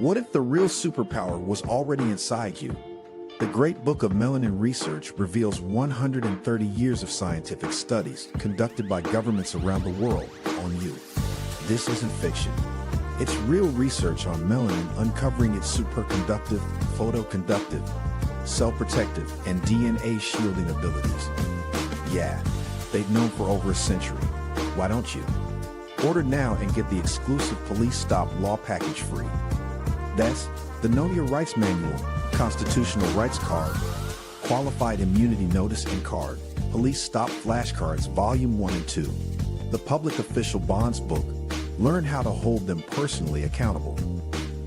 What if the real superpower was already inside you? The Great Book of Melanin Research reveals 130 years of scientific studies conducted by governments around the world on you. This isn't fiction. It's real research on melanin uncovering its superconductive, photoconductive, cell-protective, and DNA shielding abilities. Yeah, they've known for over a century. Why don't you? Order now and get the exclusive Police Stop Law Package free. That's the Know Your Rights Manual, Constitutional Rights Card, Qualified Immunity Notice and Card, Police Stop Flashcards Volume 1 and 2, the Public Official Bonds Book. Learn how to hold them personally accountable.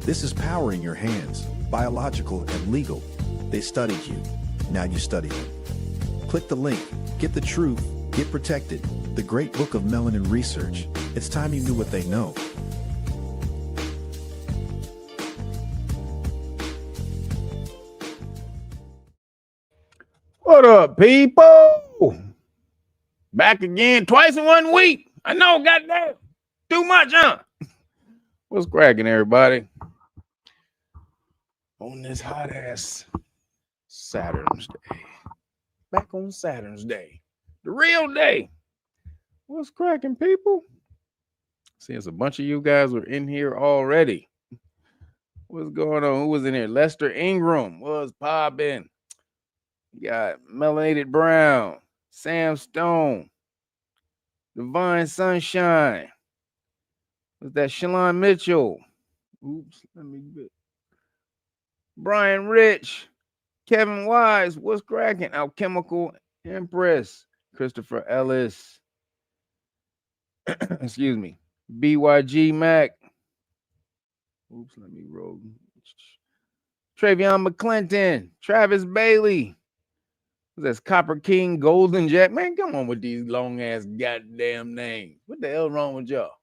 This is power in your hands, biological and legal. They studied you. Now you study them. Click the link. Get the truth. Get protected. The Great Book of Melanin Research. It's time you knew what they know. What up, people? Back again twice in 1 week. I know, goddamn. Too much, huh? What's cracking, everybody? On this hot ass Saturn's Day. Back on Saturn's Day. The real day. What's cracking, people? Seems a bunch of you guys were in here already. What's going on? Who was in here? Lester Ingram was popping. You got Melanated Brown, Sam Stone, Divine Sunshine. Was that Shalon Mitchell? Oops, let me get Brian Rich, Kevin Wise, what's cracking? Alchemical Empress, Christopher Ellis, excuse me, BYG Mac. Oops, let me roll. Travion McClinton, Travis Bailey. That's Copper King, Golden Jack. Man, come on with these long ass goddamn names. What the hell wrong with y'all?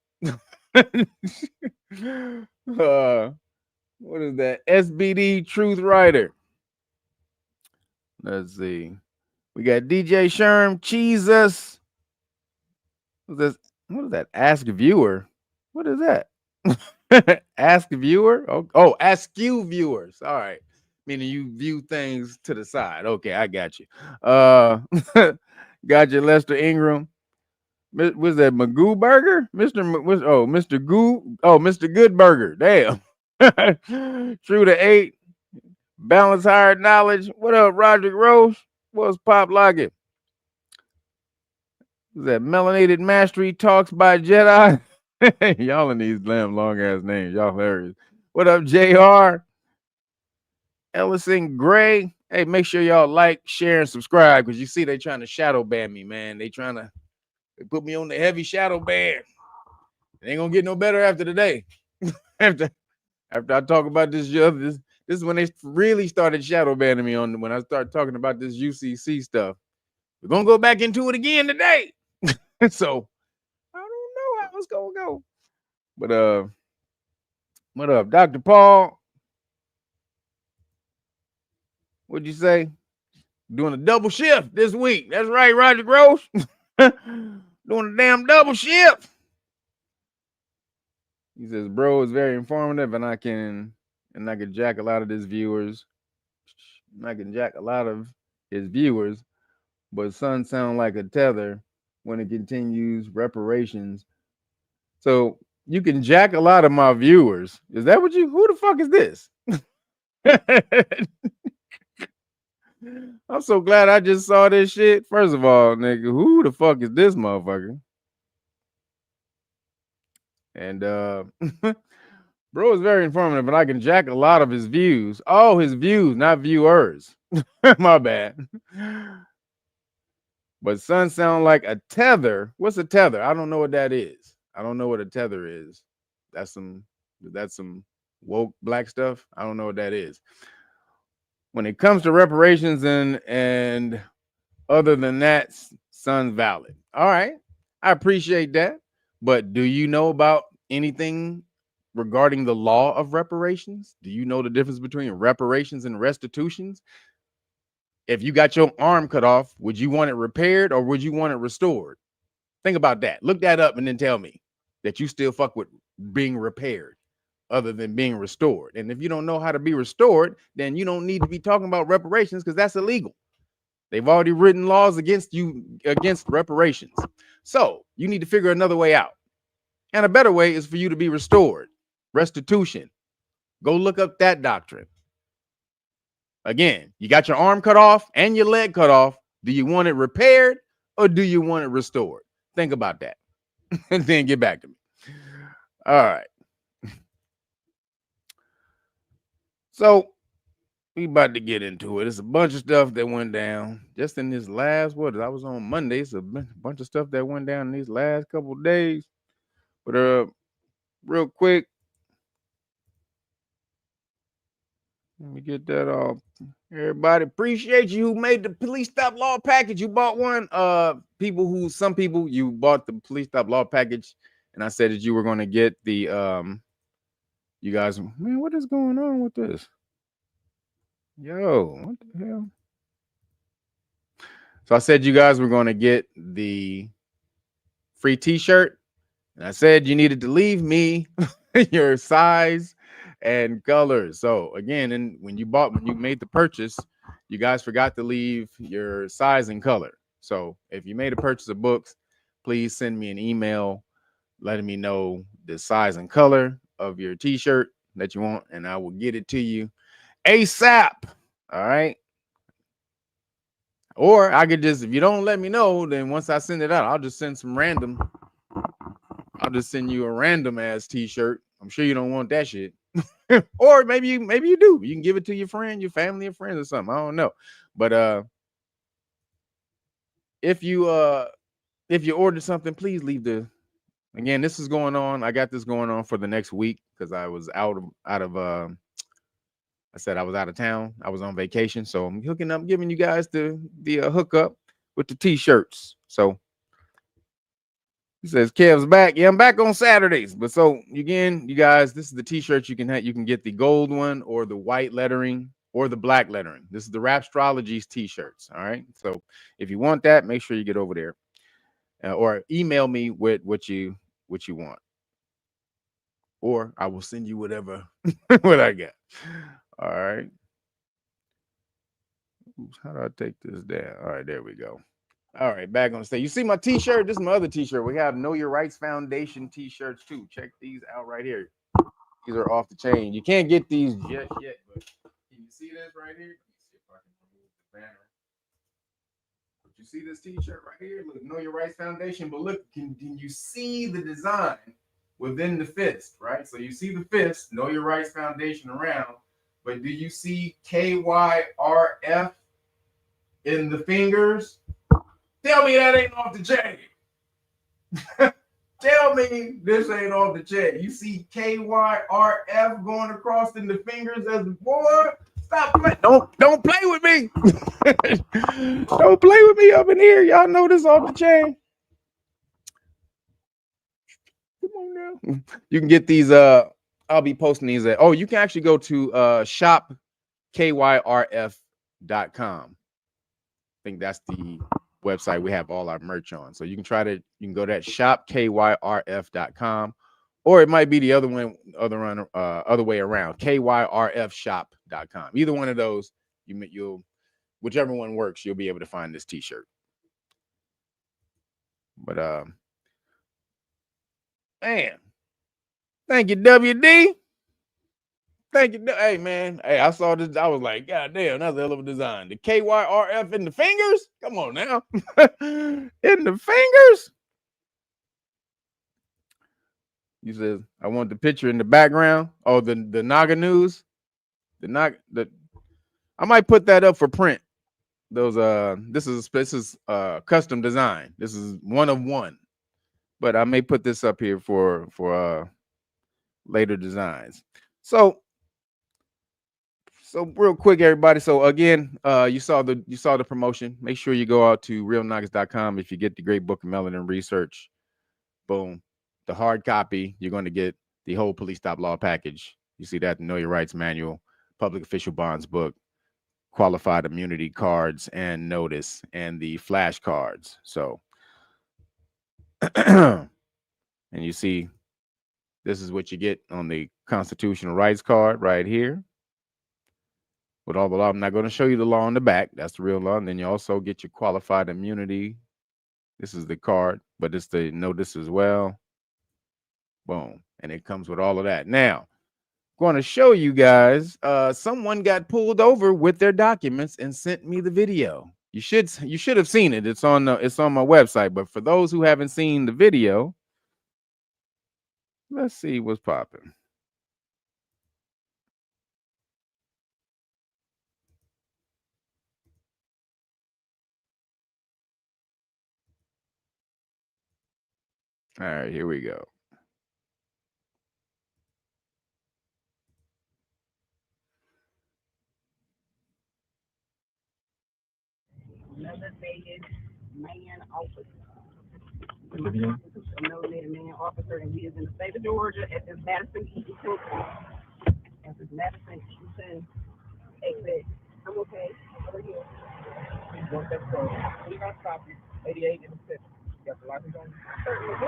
What is that? SBD Truth Writer. Let's see. We got DJ Sherm, Jesus. What is that? Ask Viewer. What is that? Ask Viewer? Oh, Ask You Viewers. All right. Meaning you view things to the side. Okay, I got you. Got you, Lester Ingram. Was that Magoo Burger? Mr. Goo. Oh, Mr. Good Burger. Damn. True to 8. Balance Hard Knowledge. What up, Roderick Rose? What's Pop Lockett? Was that Melanated Mastery Talks by Jedi? Y'all in these damn long ass names. Y'all hilarious. What up, JR? Ellison Gray. Hey, make sure y'all like, share, and subscribe because you see they trying to shadow ban me, man. They put me on the heavy shadow ban. It ain't gonna get no better after today. after I talk about this is when they really started shadow banning me when I start talking about this UCC stuff. We're gonna go back into it again today. So I don't know how it's gonna go. But what up, Dr. Paul? What'd you say? Doing a double shift this week. That's right, Roger Gross. Doing a damn double shift. He says, bro, it's very informative, and I can jack a lot of his viewers. I can jack a lot of his viewers, but son sound like a tether when it continues reparations. So you can jack a lot of my viewers. Is that what who the fuck is this? I'm so glad I just saw this shit. First of all, nigga, who the fuck is this motherfucker? And bro is very informative, and I can jack a lot of his views. Oh, his views, not viewers. My bad. But son sound like a tether. What's a tether? I don't know what that is. I don't know what a tether is. That's some woke black stuff. I don't know what that is. When it comes to reparations and other than that, son's valid. All right. I appreciate that. But do you know about anything regarding the law of reparations? Do you know the difference between reparations and restitutions? If you got your arm cut off, would you want it repaired or would you want it restored? Think about that. Look that up and then tell me that you still fuck with being repaired. other than being restored. And if you don't know how to be restored, then you don't need to be talking about reparations because that's illegal. They've already written laws against reparations. So you need to figure another way out. And a better way is for you to be restored. Restitution. Go look up that doctrine. Again, you got your arm cut off and your leg cut off. Do you want it repaired or do you want it restored? Think about that and then get back to me. All right. So we about to get into it. It's a bunch of stuff that went down just in this last, I was on Monday. It's a bunch of stuff that went down in these last couple of days. But real quick, let me get that off. Everybody, appreciate you who made the police stop law package. You bought one. Some people you bought the police stop law package, and I said that you were going to get the you guys, man, what is going on with this? Yo, what the hell? So I said you guys were going to get the free t-shirt, and I said you needed to leave me your size and colors. So again, and when you made the purchase, you guys forgot to leave your size and color. So if you made a purchase of books, please send me an email letting me know the size and color of your t-shirt that you want, and I will get it to you ASAP. All right. Or I could just, if you don't let me know, then once I send it out, I'll just send you a random ass t-shirt. I'm sure you don't want that shit. Or maybe you do. You can give it to your friend, your family, or friends or something. I don't know. But if you order something, please leave again, this is going on. I got this going on for the next week because I was out of I said I was out of town. I was on vacation. So I'm hooking up, giving you guys the hookup with the t-shirts. So he says Kev's back. Yeah, I'm back on Saturdays. But so again, you guys, this is the t-shirt you can get the gold one or the white lettering or the black lettering. This is the Rapstrology's t-shirts. All right. So if you want that, make sure you get over there or email me with what you want, or I will send you whatever what I got. All right. Oops, how do I take this down? All right, there we go. All right, back on the stage. You see my t-shirt? This is my other t-shirt. We have Know Your Rights Foundation t-shirts too. Check these out right here. These are off the chain. You can't get these just yet, but can you see this right here? Let me see if I can remove the banner. But you see this t-shirt right here? Look, Know Your Rights Foundation. But look, can you see the design within the fist, right? So you see the fist, Know Your Rights Foundation around, but do you see KYRF in the fingers? Tell me that ain't off the chain. Tell me this ain't off the chain. You see KYRF going across in the fingers as the boy. Stop playing. Don't play with me. Don't play with me up in here. Y'all know this off the chain. Come on now. You can get these. I'll be posting these at. Oh, you can actually go to shopkyrf.com. I think that's the website we have all our merch on. So you can go to that shopkyrf.com, or it might be the other way around, kyrfshop.com. Either one of those, you'll whichever one works, you'll be able to find this t-shirt. But man, thank you, WD. Thank you. Hey, man. Hey, I saw this. I was like, God damn, that's a hell of a design. The KYRF in the fingers? Come on now. In the fingers? You said, I want the picture in the background. Oh, the Naga news. I might put that up for print. Those this is custom design. This is one of one. But I may put this up here for later designs. So real quick, everybody. So again, you saw the promotion. Make sure you go out to realnagas.com. If you get the Great Book of Melanin Research, boom, the hard copy, you're going to get the whole police stop law package. You see that, Know Your Rights Manual, Public Official Bonds book, Qualified Immunity Cards and Notice, and the Flashcards. So, and you see This is what you get on the constitutional rights card right here. With all the law, I'm not going to show you the law on the back. That's the real law. And then you also get your qualified immunity. This is the card, but it's the notice as well. Boom. And it comes with all of that. Now, I'm going to show you guys, someone got pulled over with their documents and sent me the video. You should have seen it. It's on my website. But for those who haven't seen the video, let's see what's popping. All right, here we go. Another man officer. A melanated man officer, and he is in the state of Georgia at this Madison Eaton. At this Madison Eaton exit. I'm okay. Over here. One step forward. We got stop you. 88 in the city. You got the license on? Certainly do.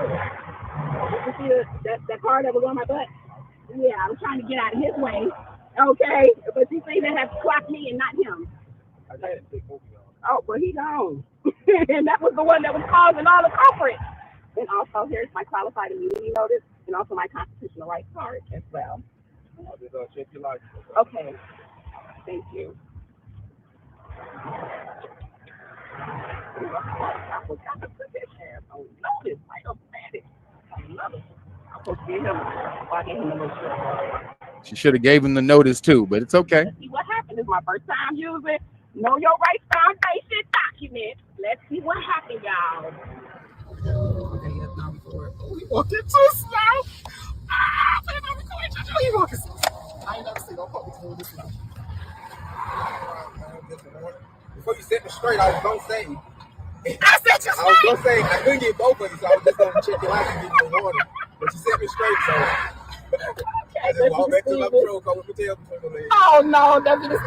You see that car that was on my butt? Yeah, I was trying to get out of his way. Okay, but you say they have to clock me and not him. I had to take over y'all. Oh, well, he gone. And that was the one that was causing all the culprits. And also, here's my qualified immunity notice and also my constitutional rights card as well. I'll just check your license. Okay. Thank you. I forgot to put that ass on notice. I don't stand it. I love it. I'm supposed to get him. I gave him a little shirt. She should have gave him the notice too, but it's okay. Let's see what happened. This is my first time using Know Your Rights Foundation document. Let's see what happened, y'all. We walked in too slow. We walking so slow. I ain't never seen no public doing this slow. Before you set me straight, I was gonna say. I said you straight. I was gonna say I couldn't get both of you, so I was just gonna check your license and get you water. But you set me straight, so I just walked back to my patrol car with my tail between my legs. Oh no, that's just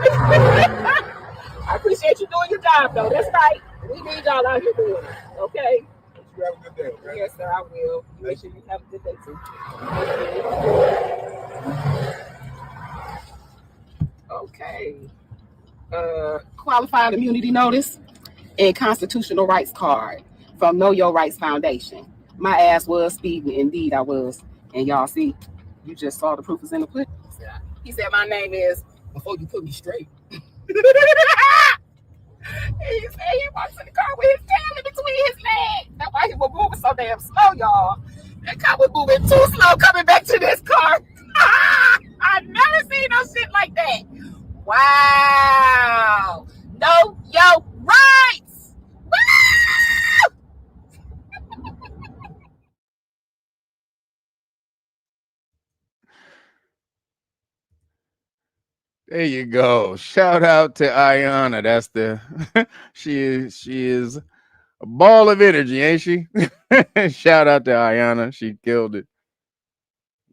I appreciate you doing your job though. That's right. We need y'all out here doing it. Okay. You have a good day, okay? Yes, sir, I will. Make sure you have a good day too. Okay. Qualified immunity notice and constitutional rights card from Know Your Rights Foundation. My ass was speeding, indeed I was. And y'all see, you just saw the proof is in the pudding. He said my name is before you put me straight. He said he walks in the car with his tail in between his legs. That's why he was moving so damn slow, y'all. That car was moving too slow coming back to this car. I've never seen no shit like that. Wow. Know your rights. Woo! There you go. Shout out to Ayana. That's the she is a ball of energy, ain't she? Shout out to Ayana. She killed it.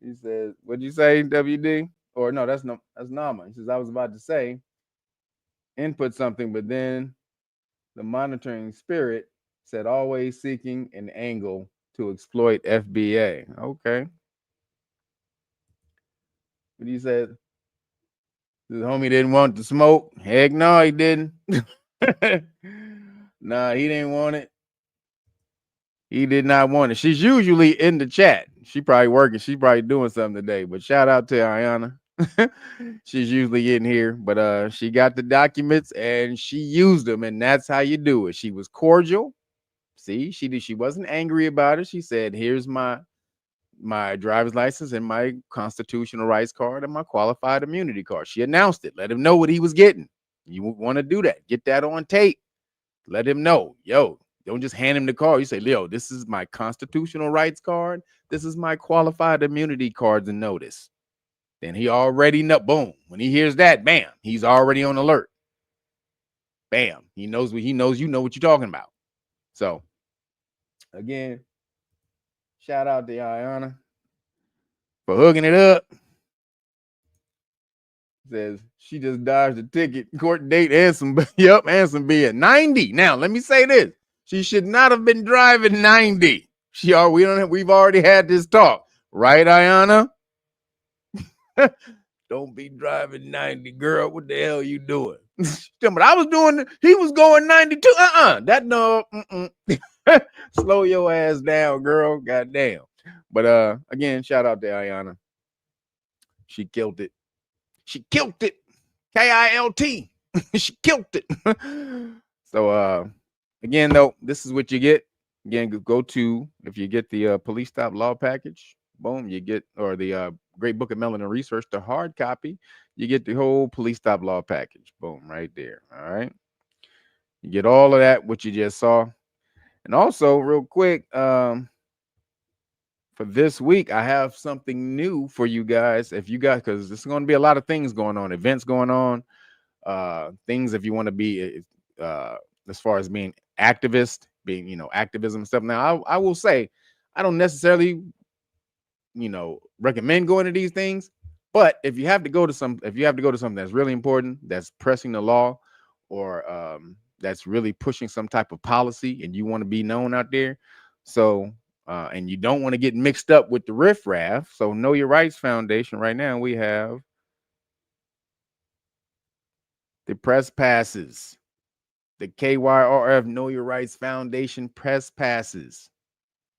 He said, what'd you say, WD? Or no, that's Nama. He says, I was about to say input something, but then the monitoring spirit said always seeking an angle to exploit FBA. Okay. What he said? The homie didn't want the smoke. Heck no, he didn't. Nah, he didn't want it. He did not want it. She's usually in the chat. She probably working. She's probably doing something today. But shout out to Ayana. She's usually in here. But she got the documents and she used them. And that's how you do it. She was cordial. See, she wasn't angry about it. She said, here's my driver's license and my constitutional rights card and my qualified immunity card. She announced it. Let him know what he was getting. You want to do that. Get that on tape. Let him know. Yo, don't just hand him the card. You say, Leo, this is my constitutional rights card. This is my qualified immunity cards and notice. Then he already know. Boom. When he hears that, bam, he's already on alert. Bam. He knows what he knows. You know what you're talking about. So, again, shout out to Ayana for hooking it up. Says she just dodged a ticket, court date, and some and some beer. 90. Now, let me say this. She should not have been driving 90. We've already had this talk. Right, Ayana? Don't be driving 90, girl. What the hell you doing? But I was doing, he was going 92. That no. Slow your ass down, girl. Goddamn. But again, shout out to Ayana. She killed it. She killed it. KILT. She killed it. So again, though, this is what you get. Again, go to, if you get the police stop law package, boom, you get, or the Great Book of Melanin Research, the hard copy, you get the whole police stop law package. Boom, right there. All right. You get all of that, what you just saw. And also, real quick, for this week, I have something new for you guys. If you guys, because there's going to be a lot of things going on, events going on, things if you want to be as far as being activist, being, you know, activism stuff. Now, I will say, I don't necessarily, you know, recommend going to these things, but if you have to go to something that's really important, that's pressing the law, or that's really pushing some type of policy, and you want to be known out there, so and you don't want to get mixed up with the riffraff, so Know Your Rights Foundation. Right now, we have the press passes, the KYRF Know Your Rights Foundation press passes.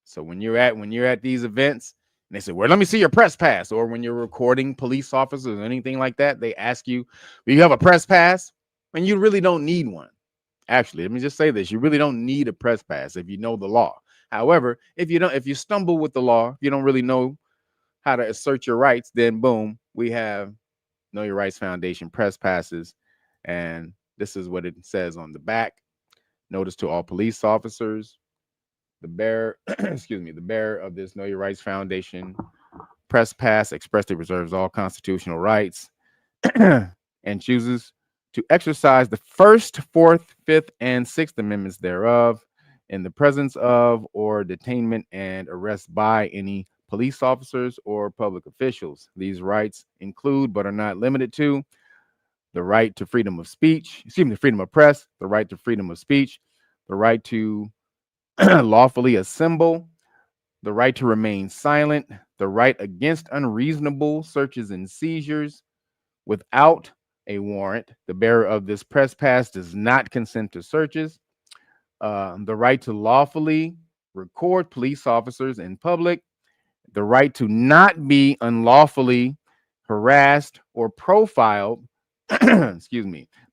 So when you're at these events, and they say, well, let me see your press pass, or when you're recording police officers or anything like that, they ask you, do you have a press pass? And you really don't need one. Actually, let me just say this: you really don't need a press pass if you know the law. However, if you stumble with the law, you don't really know how to assert your rights, then boom, we have Know Your Rights Foundation press passes. And this is what it says on the back. Notice to all police officers, the bearer, the bearer of this Know Your Rights Foundation press pass expressly reserves all constitutional rights and chooses to exercise the First, Fourth, Fifth, and Sixth Amendments thereof in the presence of or detainment and arrest by any police officers or public officials. These rights include, but are not limited to, the right to freedom of speech, freedom of press, the right to freedom of speech, the right to lawfully assemble, the right to remain silent, the right against unreasonable searches and seizures without a warrant. The bearer of this press pass does not consent to searches. The right to lawfully record police officers in public, the right to not be unlawfully harassed or profiled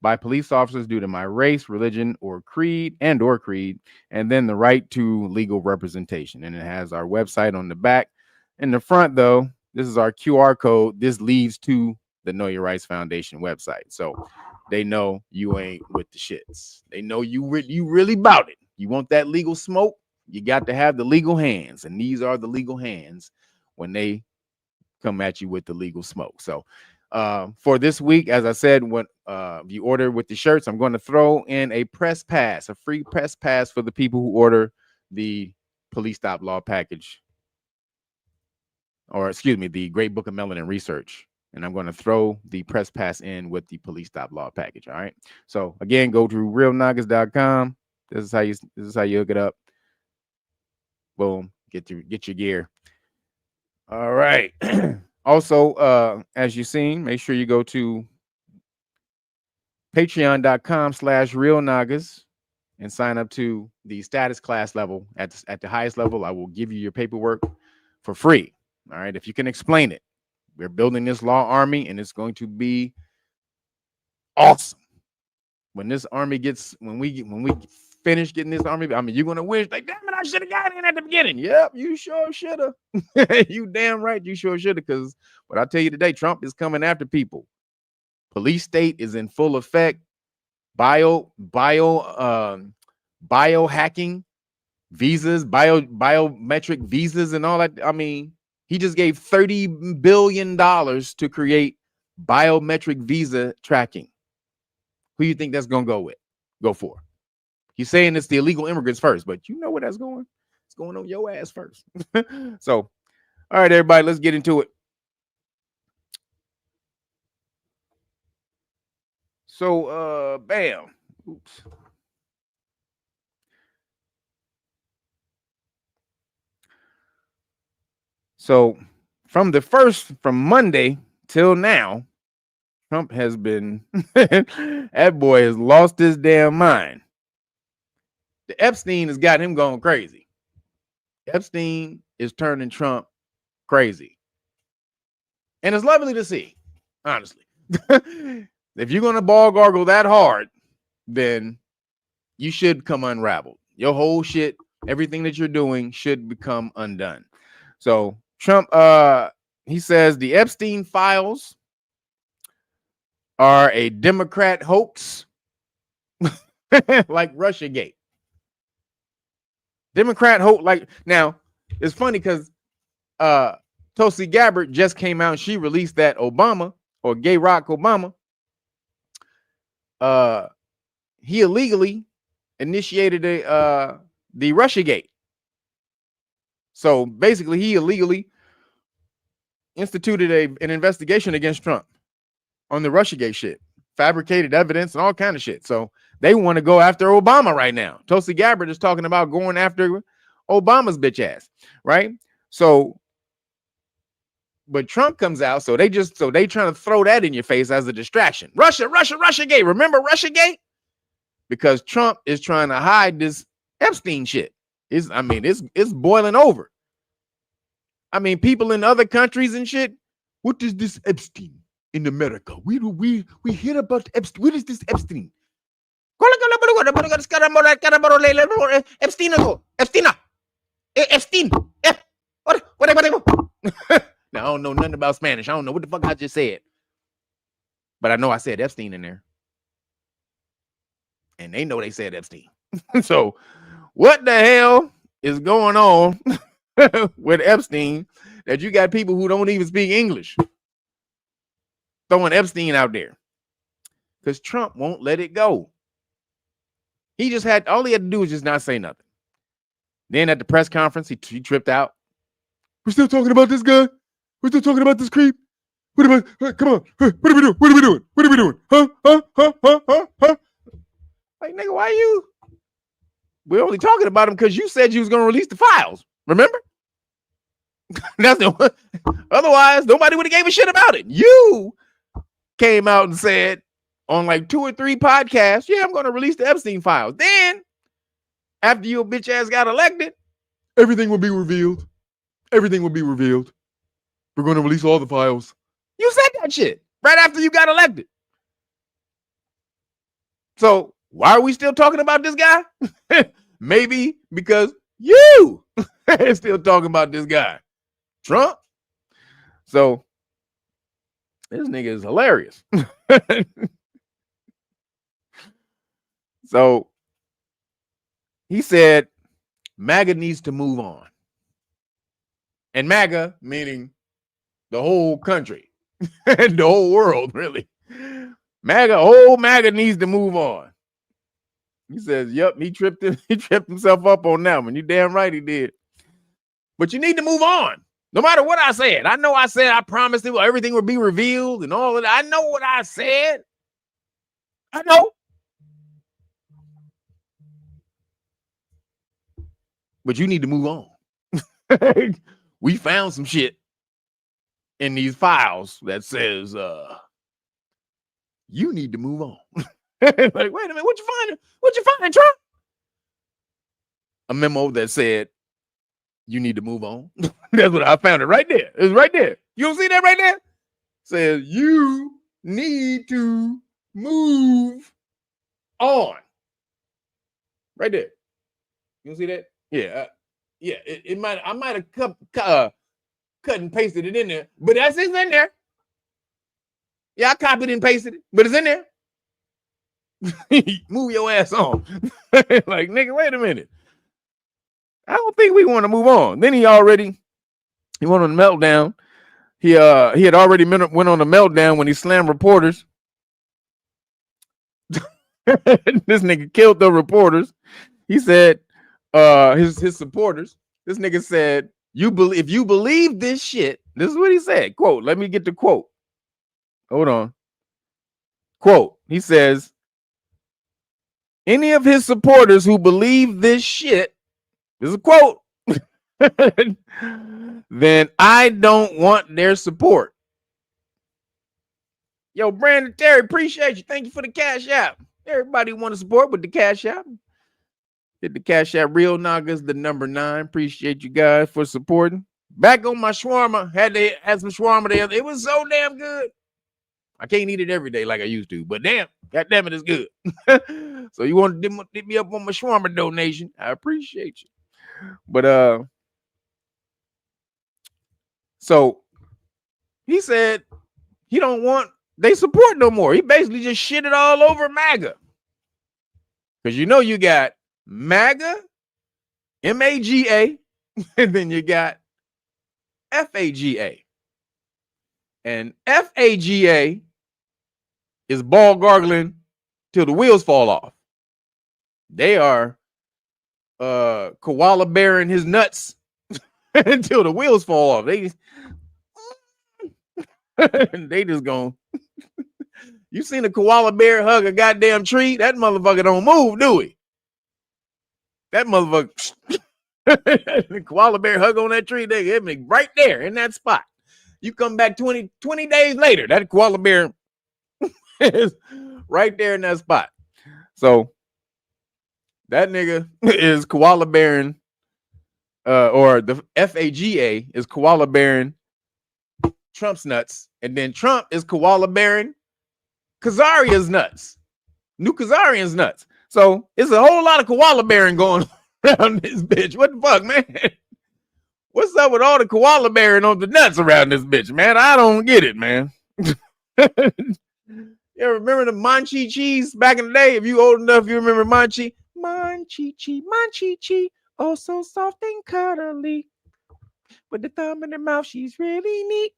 by police officers due to my race, religion, or creed, and then the right to legal representation. And it has our website on the back. In the front, though, this is our QR code. This leads to the Know Your Rights Foundation website. So they know you ain't with the shits. They know you really about it. You want that legal smoke? You got to have the legal hands. And these are the legal hands when they come at you with the legal smoke. So for this week, as I said, when you order with the shirts, I'm going to throw in a press pass, a free press pass for the people who order the police stop law package, or the Great Book of Melanin Research. And I'm going to throw the press pass in with the police stop law package. All right. So again, go to realnagas.com. This is how you hook it up. Boom. Get your gear. All right. Also, as you've seen, make sure you go to patreon.com/realnagas and sign up to the status class level. At the highest level, I will give you your paperwork for free. All right. If you can explain it. We're building this law army, and it's going to be awesome. When this army when we finish getting this army, I mean, you're gonna wish, like, damn it, I should have got in at the beginning. Yep, you sure should have. You damn right, you sure should have. Because what I tell you today, Trump is coming after people. Police state is in full effect. Biohacking visas, biometric visas, and all that. I mean, he just gave $30 billion to create biometric visa tracking. Who you think that's going to go for? He's saying it's the illegal immigrants first, but you know where that's going? It's going on your ass first. So, all right, everybody, let's get into it. So, bam. Oops. So from Monday till now, Trump has been, that boy has lost his damn mind. The Epstein has got him going crazy. Epstein is turning Trump crazy. And it's lovely to see, honestly. If you're going to ball gargle that hard, then you should come unraveled. Your whole shit, everything that you're doing should become undone. So Trump, he says the Epstein files are a Democrat hoax, like Russiagate. Democrat hoax. Like, now it's funny because Tulsi Gabbard just came out and she released that Obama, or Gay Rock Obama, he illegally initiated the Russiagate. So basically, he illegally instituted an investigation against Trump on the Russiagate shit, fabricated evidence and all kind of shit. So they want to go after Obama right now. Tulsi Gabbard is talking about going after Obama's bitch ass, right? So, but Trump comes out, so they trying to throw that in your face as a distraction. Russiagate. Remember Russiagate? Because Trump is trying to hide this Epstein shit. It's boiling over. I mean, people in other countries and shit. What is this Epstein in America? We hear about Epstein. What is this Epstein? Epstein. What? Now, I don't know nothing about Spanish. I don't know what the fuck I just said. But I know I said Epstein in there. And they know they said Epstein. So what the hell is going on with Epstein that you got people who don't even speak English throwing Epstein out there? Because Trump won't let it go. All he had to do was just not say nothing. Then at the press conference, he tripped out. We're still talking about this guy? We're still talking about this creep? What about, come on, what are we doing? What are we doing? Huh? Like, nigga, why you? We're only talking about him because you said you was going to release the files. Remember? That's otherwise, nobody would have gave a shit about it. You came out and said on like 2 or 3 podcasts, yeah, I'm going to release the Epstein files. Then, after your bitch ass got elected, everything will be revealed. Everything will be revealed. We're going to release all the files. You said that shit right after you got elected. So why are we still talking about this guy? Maybe because you are still talking about this guy, Trump. So this nigga is hilarious. So he said MAGA needs to move on. And MAGA meaning the whole country, the whole world, really. MAGA needs to move on. He says, yep, he tripped himself up on that one. You damn right he did. But you need to move on. No matter what I said. I know I said I promised everything would be revealed and all of that. I know what I said. I know. But you need to move on. We found some shit in these files that says you need to move on. Like, wait a minute, what you find, Trump? A memo that said you need to move on. That's what I found it right there. It's right there. You don't see that right there? It says you need to move on. Right there. You don't see that? Yeah. I might have cut and pasted it in there, but it's in there. Yeah, I copied and pasted it, but it's in there. Move your ass on. Like, nigga, wait a minute. I don't think we want to move on. Then he went on the meltdown. He had already went on the meltdown when he slammed reporters. This nigga killed the reporters. He said, his supporters. This nigga said, if you believe this shit, this is what he said. Quote, let me get the quote. Hold on. Quote, he says, any of his supporters who believe this shit, this is a quote, then I don't want their support. Yo, Brandon Terry, appreciate you. Thank you for the Cash App. Everybody want to support with the Cash App. Hit the Cash App. Real Nagas, the number 9. Appreciate you guys for supporting. Back on my shawarma. Had some shawarma there. It was so damn good. I can't eat it every day like I used to, but damn, goddamn it, it's good. So you want to dip me up on my shawarma donation? I appreciate you. But so he said he don't want they support no more. He basically just shit it all over MAGA. Because you know you got MAGA, MAGA, and then you got FAGA. And FAGA is ball gargling till the wheels fall off. They are koala bearing his nuts until the wheels fall off. They just gonna. You seen a koala bear hug a goddamn tree? That motherfucker don't move, do he? That motherfucker. The koala bear hug on that tree, they hit me right there in that spot. You come back 20 days later, that koala bear is right there in that spot. So that nigga is koala bearing, or the FAGA is koala bearing Trump's nuts, and then Trump is koala bearing Kazaria's nuts, New Kazarian's nuts. So it's a whole lot of koala bearing going around this bitch. What the fuck, man? What's up with all the koala bearing on the nuts around this bitch, man? I don't get it, man. You ever remember the Manchi cheese back in the day? If you old enough, you remember Manchi. Manchi, oh so soft and cuddly. With the thumb in her mouth, she's really neat.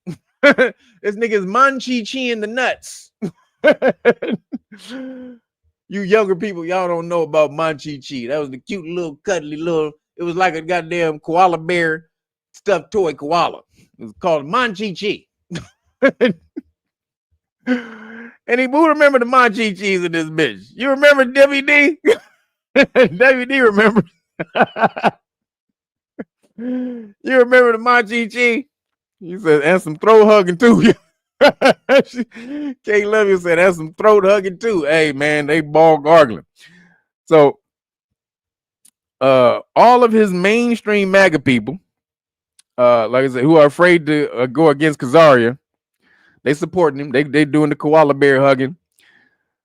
This nigga's Manchi in the nuts. You younger people, y'all don't know about Manchi. That was the cute little cuddly little. It was like a goddamn koala bear stuffed toy koala. It was called Manchi. And who remember the Manchi cheese in this bitch? You remember WD? WD remember. You remember the Manchi cheese? He said, and some throat hugging too. Kate Levy said, and some throat hugging too. Hey, man, they ball gargling. So, all of his mainstream MAGA people, like I said, who are afraid to go against Kazaria, they supporting him. They doing the koala bear hugging.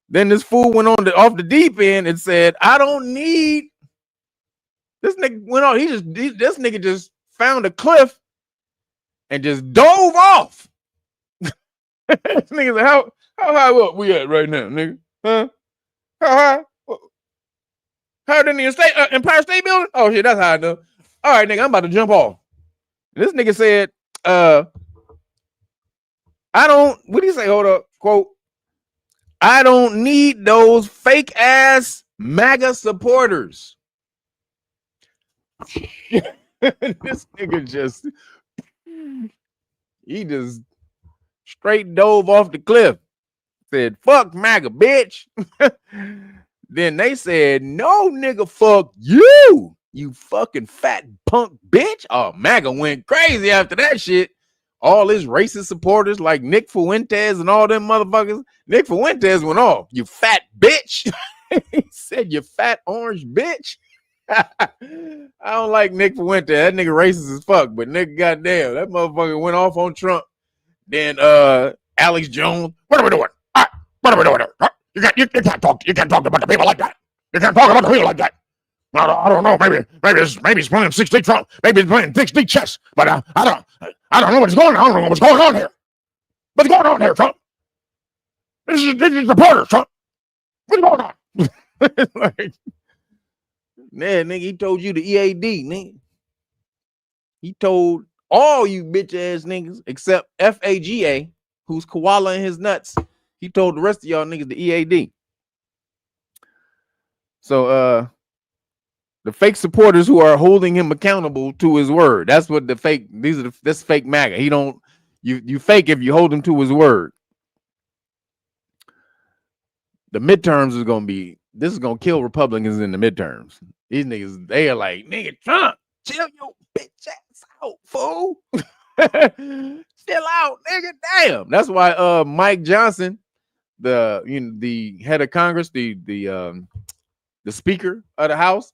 Then this fool went on off the deep end and said, I don't need. This nigga went on. This nigga just found a cliff and just dove off. This nigga said, how high up we at right now, nigga? Huh? How high? Higher than the Empire State Building? Oh shit, that's high enough. All right, nigga, I'm about to jump off. And this nigga said, I don't, what do you say? Hold up, quote, I don't need those fake ass MAGA supporters. This nigga just straight dove off the cliff. Said, fuck MAGA, bitch. Then they said, no, nigga, fuck you. You fucking fat punk bitch. Oh, MAGA went crazy after that shit. All his racist supporters like Nick Fuentes and all them motherfuckers. Nick Fuentes went off. You fat bitch. He said, you fat orange bitch. I don't like Nick Fuentes. That nigga racist as fuck. But nigga, goddamn, that motherfucker went off on Trump. Then Alex Jones. What are we doing? What are we doing? You can't talk about the people like that. You can't talk about the people like that. I don't know. Maybe he's playing 6D Trump. Maybe he's playing 6D chess. But I don't know what's going on. I don't know what's going on here. What's going on here, Trump? This is reporters, Trump. What's going on? Like, man, nigga, he told you the EAD, nigga. He told all you bitch ass niggas except FAGA, who's koala in his nuts. He told the rest of y'all niggas the EAD. So the fake supporters who are holding him accountable to his word. That's what the fake, this fake MAGA. He don't, you fake if you hold him to his word. The midterms is gonna be, this is gonna kill Republicans in the midterms. These niggas, they are like, nigga, Trump, chill bitch ass out, fool. Still out, nigga. Damn. That's why Mike Johnson, the head of Congress, the speaker of the House,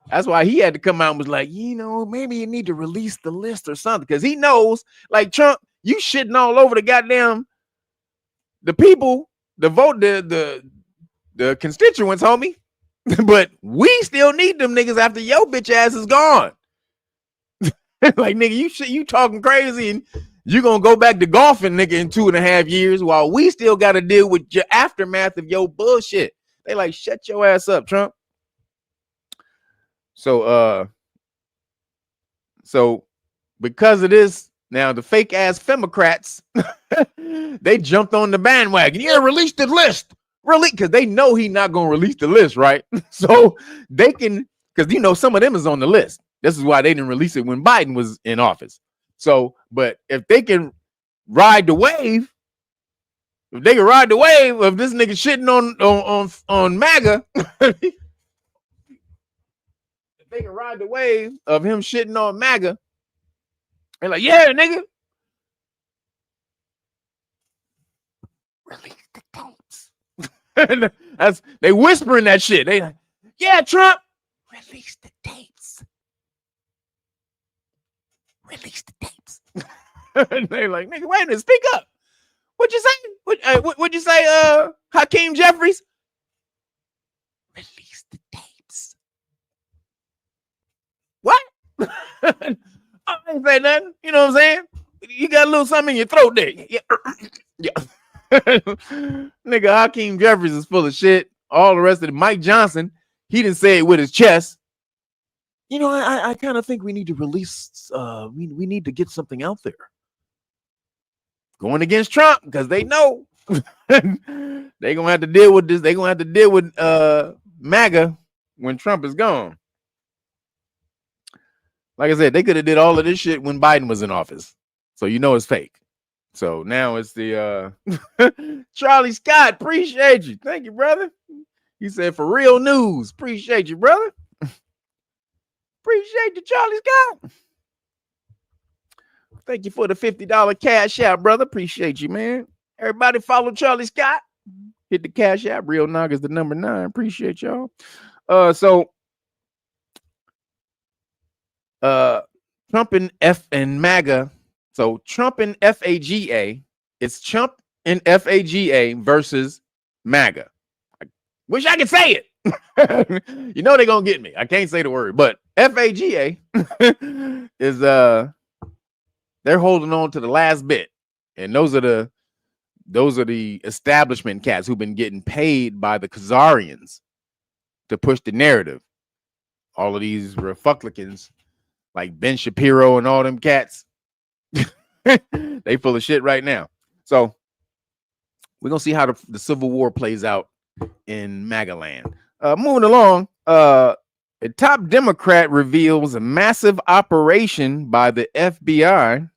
that's why he had to come out and was like, maybe you need to release the list or something. Because he knows, like Trump, you shitting all over the goddamn the people, the vote, the constituents, homie. But we still need them niggas after your bitch ass is gone. Like, nigga, you talking crazy and you gonna go back to golfing, nigga, in 2.5 years while we still gotta deal with your aftermath of your bullshit. They like, shut your ass up, Trump. So because of this, now the fake ass Democrats, they jumped on the bandwagon. Yeah, release the list. Really? Because they know he's not gonna release the list, right? So they can, because some of them is on the list. This is why they didn't release it when Biden was in office. So, but if they can ride the wave, of this nigga shitting on MAGA, if they can ride the wave of him shitting on MAGA, they're like, yeah, nigga, release the tapes. They whispering that shit. They like, yeah, Trump, release the tapes. Release the tapes. They like, nigga, wait a minute, speak up. What'd you say? What'd you say, Hakeem Jeffries? Release the tapes. What? I ain't say nothing. You know what I'm saying? You got a little something in your throat there. Yeah. Nigga, Hakeem Jeffries is full of shit. All the rest of it. Mike Johnson, he didn't say it with his chest. I kind of think we need to release, we need to get something out there. Going against Trump, because they know they're going to have to deal with this. They're going to have to deal with MAGA when Trump is gone. Like I said, they could have did all of this shit when Biden was in office. So it's fake. So now it's the Charlie Scott. Appreciate you. Thank you, brother. He said, for real news. Appreciate you, brother. Appreciate you, Charlie Scott. Thank you for the $50 cash app, brother. Appreciate you, man. Everybody follow Charlie Scott. Hit the cash app. Real Nagas, the number 9. Appreciate y'all. Trump and MAGA. So Trump and FAGA. It's Trump and FAGA versus MAGA. I wish I could say it. They're gonna get me. I can't say the word, but FAGA is they're holding on to the last bit, and those are the establishment cats who've been getting paid by the Khazarians to push the narrative. All of these Republicans like Ben Shapiro and all them cats, they full of shit right now. So we're gonna see how the Civil War plays out in MAGA land. Moving along, a top Democrat reveals a massive operation by the FBI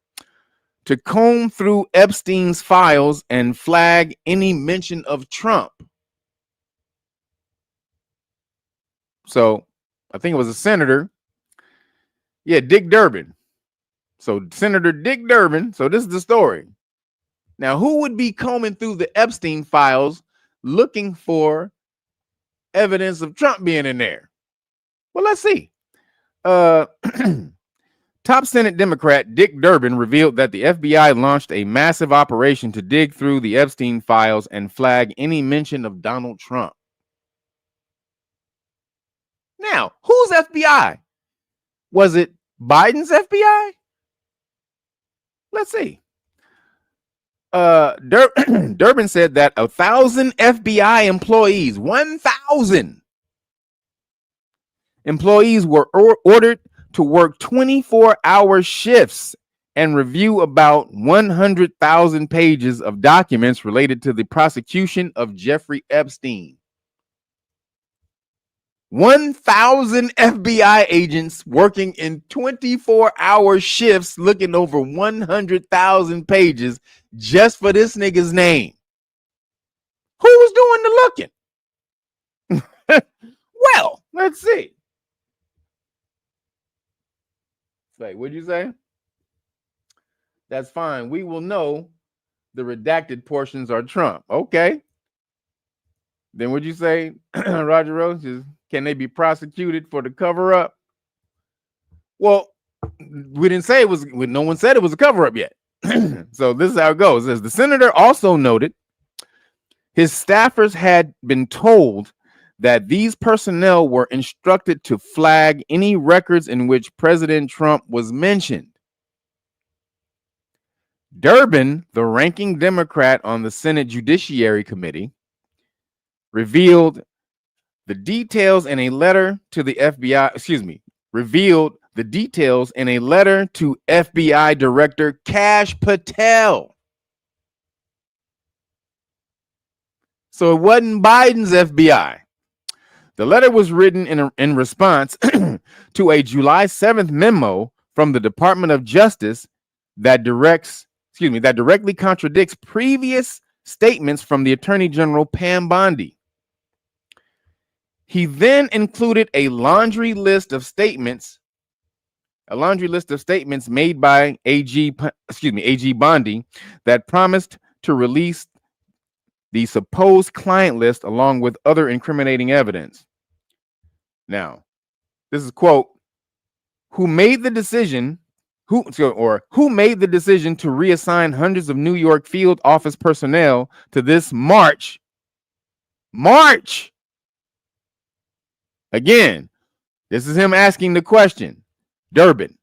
to comb through Epstein's files and flag any mention of Trump. So I think it was a senator. Yeah, Dick Durbin. So Senator Dick Durbin. So this is the story. Now, who would be combing through the Epstein files looking for evidence of Trump being in there? Well, let's see. Top Senate Democrat Dick Durbin revealed that the FBI launched a massive operation to dig through the Epstein files and flag any mention of Donald Trump. Now, whose FBI? Was it Biden's FBI? Let's see. Durbin said that 1,000 FBI employees, 1,000 employees were ordered to work 24-hour shifts and review about 100,000 pages of documents related to the prosecution of Jeffrey Epstein. 1,000 FBI agents working in 24-hour shifts looking over 100,000 pages just for this nigga's name. Who was doing the looking? Well, let's see. Wait, what'd you say? That's fine. We will know the redacted portions are Trump. Okay. Then what'd you say, Roger Rose? Can they be prosecuted for the cover up? Well, we didn't say it was. No one said it was a cover up yet. So this is how it goes. As the senator also noted, his staffers had been told that these personnel were instructed to flag any records in which President Trump was mentioned. Durbin, the ranking Democrat on the Senate Judiciary Committee, revealed the details in a letter to the FBI, revealed the details in a letter to FBI Director Kash Patel. So it wasn't Biden's FBI. The letter was written in response to a July 7th memo from the Department of Justice that directly contradicts previous statements from the Attorney General Pam Bondi. He then included a laundry list of statements made by AG Bondi that promised to release the supposed client list along with other incriminating evidence. Now, this is quote, who made the decision to reassign hundreds of New York field office personnel to this March. Again, this is him asking the question, Durbin,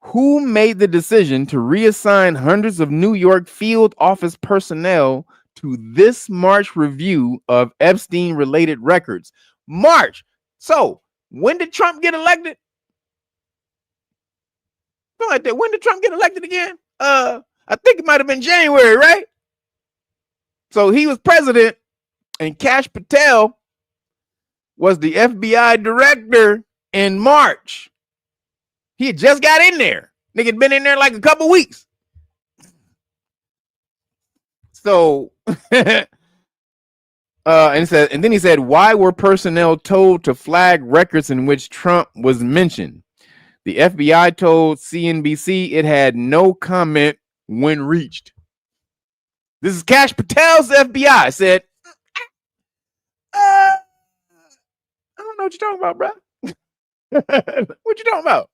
who made the decision to reassign hundreds of New York field office personnel to this March review of Epstein-related records? March. So, when did Trump get elected? Something like that. When did Trump get elected again? I think it might have been January, right? So he was president, and Kash Patel was the FBI director in March. He had just got in there. Nigga had been in there like a couple weeks. So, and then he said, why were personnel told to flag records in which Trump was mentioned? The FBI told CNBC it had no comment when reached. This is Kash Patel's FBI. Said, I don't know what you're talking about, bro. What you talking about?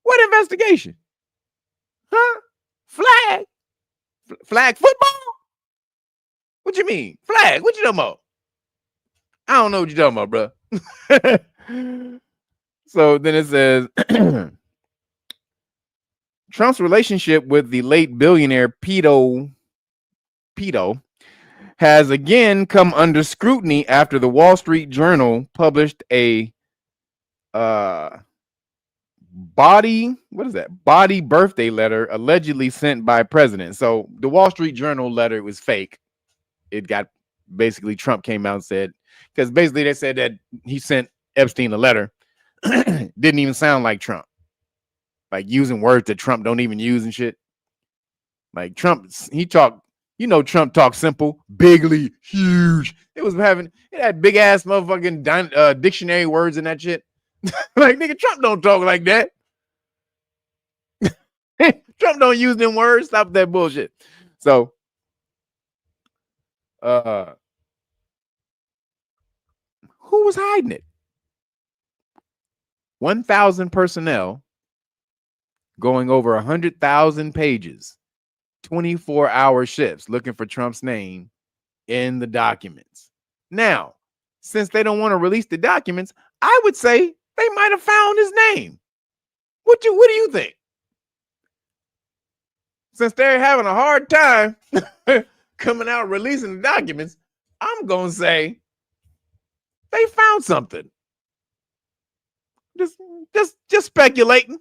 What investigation? Huh? Flag football? What you mean? Flag? What you talking about? I don't know what you're talking about, bro. So then it says, Trump's relationship with the late billionaire pedo has again come under scrutiny after the Wall Street Journal published a body birthday letter allegedly sent by president. So the Wall Street Journal letter was fake. It got basically Trump came out and said, because basically they said that he sent Epstein a letter. Didn't even sound like Trump, like using words that Trump don't even use and shit. Like Trump, Trump talks simple, bigly, huge. It had big ass motherfucking dictionary words in that shit. Like, nigga, Trump don't talk like that. Trump don't use them words. Stop that bullshit. So, who was hiding it? 1,000 personnel going over 100,000 pages, 24-hour shifts looking for Trump's name in the documents. Now, since they don't want to release the documents, I would say they might have found his name. What do you think? Since they're having a hard time coming out releasing the documents, I'm going to say they found something. Just speculating.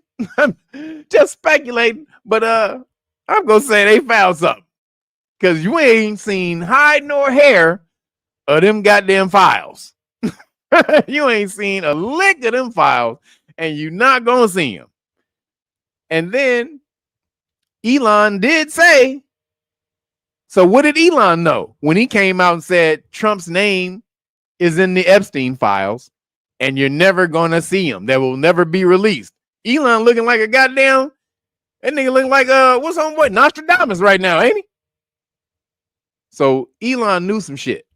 Just speculating. But I'm gonna say they found something. Cause you ain't seen hide nor hair of them goddamn files. You ain't seen a lick of them files, and you're not gonna see them. And then Elon did say, so what did Elon know when he came out and said Trump's name is in the Epstein files? and you're never gonna see them. They will never be released. Elon looking like a goddamn, that nigga looking like what's homeboy Nostradamus right now, ain't he? So Elon knew some shit.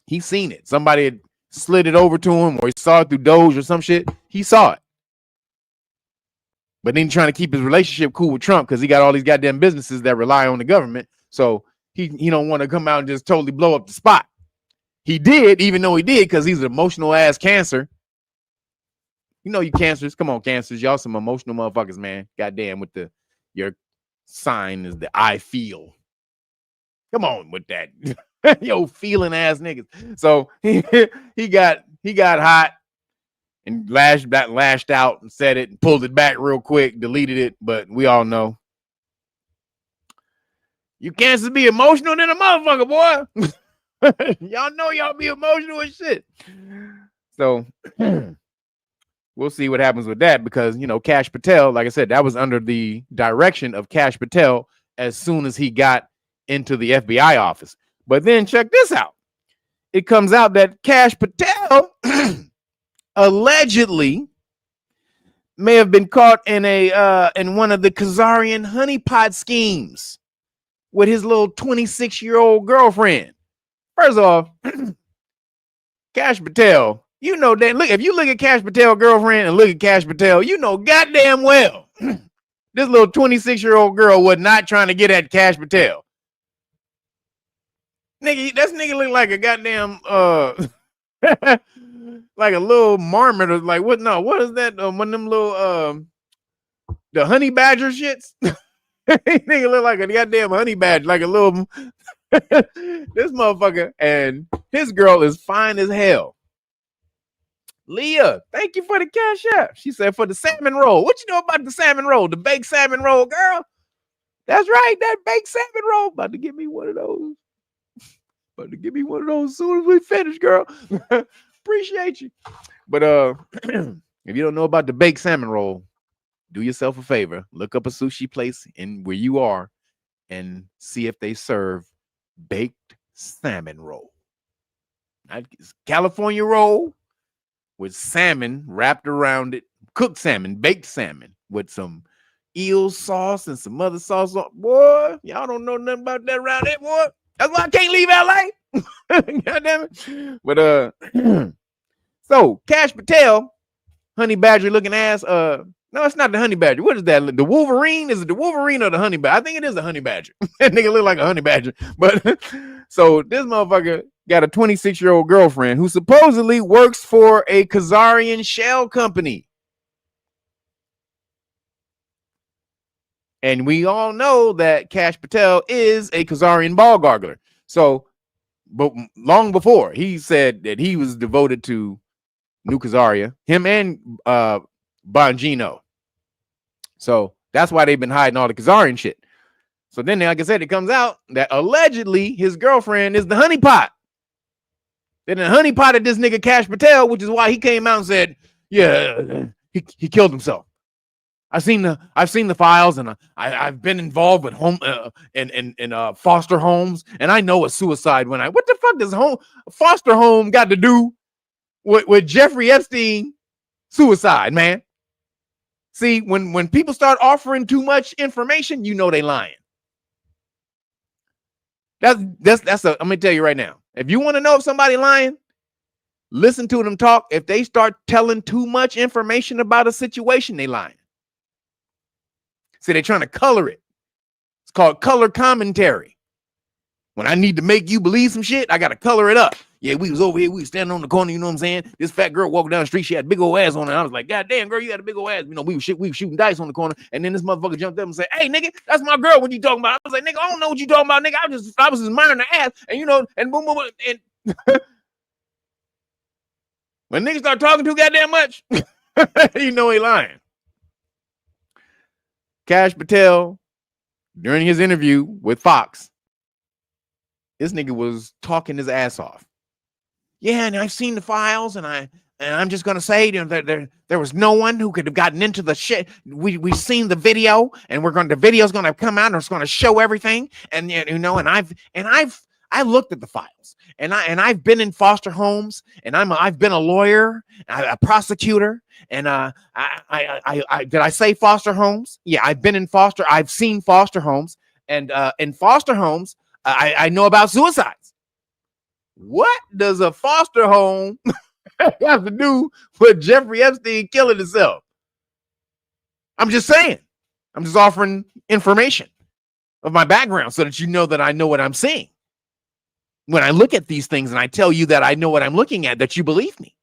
He seen it. Somebody had slid it over to him, or he saw it through Doge or some shit. He saw it. But then trying to keep his relationship cool with Trump because he got all these goddamn businesses that rely on the government. So he don't want to come out and just totally blow up the spot. He did, even though he did, because he's an emotional ass cancer. You know you cancers. Come on, cancers. Y'all some emotional motherfuckers, man. Goddamn, with your sign is the I feel. Come on with that. Yo, feeling ass niggas. So he got hot and lashed out and said it and pulled it back real quick, deleted it, but we all know. You cancers be emotional than a motherfucker, boy. Y'all know y'all be emotional as shit. So we'll see what happens with that because, you know, Kash Patel, like I said, that was under the direction of Kash Patel as soon as he got into the FBI office. But then check this out. It comes out that Kash Patel allegedly may have been caught in in one of the Khazarian honeypot schemes with his little 26-year-old girlfriend. First off, Kash Patel, you know that. Look, if you look at Kash Patel girlfriend and look at Kash Patel, you know goddamn well this little 26-year-old girl was not trying to get at Kash Patel. Nigga, that nigga look like a goddamn like a little marmot or like what? No, what is that? One of them little the honey badger shits. Nigga look like a goddamn honey badger, like a little. This motherfucker and his girl is fine as hell. Leah, thank you for the cash app. She said for the salmon roll. What you know about the salmon roll? The baked salmon roll, girl. That's right, that baked salmon roll. About to give me one of those. About to give me one of those as soon as we finish, girl. Appreciate you. But if you don't know about the baked salmon roll, do yourself a favor. Look up a sushi place in where you are and see if they serve baked salmon roll. It's California roll with salmon wrapped around it, cooked salmon, baked salmon with some eel sauce and some other sauce. Boy, y'all don't know nothing about that around there, boy. That's why I can't leave LA. God damn it. But so Kash Patel, honey badger looking ass. No, it's not the honey badger. What is that? The Wolverine? Is it the Wolverine or the honey badger? I think it is a honey badger. That nigga look like a honey badger. But so this motherfucker got a 26-year-old girlfriend who supposedly works for a Khazarian shell company. And we all know that Kash Patel is a Khazarian ball gargler. So, but long before, he said that he was devoted to New Khazaria, him and Bongino. So that's why they've been hiding all the Khazarian shit. So then, like I said, it comes out that allegedly his girlfriend is the honeypot. Then the honeypotted this nigga Kash Patel, which is why he came out and said, yeah, he killed himself. I've seen the files, and I've been involved with home in foster homes, and I know a suicide when what the fuck does foster home got to do with Jeffrey Epstein suicide, man? See, when people start offering too much information, you know they lying. I'm gonna tell you right now. If you want to know if somebody lying, listen to them talk. If they start telling too much information about a situation, they lying. See, they're trying to color it. It's called color commentary. When I need to make you believe some shit, I got to color it up. Yeah, we was over here. We was standing on the corner. You know what I'm saying? This fat girl walking down the street. She had big old ass on her. I was like, God damn, girl, you had a big old ass. You know, we was shooting dice on the corner. And then this motherfucker jumped up and said, hey, nigga, that's my girl. What you talking about? I was like, nigga, I don't know what you talking about, nigga. I was just admiring her ass. And, you know, and boom, boom, boom. And when niggas start talking too goddamn much, you know he lying. Kash Patel, during his interview with Fox, this nigga was talking his ass off. Yeah, and I've seen the files, and I'm just gonna say, you know, there was no one who could have gotten into the shit. We've seen the video, and the video's gonna come out, and it's gonna show everything, and you know, and I've I looked at the files, and I've been in foster homes, and I've been a lawyer, a prosecutor, and did I say foster homes? Yeah, I've been in foster. I've seen foster homes, and in foster homes, I know about suicides. What does a foster home have to do with Jeffrey Epstein killing himself? I'm just saying. I'm just offering information of my background so that you know that I know what I'm seeing. When I look at these things and I tell you that I know what I'm looking at, that you believe me,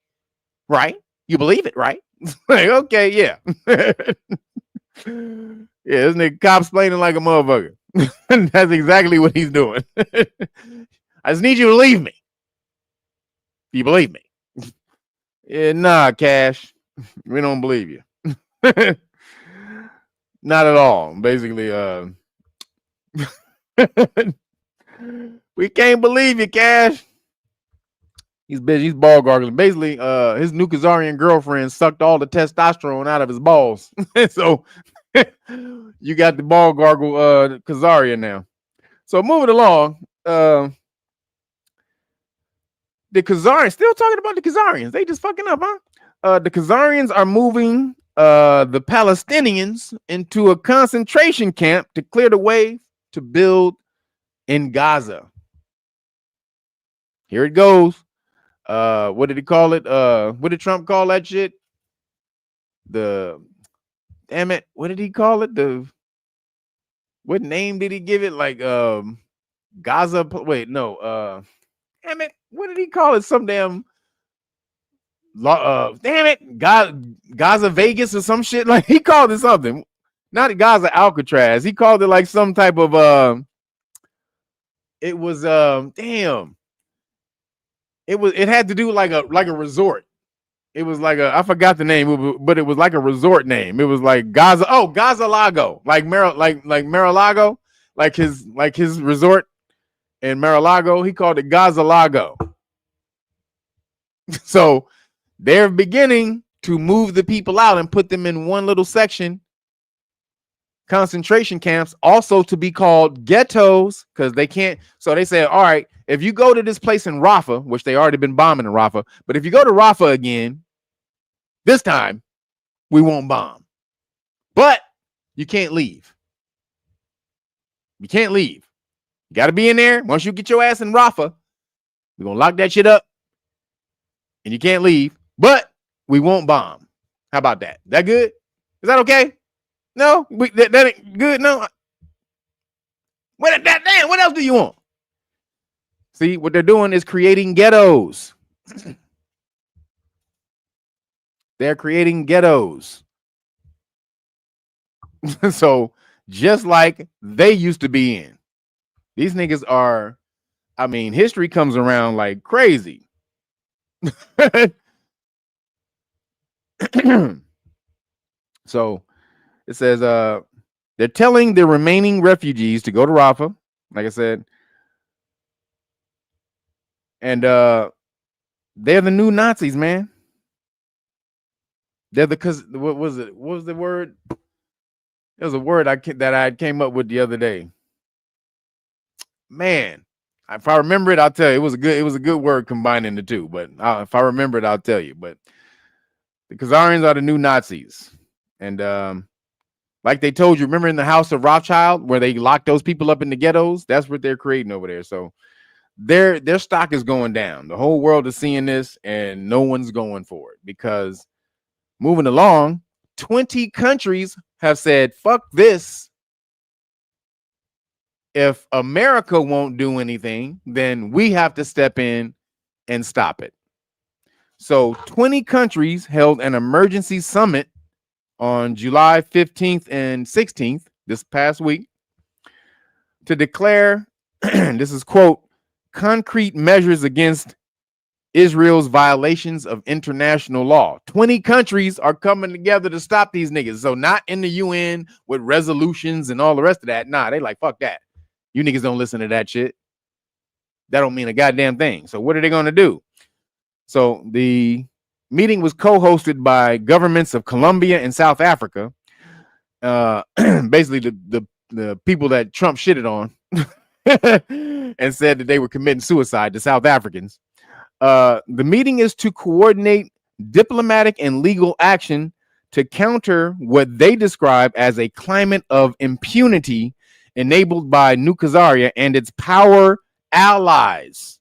right? You believe it, right? Like, okay, yeah. Yeah, this nigga cop-splaining like a motherfucker. That's exactly what he's doing. I just need you to believe me. You believe me? Yeah, nah, Cash. We don't believe you. Not at all. Basically, we can't believe you, Cash. He's busy. He's ball gargling. Basically, his new Khazarian girlfriend sucked all the testosterone out of his balls. So you got the ball gargle Khazarian now. So moving along, the Khazarians, still talking about the Khazarians. They just fucking up, huh? The Khazarians are moving the Palestinians into a concentration camp to clear the way to build in Gaza. Here it goes. What did he call it? What did Trump call that shit? Damn it. What did he call it? What name did he give it? Like Gaza. Wait, no. Damn it. What did he call it? Some damn damn it. Gaza Vegas or some shit. Like he called it something. Not Gaza Alcatraz. He called it like some type of it was damn. It had to do like a resort. It was like I forgot the name, but it was like a resort name. It was like Gaza. Oh, Gaza Lago, like Mar-a-Lago, like his resort in Mar-a-Lago. He called it Gaza Lago. So they're beginning to move the people out and put them in one little section. Concentration camps, also to be called ghettos, because they can't. So they say, all right, if you go to this place in Rafah, which they already been bombing in Rafah, but if you go to Rafah again, this time we won't bomb. But you can't leave. You can't leave. You got to be in there. Once you get your ass in Rafah, we're gonna lock that shit up, and you can't leave. But we won't bomb. How about that? That good? Is that okay? No, that ain't good. No. What else do you want? See, what they're doing is creating ghettos. They're creating ghettos. So just like they used to be in. These niggas are, I mean, history comes around like crazy. So it says they're telling the remaining refugees to go to Rafah, like I said. And they're the new Nazis, man. They're what was it? What was the word? There was a word that I came up with the other day. Man, if I remember it, I'll tell you. It was a good word combining the two. But if I remember it, I'll tell you. But the Khazarians are the new Nazis, and like they told you, remember in the House of Rothschild where they locked those people up in the ghettos? That's what they're creating over there. So their stock is going down. The whole world is seeing this, and no one's going for it because moving along, 20 countries have said, fuck this. If America won't do anything, then we have to step in and stop it. So 20 countries held an emergency summit on July 15th and 16th, this past week, to declare, this is quote, concrete measures against Israel's violations of international law. 20 countries are coming together to stop these niggas. So not in the UN with resolutions and all the rest of that. Nah, they like, fuck that. You niggas don't listen to that shit. That don't mean a goddamn thing. So what are they going to do? So the meeting was co-hosted by governments of Colombia and South Africa. Basically the people that Trump shitted on. and said that they were committing suicide, the South Africans. The meeting is to coordinate diplomatic and legal action to counter what they describe as a climate of impunity enabled by New Khazaria and its power allies,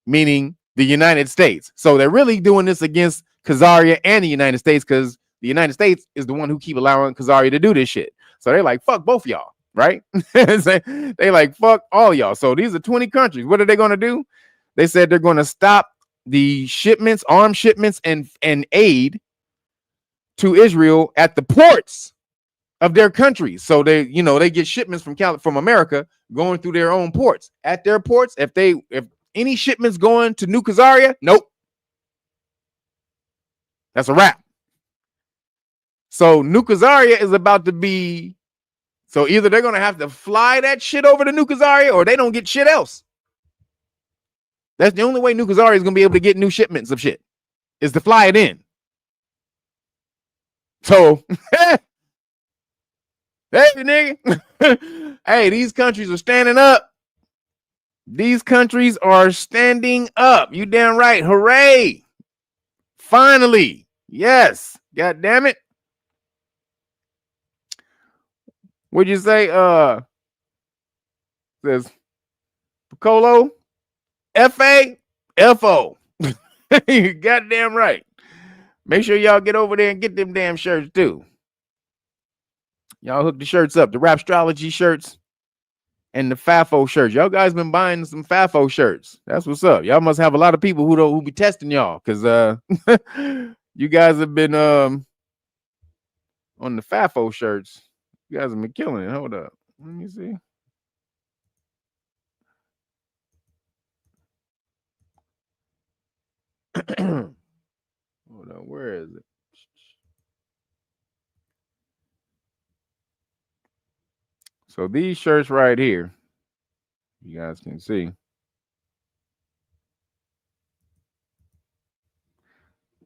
meaning the United States. So they're really doing this against Khazaria and the United States because the United States is the one who keep allowing Khazaria to do this shit. So they're like, fuck both y'all, right? They like, fuck all y'all. So these are 20 countries. What are they going to do? They said they're going to stop the shipments, armed shipments, and aid to Israel at the ports of their countries. So they get shipments from America going through their own ports. At their ports, if any shipments going to New Khazaria, nope. That's a wrap. So New Khazaria is about to be, so either they're going to have to fly that shit over to New Khazaria or they don't get shit else. That's the only way New Khazaria is going to be able to get new shipments of shit, is to fly it in. So, hey, nigga. Hey, these countries are standing up. These countries are standing up. You damn right. Hooray. Finally. Yes. God damn it. What'd you say? Says Piccolo. F-A-F-O. You goddamn right. Make sure y'all get over there and get them damn shirts too. Y'all hook the shirts up, the Rapstrology shirts and the FAFO shirts. Y'all guys been buying some FAFO shirts. That's what's up. Y'all must have a lot of people who be testing y'all, because you guys have been on the FAFO shirts. You guys have been killing it. Hold up. Let me see. Hold on, where is it? So these shirts right here, you guys can see.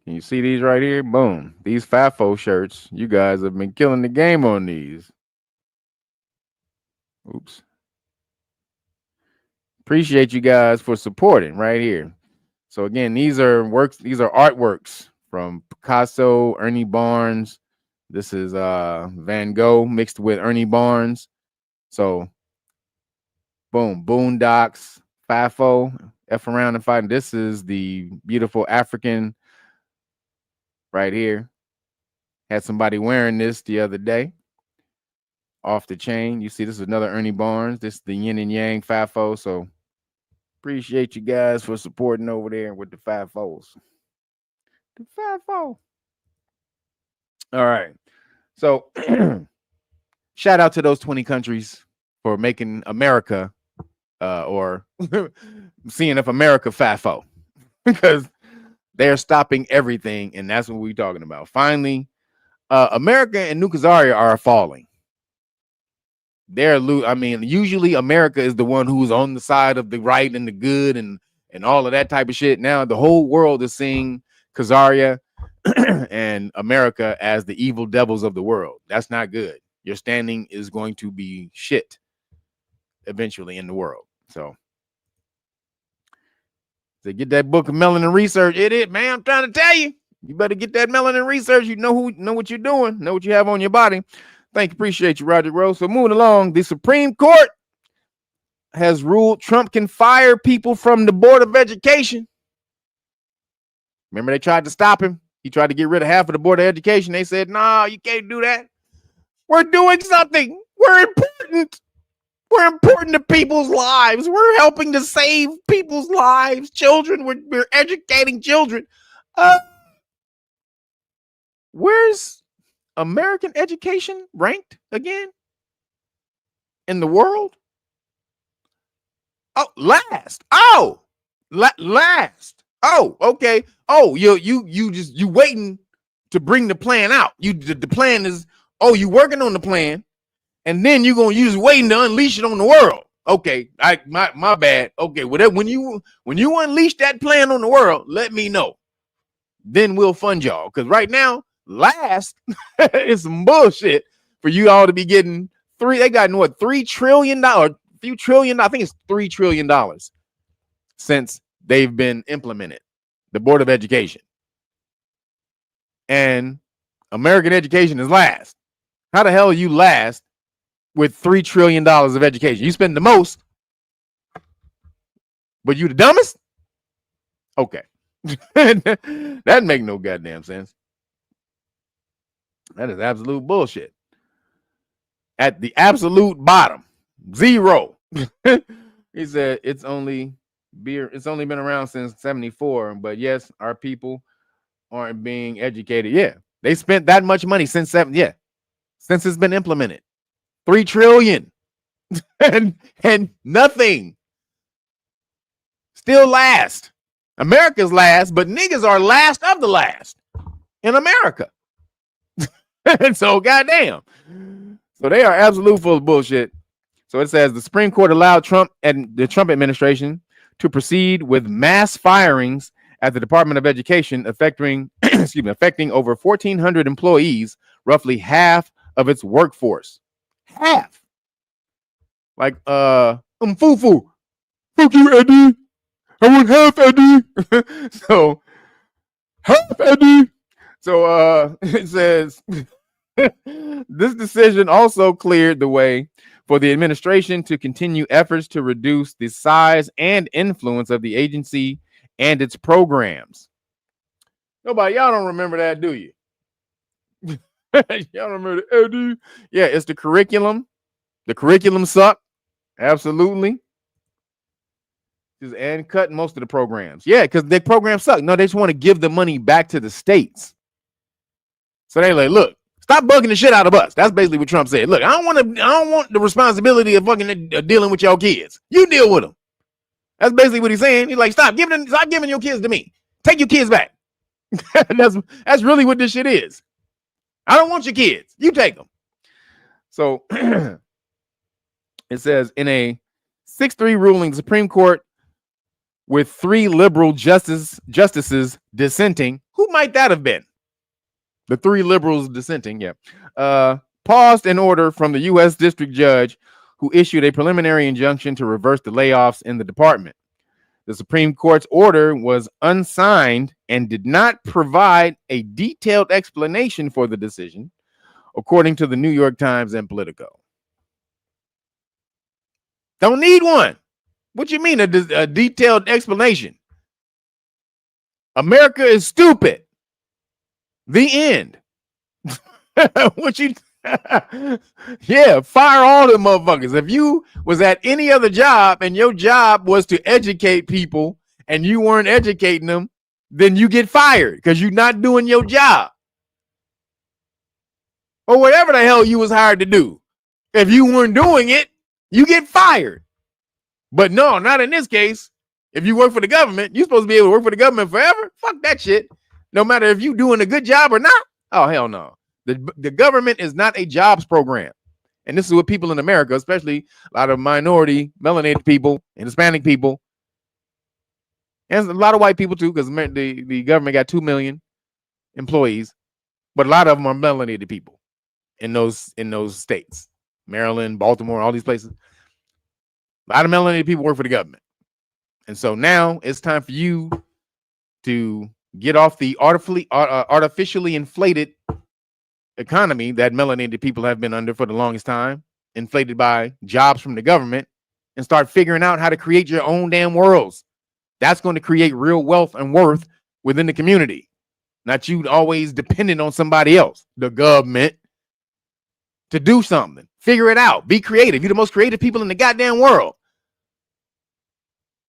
Can you see these right here? Boom. These FAFO shirts, you guys have been killing the game on these. Oops. Appreciate you guys for supporting right here. So again, these are artworks from Picasso, Ernie Barnes. This is Van Gogh mixed with Ernie Barnes. So boom, Boondocks, FAFO, F around and fighting. This is the beautiful African right here. Had somebody wearing this the other day. Off the chain. You see, this is another Ernie Barnes. This is the yin and yang FAFO. So appreciate you guys for supporting over there with the FAFOs. The FAFO. All right. So shout out to those 20 countries for making America or seeing if America FAFO, because they're stopping everything. And that's what we're talking about. Finally, America and New Khazaria are falling. Usually America is the one who's on the side of the right and the good and all of that type of shit. Now the whole world is seeing Khazaria and America as the evil devils of the world. That's not good. Your standing is going to be shit eventually in the world. So get that book of Melanin Research. Man, I'm trying to tell you. You better get that Melanin Research. You know what you're doing, know what you have on your body. Thank you. Appreciate you, Roger Rose. So moving along, the Supreme Court has ruled Trump can fire people from the Board of Education. Remember, they tried to stop him. He tried to get rid of half of the Board of Education. They said, no, you can't do that. We're doing something. We're important. We're important to people's lives. We're helping to save people's lives. Children, we're educating children. Where's American education ranked again in the world? Oh, last. Oh, last. Oh, okay. Oh, you waiting to bring the plan out. The plan is, you working on the plan, and then you just waiting to unleash it on the world. Okay, my bad. Okay, when you unleash that plan on the world, let me know. Then we'll fund y'all. Because right now, last is some bullshit for you all to be getting $3 trillion, $5 few trillion. I think it's $3 trillion since they've been implemented. The Board of Education. And American education is last. How the hell are you last with $3 trillion of education? You spend the most, but you the dumbest? Okay. That make no goddamn sense. That is absolute bullshit. At the absolute bottom, zero. He said it's only been around since 74, but yes, our people aren't being educated. Yeah, they spent that much money since since it's been implemented. $3 trillion and nothing. Still last. America's last, but niggas are last of the last in America. And so, goddamn. So they are absolute full of bullshit. So it says the Supreme Court allowed Trump and the Trump administration to proceed with mass firings at the Department of Education, affecting over 1,400 employees, roughly half of its workforce. Half. Like, fufu. Fuck you, Eddie. I want half, Eddie. So, half, Eddie. So, it says, this decision also cleared the way for the administration to continue efforts to reduce the size and influence of the agency and its programs. Y'all don't remember that, do you? Y'all remember the Eddie? Yeah, it's the curriculum. The curriculum sucked. Absolutely. And cut most of the programs. Yeah, because the programs suck. No, they just want to give the money back to the states. So they like, look, stop bugging the shit out of us. That's basically what Trump said. Look, I don't want the responsibility of fucking dealing with your kids. You deal with them. That's basically what he's saying. He's like, stop giving your kids to me. Take your kids back. That's really what this shit is. I don't want your kids. You take them. So it says in a 6-3 ruling, the Supreme Court, with 3 liberal justices dissenting. Who might that have been? The 3 liberals dissenting, yeah. Paused an order from the U.S. District Judge who issued a preliminary injunction to reverse the layoffs in the department. The Supreme Court's order was unsigned and did not provide a detailed explanation for the decision, according to the New York Times and Politico. Don't need one. What you mean a detailed explanation? America is stupid. The end. What you? Yeah, fire all them motherfuckers. If you was at any other job and your job was to educate people and you weren't educating them, then you get fired because you're not doing your job. Or whatever the hell you was hired to do. If you weren't doing it, you get fired. But no, not in this case. If you work for the government, you're supposed to be able to work for the government forever. Fuck that shit. No matter if you're doing a good job or not. Oh, hell no. The government is not a jobs program. And this is what people in America, especially a lot of minority, melanated people, and Hispanic people, and a lot of white people too, because the government got 2 million employees, but a lot of them are melanated people in those states. Maryland, Baltimore, all these places. A lot of melanated people work for the government. And so now it's time for you to get off the artificially inflated economy that melanated people have been under for the longest time, inflated by jobs from the government, and start figuring out how to create your own damn worlds. That's going to create real wealth and worth within the community. Not you always dependent on somebody else, the government, to do something. Figure it out. Be creative. You're the most creative people in the goddamn world.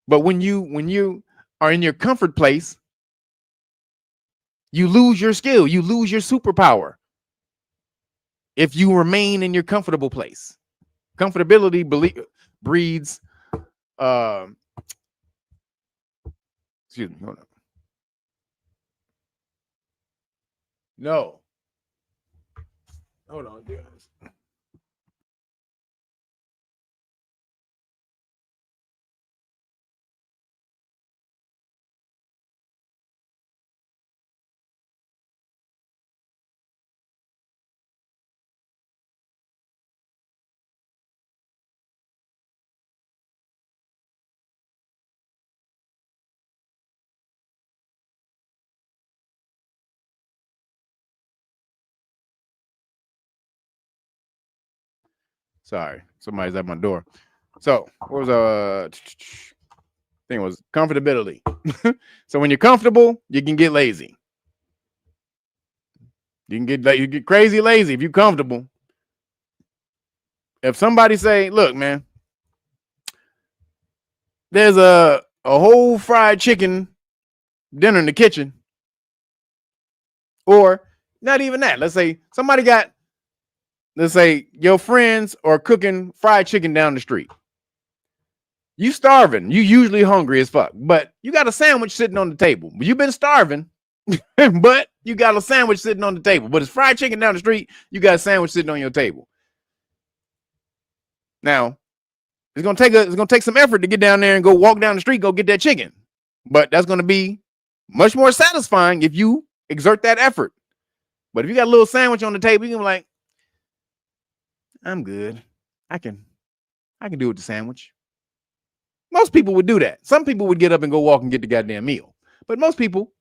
But when you are in your comfort place, you lose your skill. You lose your superpower. If you remain in your comfortable place. Comfortability breeds excuse me, hold on. No. Hold on, Sorry, somebody's at my door. So what was thing was comfortability. So when you're comfortable, you can get lazy. You get crazy lazy if you're comfortable. If somebody say, look, man, there's a whole fried chicken dinner in the kitchen, or not even that. Let's say your friends are cooking fried chicken down the street. You starving. You usually hungry as fuck, but you got a sandwich sitting on the table. You've been starving, but you got a sandwich sitting on the table. But it's fried chicken down the street. You got a sandwich sitting on your table. Now, it's gonna take some effort to get down there and go walk down the street, go get that chicken. But that's gonna be much more satisfying if you exert that effort. But if you got a little sandwich on the table, you can be like, I'm good. I can do with the sandwich. Most people would do that. Some people would get up and go walk and get the goddamn meal. But most people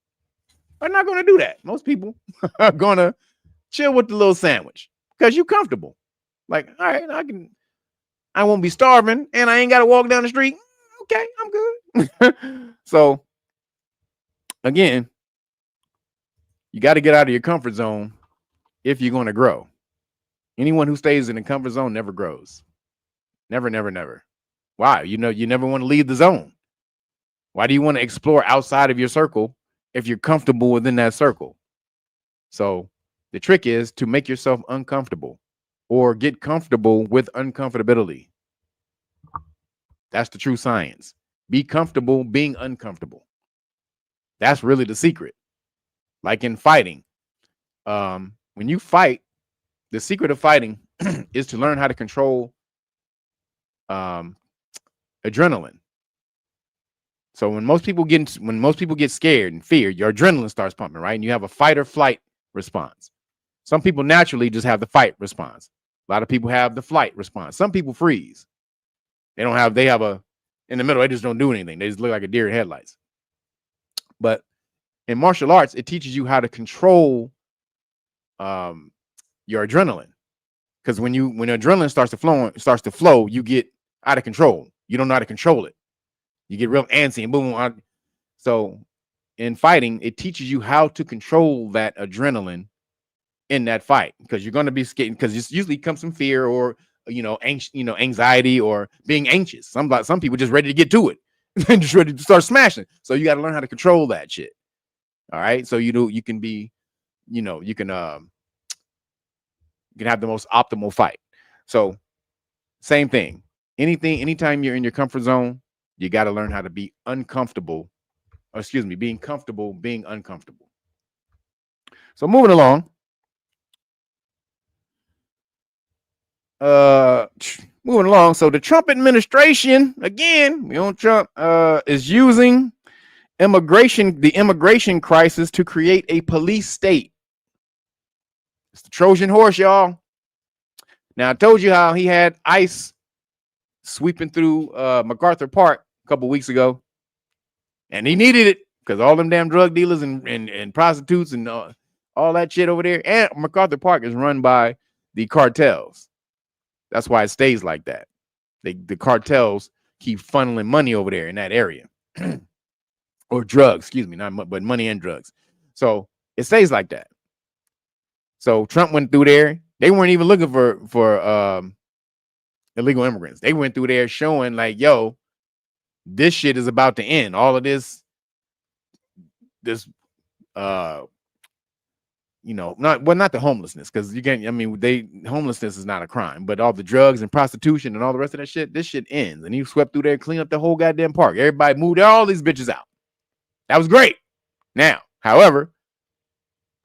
are not going to do that. Most people are going to chill with the little sandwich because you're comfortable. Like, all right, I won't be starving and I ain't got to walk down the street. Okay, I'm good. So, again, you got to get out of your comfort zone if you're going to grow. Anyone who stays in the comfort zone never grows. Never, never, never. Why? You never want to leave the zone. Why do you want to explore outside of your circle if you're comfortable within that circle? So the trick is to make yourself uncomfortable or get comfortable with uncomfortability. That's the true science. Be comfortable being uncomfortable. That's really the secret. Like in fighting, when you fight, the secret of fighting is to learn how to control adrenaline. So when most people get scared and fear, your adrenaline starts pumping, right? And you have a fight or flight response. Some people naturally just have the fight response. A lot of people have the flight response. Some people freeze. They have in the middle, they just don't do anything. They just look like a deer in headlights. But in martial arts, it teaches you how to control your adrenaline. Because when adrenaline starts to flow, you get out of control. You don't know how to control it. You get real antsy and boom. So in fighting, it teaches you how to control that adrenaline in that fight, because you're going to be scared, because it usually comes from fear or anxiety or being anxious. Some people just ready to get to it and just ready to start smashing. So you got to learn how to control that shit. All right. So you can have the most optimal fight. So same thing. Anytime you're in your comfort zone, you got to learn how to be uncomfortable. Being comfortable, being uncomfortable. So moving along. So the Trump administration, again, we on Trump, is using the immigration crisis to create a police state. It's the Trojan horse, y'all. Now, I told you how he had ICE sweeping through MacArthur Park a couple weeks ago, and he needed it because all them damn drug dealers and prostitutes and all that shit over there. And MacArthur Park is run by the cartels. That's why it stays like that. The cartels keep funneling money over there in that area, or drugs, but money and drugs. So it stays like that. So Trump went through there. They weren't even looking for illegal immigrants. They went through there showing like, yo, this shit is about to end. All of this not the homelessness, because homelessness is not a crime, but all the drugs and prostitution and all the rest of that shit, this shit ends. And he swept through there, cleaned up the whole goddamn park. Everybody moved all these bitches out. That was great. Now, however,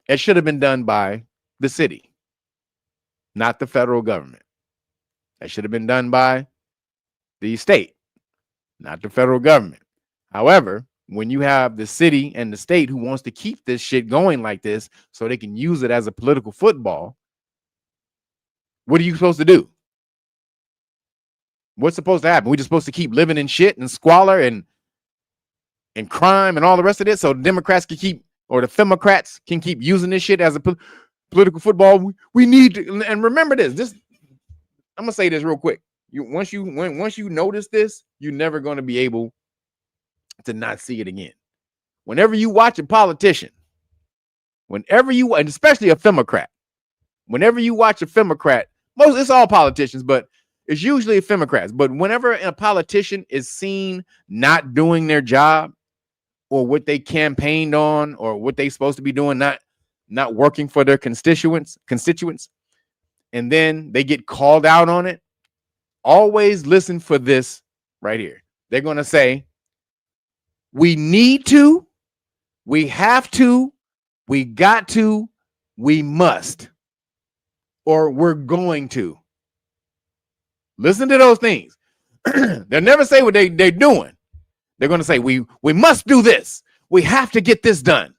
it should have been done by the city, not the federal government. That should have been done by the state, not the federal government. However, when you have the city and the state who wants to keep this shit going like this so they can use it as a political football, what are you supposed to do? What's supposed to happen? We're just supposed to keep living in shit and squalor and crime and all the rest of it, so the Democrats can keep, or the Democrats can keep using this shit as a political football. We need to, and remember this I'm gonna say this real quick. Once you notice this, you're never gonna be able to not see it again. Whenever you watch a politician, and especially a Democrat, whenever you watch a Democrat, it's all politicians, but it's usually Democrats. But whenever a politician is seen not doing their job or what they campaigned on or what they supposed to be doing, not working for their constituents, and then they get called out on it, always listen for this right here. They're going to say, we need to, we have to, we got to, we must, or we're going to. Listen to those things. They'll never say what they're doing. They're going to say, we must do this. We have to get this done.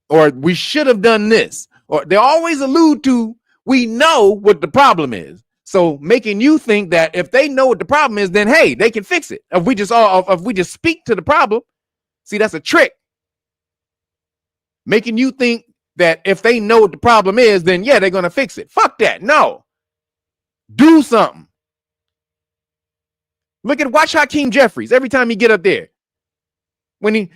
Or we should have done this. Or they always allude to, we know what the problem is. So making you think that if they know what the problem is, then hey, they can fix it. If we just speak to the problem, see, that's a trick. Making you think that if they know what the problem is, then yeah, they're gonna fix it. Fuck that. No. Do something. Watch Hakeem Jeffries every time he get up there. When he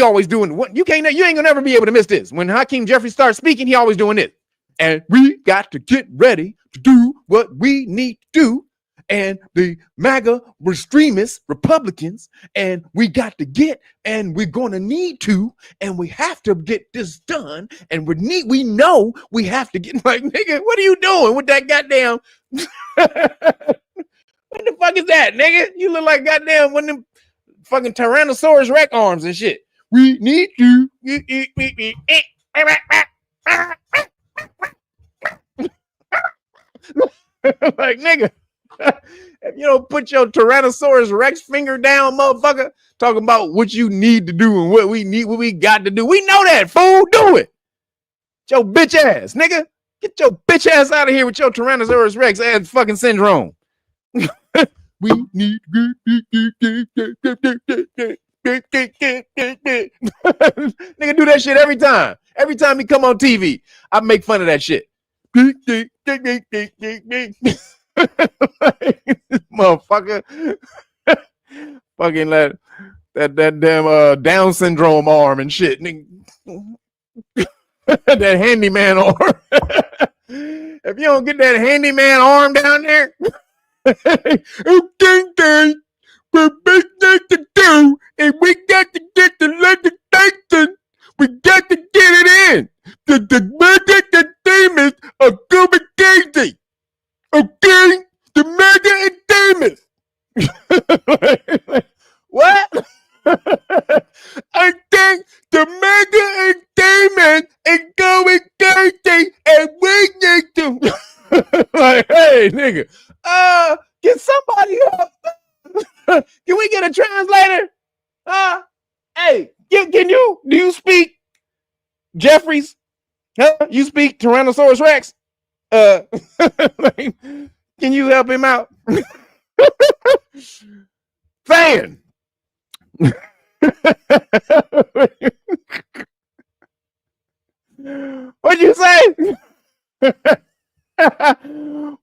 always doing what you ain't gonna ever be able to miss this. When Hakeem Jeffries starts speaking, he always doing this. And we got to get ready to do what we need to do. And the MAGA extremists, Republicans, and we got to get, and we're going to need to, and we have to get this done. And we know we have to get, like, nigga, what are you doing with that goddamn? What the fuck is that, nigga? You look like goddamn one of them fucking Tyrannosaurus Rex arms and shit. We need to. Like, nigga, if you don't put your Tyrannosaurus Rex finger down, motherfucker, talking about what you need to do and what we got to do. We know that, fool. Do it. Your bitch ass, nigga. Get your bitch ass out of here with your Tyrannosaurus Rex ass fucking syndrome. We need nigga do that shit every time. Every time he come on TV, I make fun of that shit. Motherfucker. Fucking that damn Down syndrome arm and shit. That handyman arm. If you don't get that handyman arm down there, okay, we're business to do, and we got to get the legislation. We got to get it in. The mega demons are going crazy. Okay? The mega demons. What? I think the mega demons is going crazy, and we need to. Like, hey, nigga. Get somebody up. Can we get a translator? Hey, do you speak Jeffries? Huh? You speak Tyrannosaurus Rex? Can you help him out? Fan. What'd you say?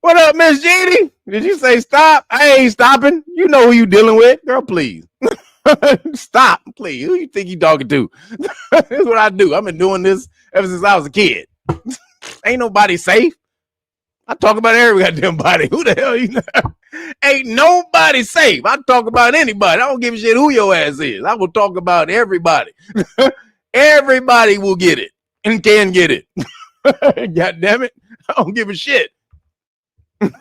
What up, Miss Jeannie? Did you say stop? I ain't stopping. You know who you dealing with. Girl, please. Stop, please. Who you think you talking to? That's what I do. I've been doing this ever since I was a kid. Ain't nobody safe. I talk about every goddamn body. Who the hell you know? Ain't nobody safe. I talk about anybody. I don't give a shit who your ass is. I will talk about everybody. Everybody will get it and can get it. God damn it. I don't give a shit. Them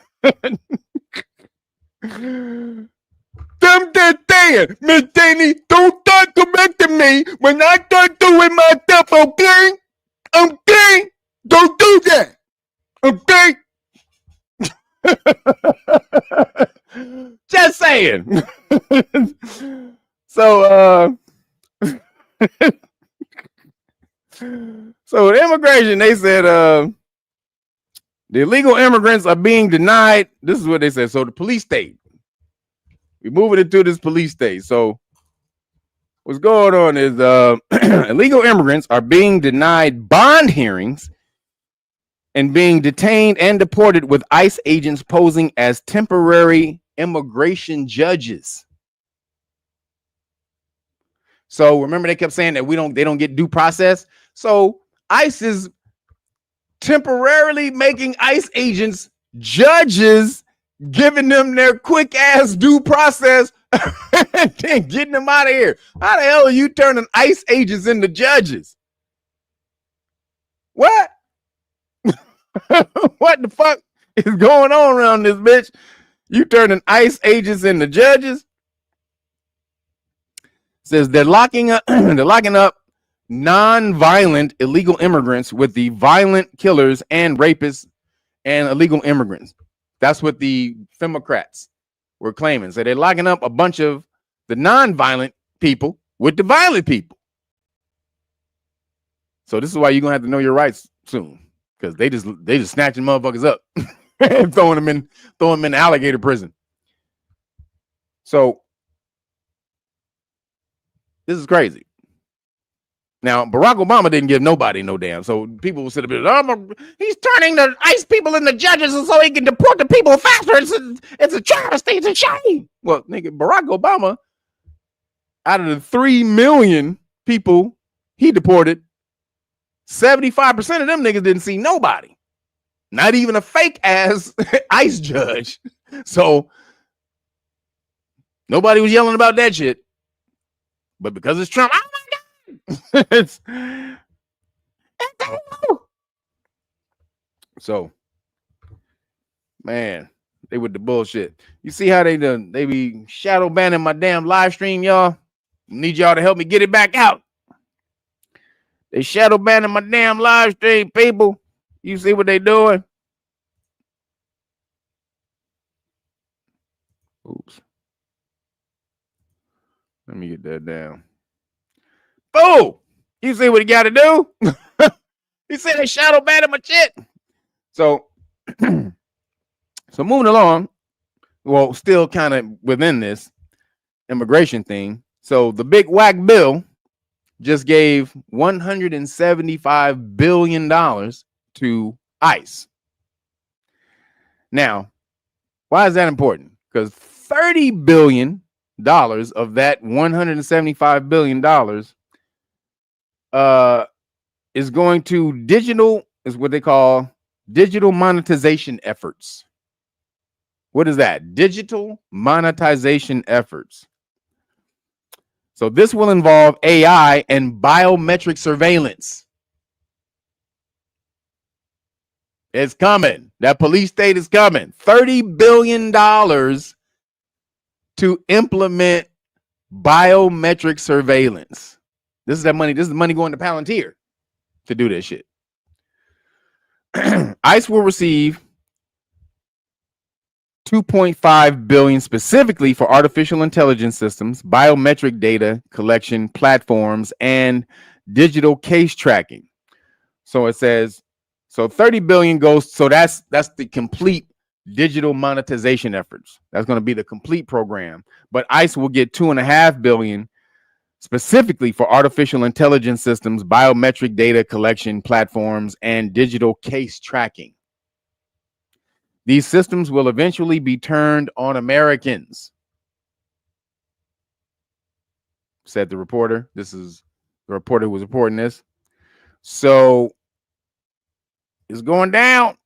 that saying, Miss Danny, don't start correcting me when I start doing my stuff, okay? Okay? Don't do that. Okay? Just saying. So the immigration, they said the illegal immigrants are being denied. This is what they said. So the police state, we're moving into this police state. So what's going on is illegal immigrants are being denied bond hearings and being detained and deported with ICE agents posing as temporary immigration judges. So remember, they kept saying that they don't get due process. So ICE is temporarily making ICE agents judges, giving them their quick ass due process and then getting them out of here. How the hell are you turning ICE agents into judges? What? What the fuck is going on around this bitch? You turning ICE agents into judges? Says they're locking up non-violent illegal immigrants with the violent killers and rapists and illegal immigrants. That's what the Democrats were claiming. So they're locking up a bunch of the non-violent people with the violent people. So this is why you're gonna have to know your rights soon, because they just snatching motherfuckers up and throwing them in alligator prison. So this is crazy. Now, Barack Obama didn't give nobody no damn. So people will sit up there, he's turning the ICE people into judges so he can deport the people faster. It's a travesty. It's a shame. Well, nigga, Barack Obama, out of the 3 million people he deported, 75% of them niggas didn't see nobody. Not even a fake ass ICE judge. So nobody was yelling about that shit. But because it's Trump, oh my God. it's so, man, they with the bullshit. You see how they be shadow banning my damn live stream, y'all? Need y'all to help me get it back out. They shadow banning my damn live stream, people. You see what they doing? Oops. Let me get that down. Oh, you see what he got to do? He said they shadow banning my shit. So, so moving along, well, still kind of within this immigration thing. So the big whack bill just gave $175 billion to ICE. Now, why is that important? Because $30 billion of that $175 billion is going to is what they call digital monetization efforts. What is that? Digital monetization efforts. So this will involve AI and biometric surveillance. It's coming. That police state is coming. $30 billion to implement biometric surveillance. This is that money. This is the money going to Palantir to do this shit. ICE will receive $2.5 billion specifically for artificial intelligence systems, biometric data collection platforms, and digital case tracking. So it says, so $30 billion goes. So that's the complete digital monetization efforts. That's going to be the complete program. But ICE will get $2.5 billion specifically for artificial intelligence systems, biometric data collection platforms, and digital case tracking. These systems will eventually be turned on Americans, said the reporter. This is the reporter who was reporting this. So it's going down.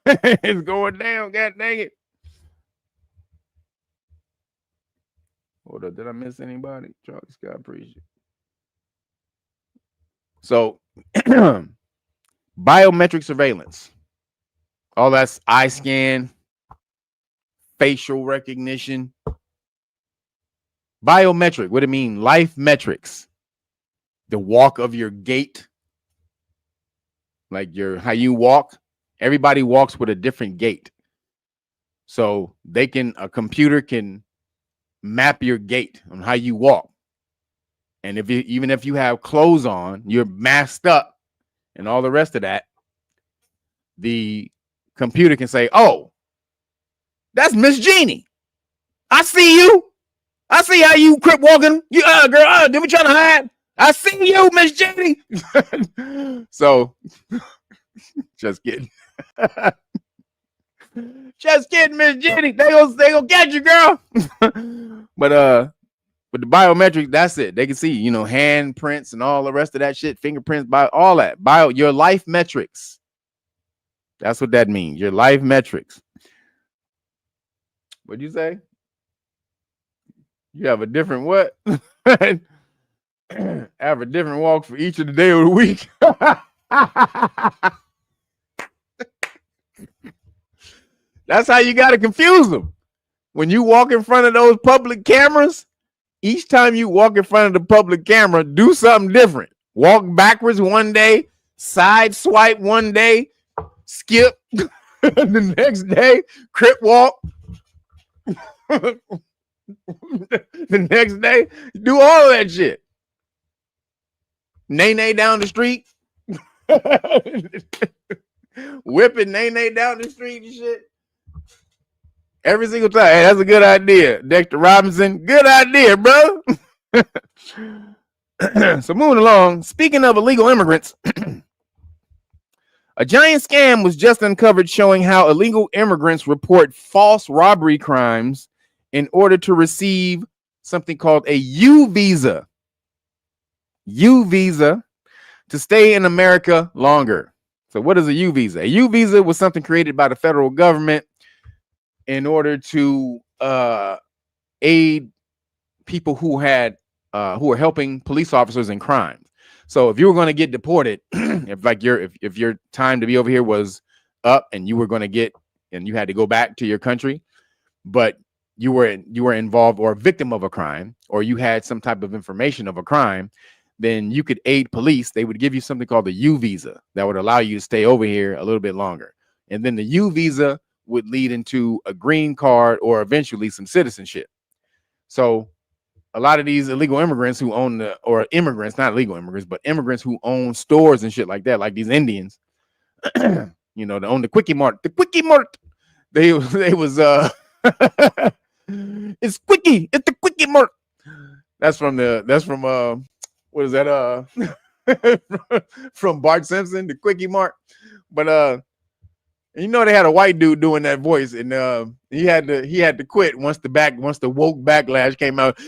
It's going down. God dang it. Hold up. Did I miss anybody? Charlie Scott, appreciate it. So biometric surveillance. All that's eye scan, facial recognition. Biometric, what do it mean? Life metrics. The walk of your gait. Like how you walk. Everybody walks with a different gait. So a computer can map your gait on how you walk. And even if you have clothes on, you're masked up and all the rest of that, the computer can say, oh, that's Miss Jeannie. I see you. I see how you crip walking. You girl, did we trying to hide? I see you, Miss Jeannie. So Just kidding. Just kidding, Miss Jenny. They gonna catch you, girl. But the biometrics, that's it. They can see, you know, handprints and all the rest of that shit, fingerprints, all that. Your life metrics. That's what that means. Your life metrics. What'd you say? You have a different what? Have a different walk for each of the day of the week. That's how you got to confuse them. When you walk in front of those public cameras, each time you walk in front of the public camera, do something different. Walk backwards one day, side swipe one day, skip the next day, crip walk. The next day, do all of that shit. Nay down the street. Whipping Nay down the street and shit. Every single time. Hey, that's a good idea. Dexter Robinson, good idea, bro. So moving along, speaking of illegal immigrants, a giant scam was just uncovered showing how illegal immigrants report false robbery crimes in order to receive something called a U visa. U visa to stay in America longer. So what is a U visa? A U visa was something created by the federal government in order to aid people who were helping police officers in crimes. So if you were going to get deported, if your time to be over here was up and you were going to get and you had to go back to your country, but you were involved or a victim of a crime, or you had some type of information of a crime, then you could aid police. They would give you something called the U visa that would allow you to stay over here a little bit longer. And then the U visa would lead into a green card or eventually some citizenship. So a lot of these illegal immigrants who own immigrants, not illegal immigrants, but immigrants who own stores and shit like that, like these Indians, you know, they own the Quickie Mart. The Quickie Mart. They was it's Quickie. It's the Quickie Mart. That's from what is that? From Bart Simpson, the Quickie Mart. But you know, they had a white dude doing that voice, and he had to quit once the woke backlash came out.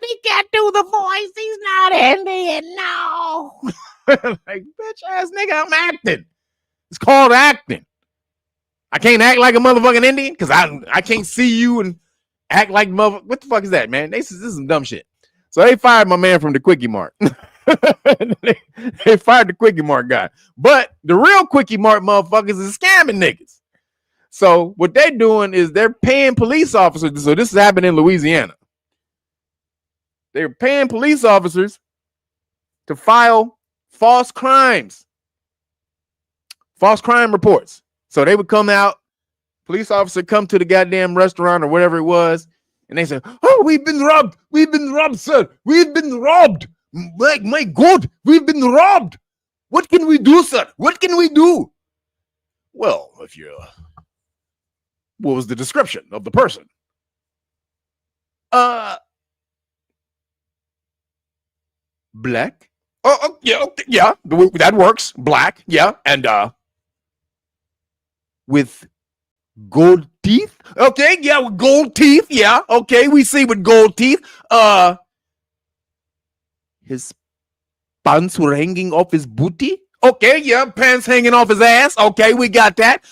He can't do the voice. He's not Indian. No. Like, bitch ass nigga, I'm acting. It's called acting. I can't act like a motherfucking Indian because I can't see you and act like mother. What the fuck is that, man? This is some dumb shit. So they fired my man from the Quickie Mart. They fired the Quickie Mart guy. But the real Quickie Mart motherfuckers is scamming niggas. So what they're doing is they're paying police officers. So this is happening in Louisiana. They're paying police officers to file false crime reports. So they would come out, police officer come to the goddamn restaurant or whatever it was, and they say, "Oh, we've been robbed. We've been robbed, sir. We've been robbed. My God, we've been robbed. What can we do, sir? What can we do?" Well, what was the description of the person? Black. Oh, yeah, that works. Black, yeah, and with gold teeth. Okay, yeah, with gold teeth. Yeah, okay, we see with gold teeth. His pants were hanging off his booty. Okay, yeah, pants hanging off his ass. Okay, we got that.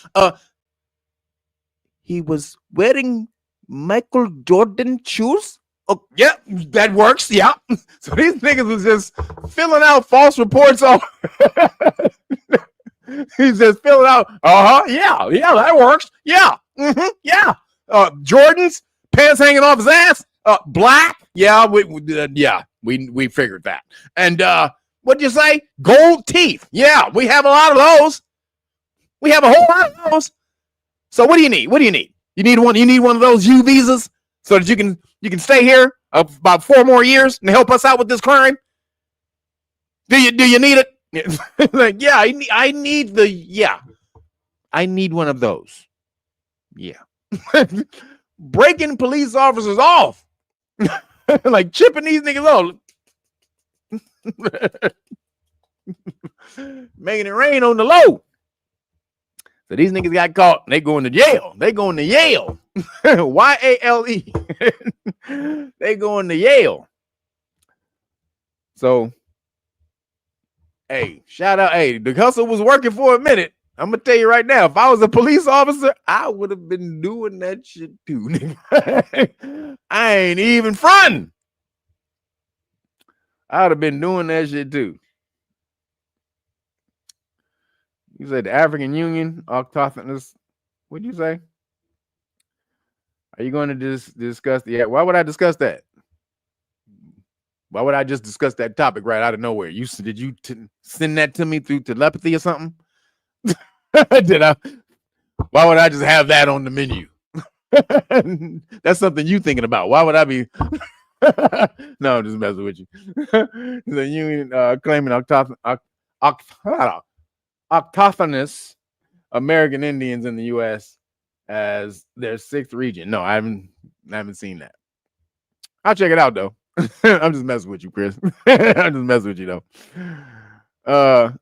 He was wearing Michael Jordan shoes. Oh, yeah, that works. Yeah. So these niggas was just filling out false reports on. He's just filling out. Yeah, that works. Yeah. Yeah. Jordans, pants hanging off his ass. Black. Yeah, we figured that. And what'd you say? Gold teeth. Yeah, we have a lot of those. We have a whole lot of those. So what do you need? What do you need? You need one of those U visas so that you can stay here about 4 more years and help us out with this crime. Do you need it? Like, yeah, I need one of those. Yeah. Breaking police officers off. Like chipping these niggas off. Making it rain on the low. So these niggas got caught. They going to jail. They going to Yale. Y-A-L-E. They going to Yale. So, hey, shout out. Hey, the hustle was working for a minute. I'm going to tell you right now, if I was a police officer, I would have been doing that shit too. I ain't even fronting. I would have been doing that shit too. You said the African Union, autochthonous. What'd you say? Are you going to discuss the? Why would I discuss that? Why would I just discuss that topic right out of nowhere? Did you send that to me through telepathy or something? Did I? Why would I just have that on the menu? That's something you thinking about. Why would I be? No, I'm just messing with you. The union claiming autochthonous American Indians in the U.S. as their sixth region. No, I haven't seen that. I'll check it out though. I'm just messing with you, Chris. I'm just messing with you though.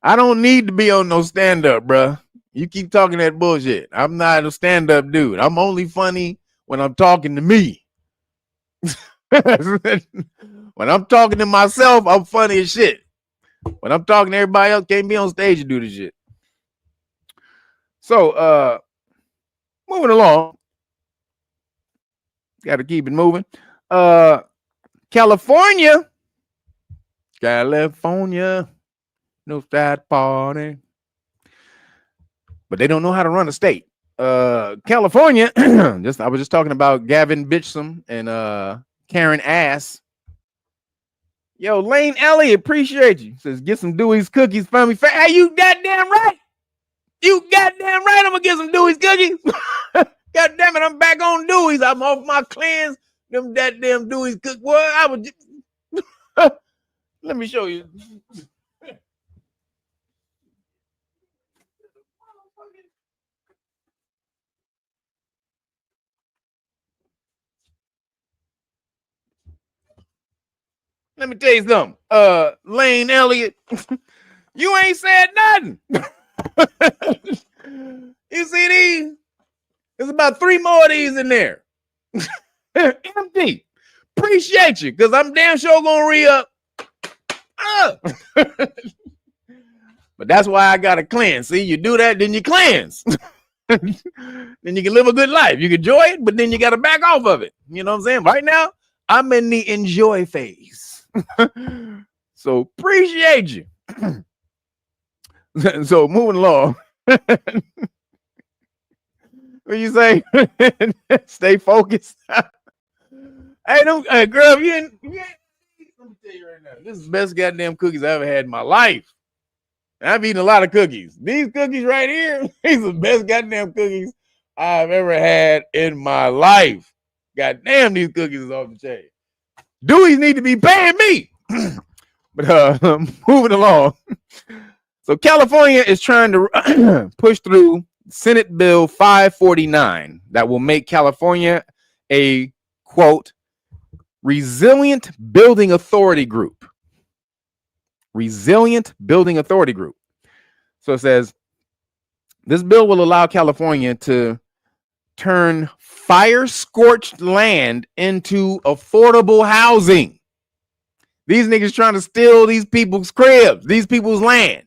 I don't need to be on no stand-up, bruh. You keep talking that bullshit. I'm not a stand-up dude. I'm only funny when I'm talking to me. When I'm talking to myself, I'm funny as shit. When I'm talking to everybody else, can't be on stage and do this shit. So, moving along. Got to keep it moving. California. No side party. But they don't know how to run a state. California. I was just talking about Gavin Bitcham and Karen Ass. Yo, Lane Elliott, appreciate you. Says, get some Dewey's cookies for me. Hey, you goddamn right. You goddamn right. I'm going to get some Dewey's cookies. God damn it, I'm back on Dewey's. I'm off my cleanse. Them goddamn Dewey's cookies. Well, I would. Let me show you. Let me tell you something. Lane Elliott, you ain't said nothing. You see these? There's about 3 more of these in there. Empty. Appreciate you, because I'm damn sure gonna re-up. But that's why I gotta cleanse. See, you do that, then you cleanse. Then you can live a good life. You can enjoy it, but then you gotta back off of it. You know what I'm saying? Right now, I'm in the enjoy phase. So appreciate you. So moving along. What you say? Stay focused. Hey, girl, you ain't, let me tell you right now. This is the best goddamn cookies I ever had in my life. And I've eaten a lot of cookies. These cookies right here, these are the best goddamn cookies I've ever had in my life. Goddamn, these cookies is off the chain. Dewey's need to be paying me. But moving along. So California is trying to push through Senate Bill 549 that will make California a, quote, resilient building authority group. Resilient building authority group. So it says, this bill will allow California to turn fire-scorched land into affordable housing. These niggas trying to steal these people's cribs, these people's land.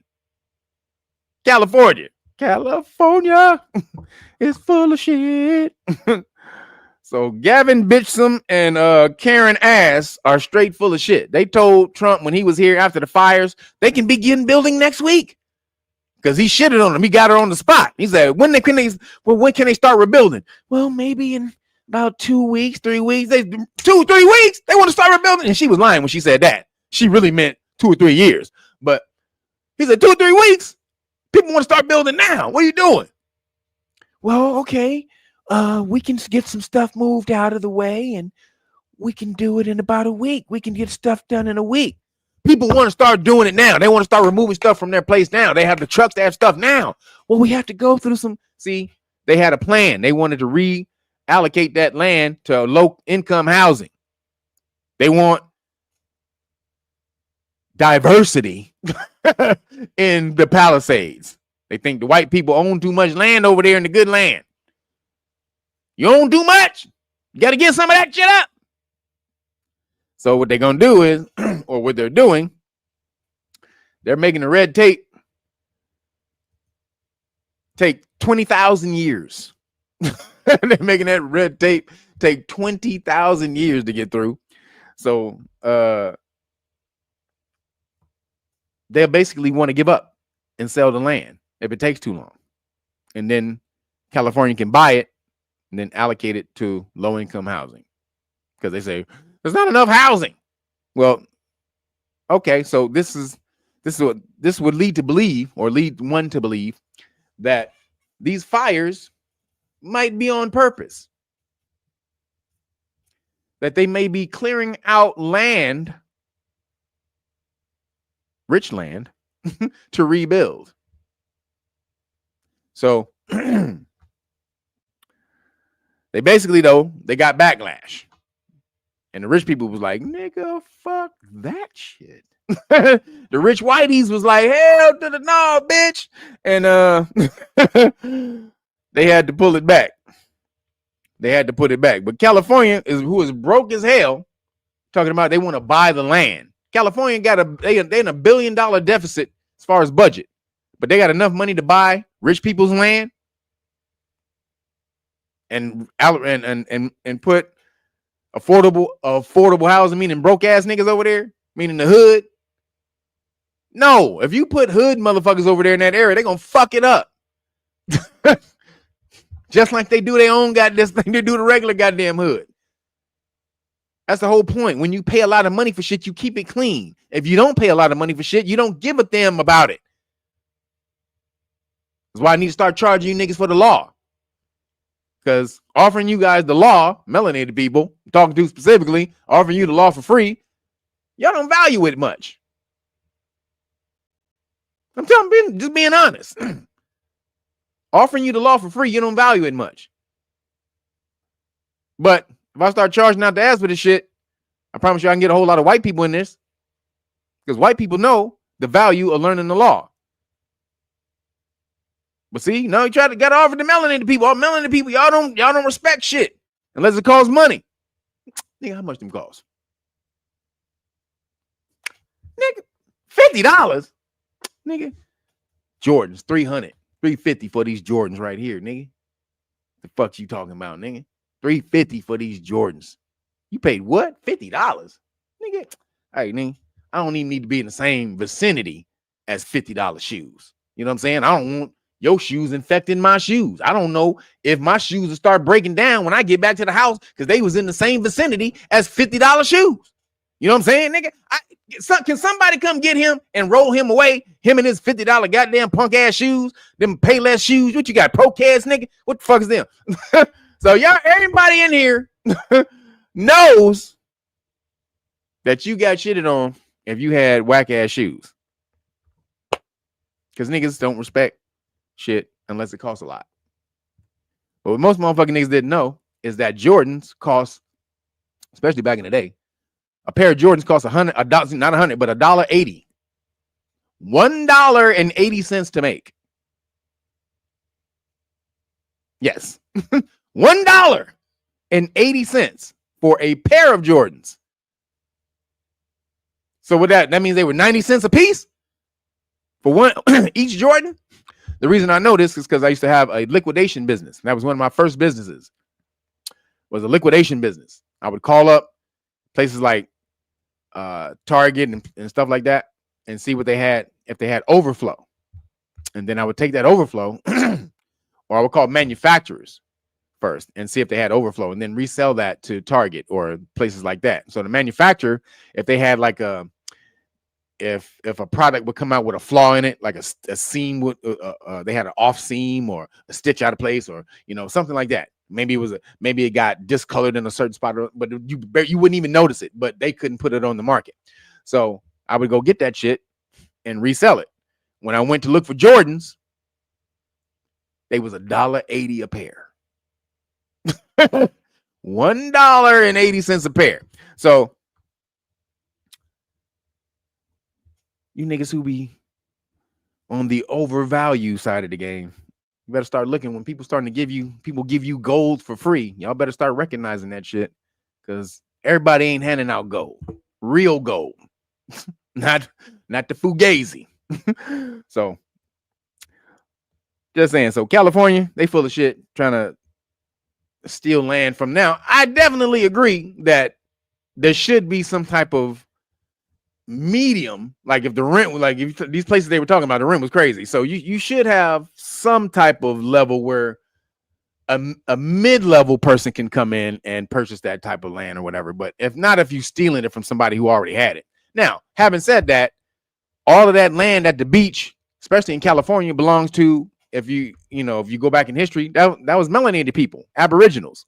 California is full of shit. So Gavin Bitcham and Karen Ass are straight full of shit. They told Trump when he was here after the fires, they can begin building next week. Because he shitted on them. He got her on the spot. He said, when can they start rebuilding? Well, maybe in about 2 weeks, 3 weeks. 2-3 weeks? They want to start rebuilding? And she was lying when she said that. She really meant 2 or 3 years. But he said 2 or 3 weeks? People want to start building now. What are you doing? Well, okay. We can get some stuff moved out of the way and we can do it in about a week. We can get stuff done in a week. People want to start doing it now. They want to start removing stuff from their place now. They have the trucks to have stuff now. Well, we have to go through some. See, they had a plan. They wanted to reallocate that land to low income housing. They want diversity in the Palisades. They think the white people own too much land over there in the good land. You own too much. You got to get some of that shit up. So what they're going to do is, or what they're doing, they're making the red tape take 20,000 years. They're making that red tape take 20,000 years to get through. So they'll basically want to give up and sell the land if it takes too long. And then California can buy it and then allocate it to low-income housing. Because they say, there's not enough housing. Well, okay, so this would lead to believe, or lead one to believe, that these fires might be on purpose. That they may be clearing out land, rich land, to rebuild. So they basically, though, they got backlash. And the rich people was like, nigga, fuck that shit. The rich whiteys was like, hell to the no, bitch. And they had to pull it back. They had to put it back. But California, who is broke as hell, talking about they want to buy the land. California they in $1 billion deficit as far as budget, but they got enough money to buy rich people's land and put affordable housing, meaning broke ass niggas over there, meaning the hood. No, if you put hood motherfuckers over there in that area, they're gonna fuck it up. Just like they do their own goddamn thing, they do the regular goddamn hood. That's the whole point. When you pay a lot of money for shit, you keep it clean. If you don't pay a lot of money for shit, you don't give a damn about it. That's why I need to start charging you niggas for the law. Because offering you guys the law, melanated people, I'm talking to specifically, offering you the law for free, y'all don't value it much. I'm telling you, just being honest. Offering you the law for free, you don't value it much. But if I start charging out the ass for this shit, I promise you I can get a whole lot of white people in this. Because white people know the value of learning the law. But see, now you got to offer the melanated people. All melanated people, y'all don't respect shit unless it costs money. Nigga, how much them cost? Nigga, $50. Nigga, Jordans, $300, $350 for these Jordans right here, nigga. The fuck you talking about, nigga? $350 for these Jordans. You paid what? $50, nigga. Hey, nigga, I don't even need to be in the same vicinity as $50 shoes. You know what I'm saying? I don't want your shoes infecting my shoes. I don't know if my shoes will start breaking down when I get back to the house because they was in the same vicinity as $50 shoes. You know what I'm saying, nigga? Can somebody come get him and roll him away? Him and his $50 goddamn punk ass shoes, them Payless shoes. What you got, Procast, nigga? What the fuck is them? So y'all, everybody in here knows that you got shitted on if you had whack ass shoes. Because niggas don't respect shit unless it costs a lot. But what most motherfucking niggas didn't know is that Jordans cost, especially back in the day, a pair of Jordans cost $100, not $100, but $1.80. $1.80 to make. Yes. $1.80 for a pair of Jordans. So with that means they were 90 cents a piece for one each Jordan. The reason I know this is because I used to have a liquidation business. That was one of my first businesses. Was a liquidation business. I would call up places like Target and stuff like that and see what they had, if they had overflow. And then I would take that overflow or I would call manufacturers first and see if they had overflow and then resell that to Target or places like that. So the manufacturer, if they had like if a product would come out with a flaw in it, like a seam would they had an off seam or a stitch out of place or something like that. Maybe it got discolored in a certain spot, but you wouldn't even notice it, but they couldn't put it on the market. So I would go get that shit and resell it. When I went to look for Jordans, they was $1.80 a pair. $1.80 a pair. So you niggas who be on the overvalue side of the game, you better start looking when people starting to give you gold for free. Y'all better start recognizing that shit, because everybody ain't handing out gold, real gold, not the fugazi. So just saying. So California, they full of shit trying to steal land from. Now, I definitely agree that there should be some type of medium, like if the rent, like if these places they were talking about, the rent was crazy. So you should have some type of level where a mid-level person can come in and purchase that type of land or whatever. But if not, if you stealing it from somebody who already had it. Now, having said that, all of that land at the beach, especially in California, belongs to, if you go back in history, that was melanated people, Aboriginals.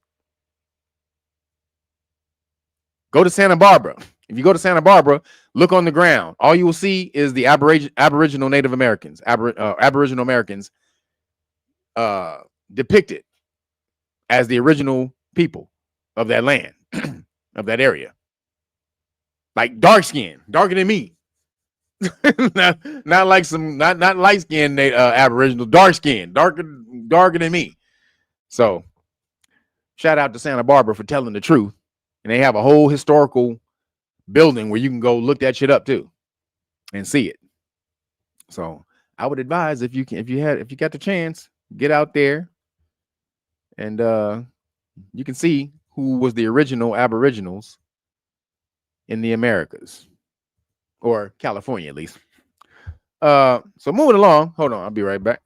Go to Santa Barbara. If you go to Santa Barbara, look on the ground. All you will see is the Aboriginal Native Americans, Aboriginal Americans depicted as the original people of that land, of that area. Like dark skin, darker than me. not like some, not light skinned Aboriginal, dark skin, darker than me. So shout out to Santa Barbara for telling the truth. And they have a whole historical building where you can go look that shit up too and see it. So I would advise, if you got the chance, get out there and you can see who was the original Aboriginals in the Americas, or California at least. So moving along, hold on, I'll be right back.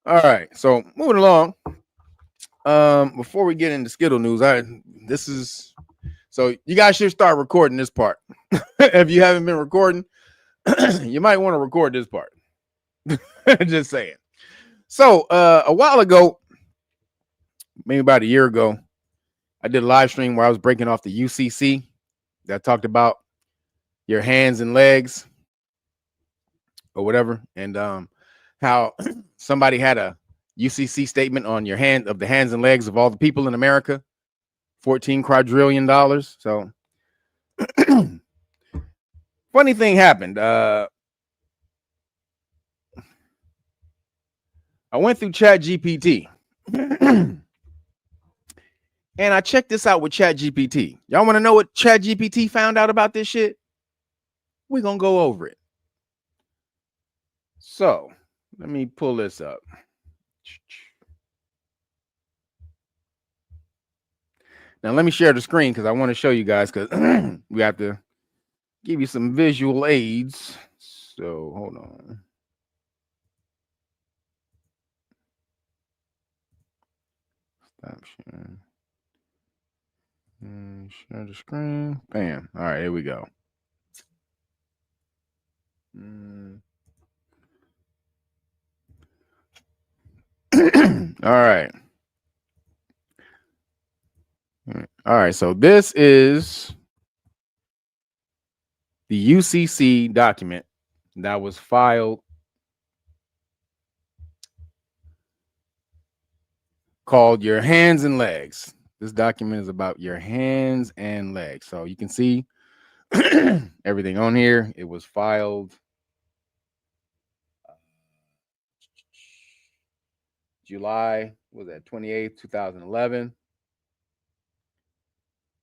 All right, so moving along. Before we get into Skittle news, so you guys should start recording this part. If you haven't been recording, you might want to record this part. Just saying. So a while ago, maybe about a year ago, I did a live stream where I was breaking off the UCC that talked about your hands and legs or whatever, and how somebody had a UCC statement on your hand, of the hands and legs of all the people in America, $14 quadrillion. So funny thing happened. I went through ChatGPT and I checked this out with ChatGPT. Y'all want to know what ChatGPT found out about this shit? We're going to go over it. So let me pull this up. Now let me share the screen because I want to show you guys, because we have to give you some visual aids. So hold on. Stop sharing. Share the screen. Bam. All right, here we go. All right. All right, so this is the UCC document that was filed called Your Hands and Legs. This document is about your hands and legs. So you can see everything on here. It was filed July, was that 28th, 2011.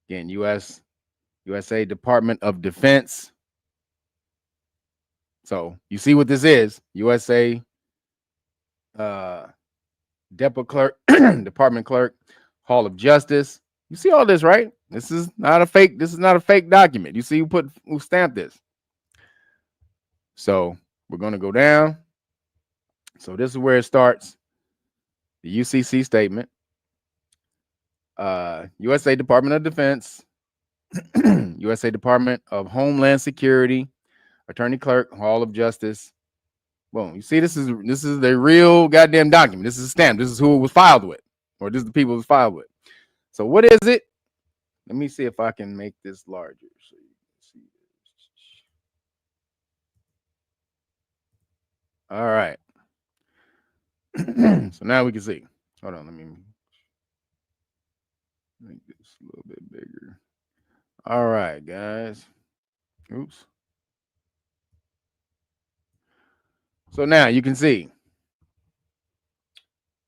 Again, USA Department of Defense. So you see what this is. USA Depot Clerk, Department Clerk, Hall of Justice. You see all this, right? This is not a fake document. You see who stamped this. So we're going to go down. So this is where it starts. The UCC statement. USA Department of Defense, USA Department of Homeland Security, Attorney Clerk, Hall of Justice. Boom. You see, this is the real goddamn document. This is a stamp. This is who it was filed with, or this is the people it was filed with. So what is it? Let me see if I can make this larger so you can see this. All right. So now we can see. Hold on, let me make this a little bit bigger. All right, guys. Oops. So now you can see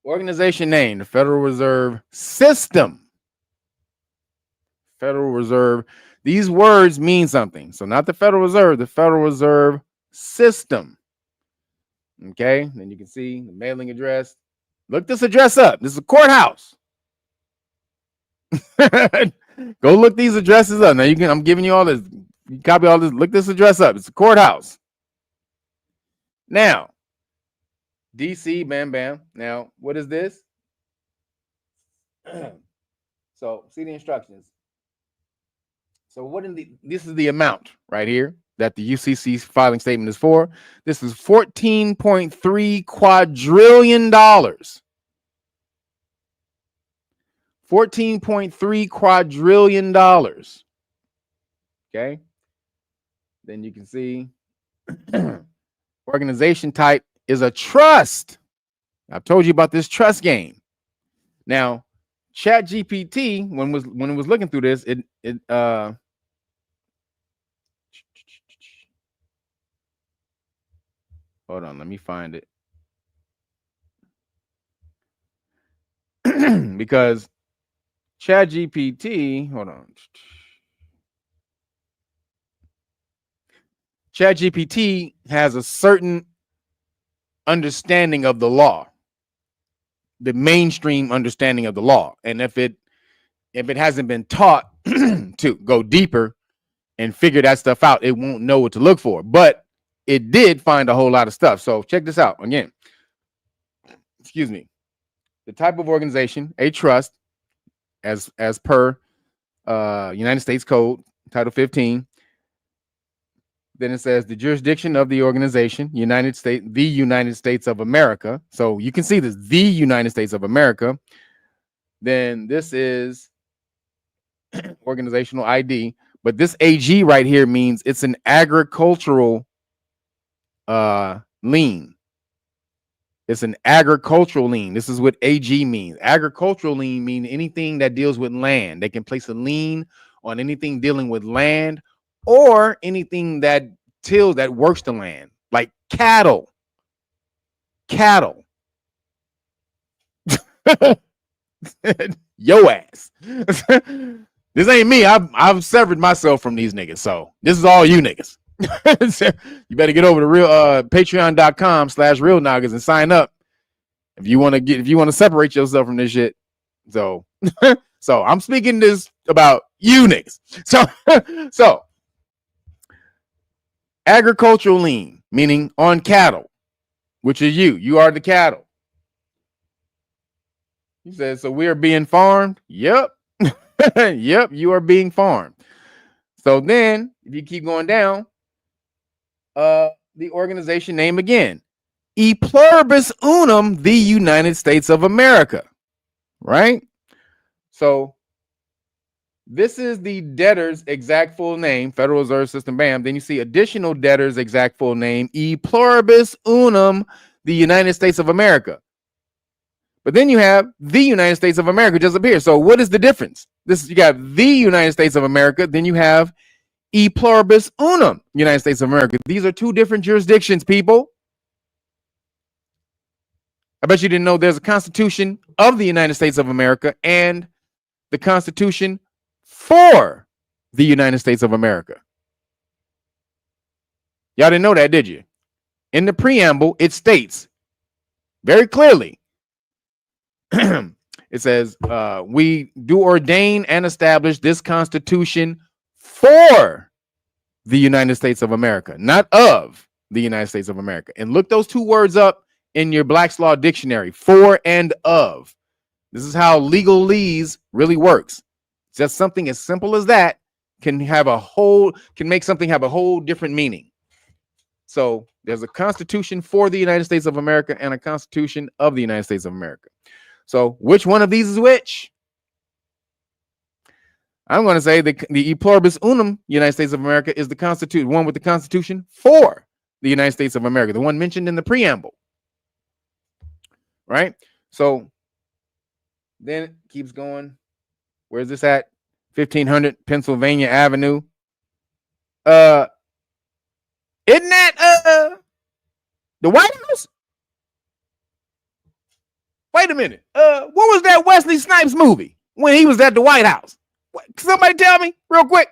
organization name, the Federal Reserve System. Federal Reserve. These words mean something. So not the Federal Reserve, the Federal Reserve System. Okay. Then you can see the mailing address. Look this address up. This is a courthouse. Go look these addresses up. Now I'm giving you all this. You copy all this. Look this address up. It's a courthouse. Now, DC, bam, bam. Now, what is this? So, see the instructions. So, this is the amount right here that the UCC filing statement is for. This is $14.3 quadrillion. $14.3 quadrillion. Okay. Then you can see organization type is a trust. I've told you about this trust game. Now, ChatGPT, when it was looking through this, it hold on, let me find it. Because ChatGPT, hold on. ChatGPT has a certain understanding of the law, the mainstream understanding of the law. And if it hasn't been taught to go deeper and figure that stuff out, it won't know what to look for. But it did find a whole lot of stuff. So check this out again. Excuse me. The type of organization, a trust, as per United States Code, Title 15. Then it says the jurisdiction of the organization, the United States of America. So you can see this, the United States of America. Then this is organizational ID. But this AG right here means it's an agricultural lien. It's an agricultural lien. This is what AG means. Agricultural lien means anything that deals with land. They can place a lien on anything dealing with land or anything that tills, that works the land, like cattle. Yo ass. This ain't me. I've severed myself from these niggas. So this is all you niggas. You better get over to real patreon.com/real Nagas and sign up if you want to separate yourself from this shit. So so I'm speaking this about you niggas. So agricultural lien, meaning on cattle, which is you are the cattle. He says, so we are being farmed. Yep. Yep, you are being farmed. So then if you keep going down, the organization name again, E pluribus unum, the United States of America, right? So this is the debtor's exact full name, Federal Reserve System, bam. Then you see additional debtor's exact full name, E pluribus unum, the United States of America. But then you have the United States of America just up here. So what is the difference? You got the United States of America, then you have E pluribus unum, United States of America. These are two different jurisdictions, people. I bet you didn't know there's a Constitution of the United States of America and the Constitution for the United States of America. Y'all didn't know that, did you? In the preamble, it states very clearly, It says, we do ordain and establish this Constitution for the United States of America, not of the United States of America. And look those two words up in your Black's Law Dictionary, for and of. This is how legalese really works. Just something as simple as that can make something have a whole different meaning. So there's a Constitution for the United States of America and a Constitution of the United States of America. So which one of these is which? I'm going to say the E pluribus unum United States of America is the Constitution, one with the Constitution for the United States of America, the one mentioned in the preamble. Right? So then it keeps going. Where's this at? 1500 Pennsylvania Avenue. Isn't that the White House? Wait a minute. What was that Wesley Snipes movie when he was at the White House? What, somebody tell me real quick.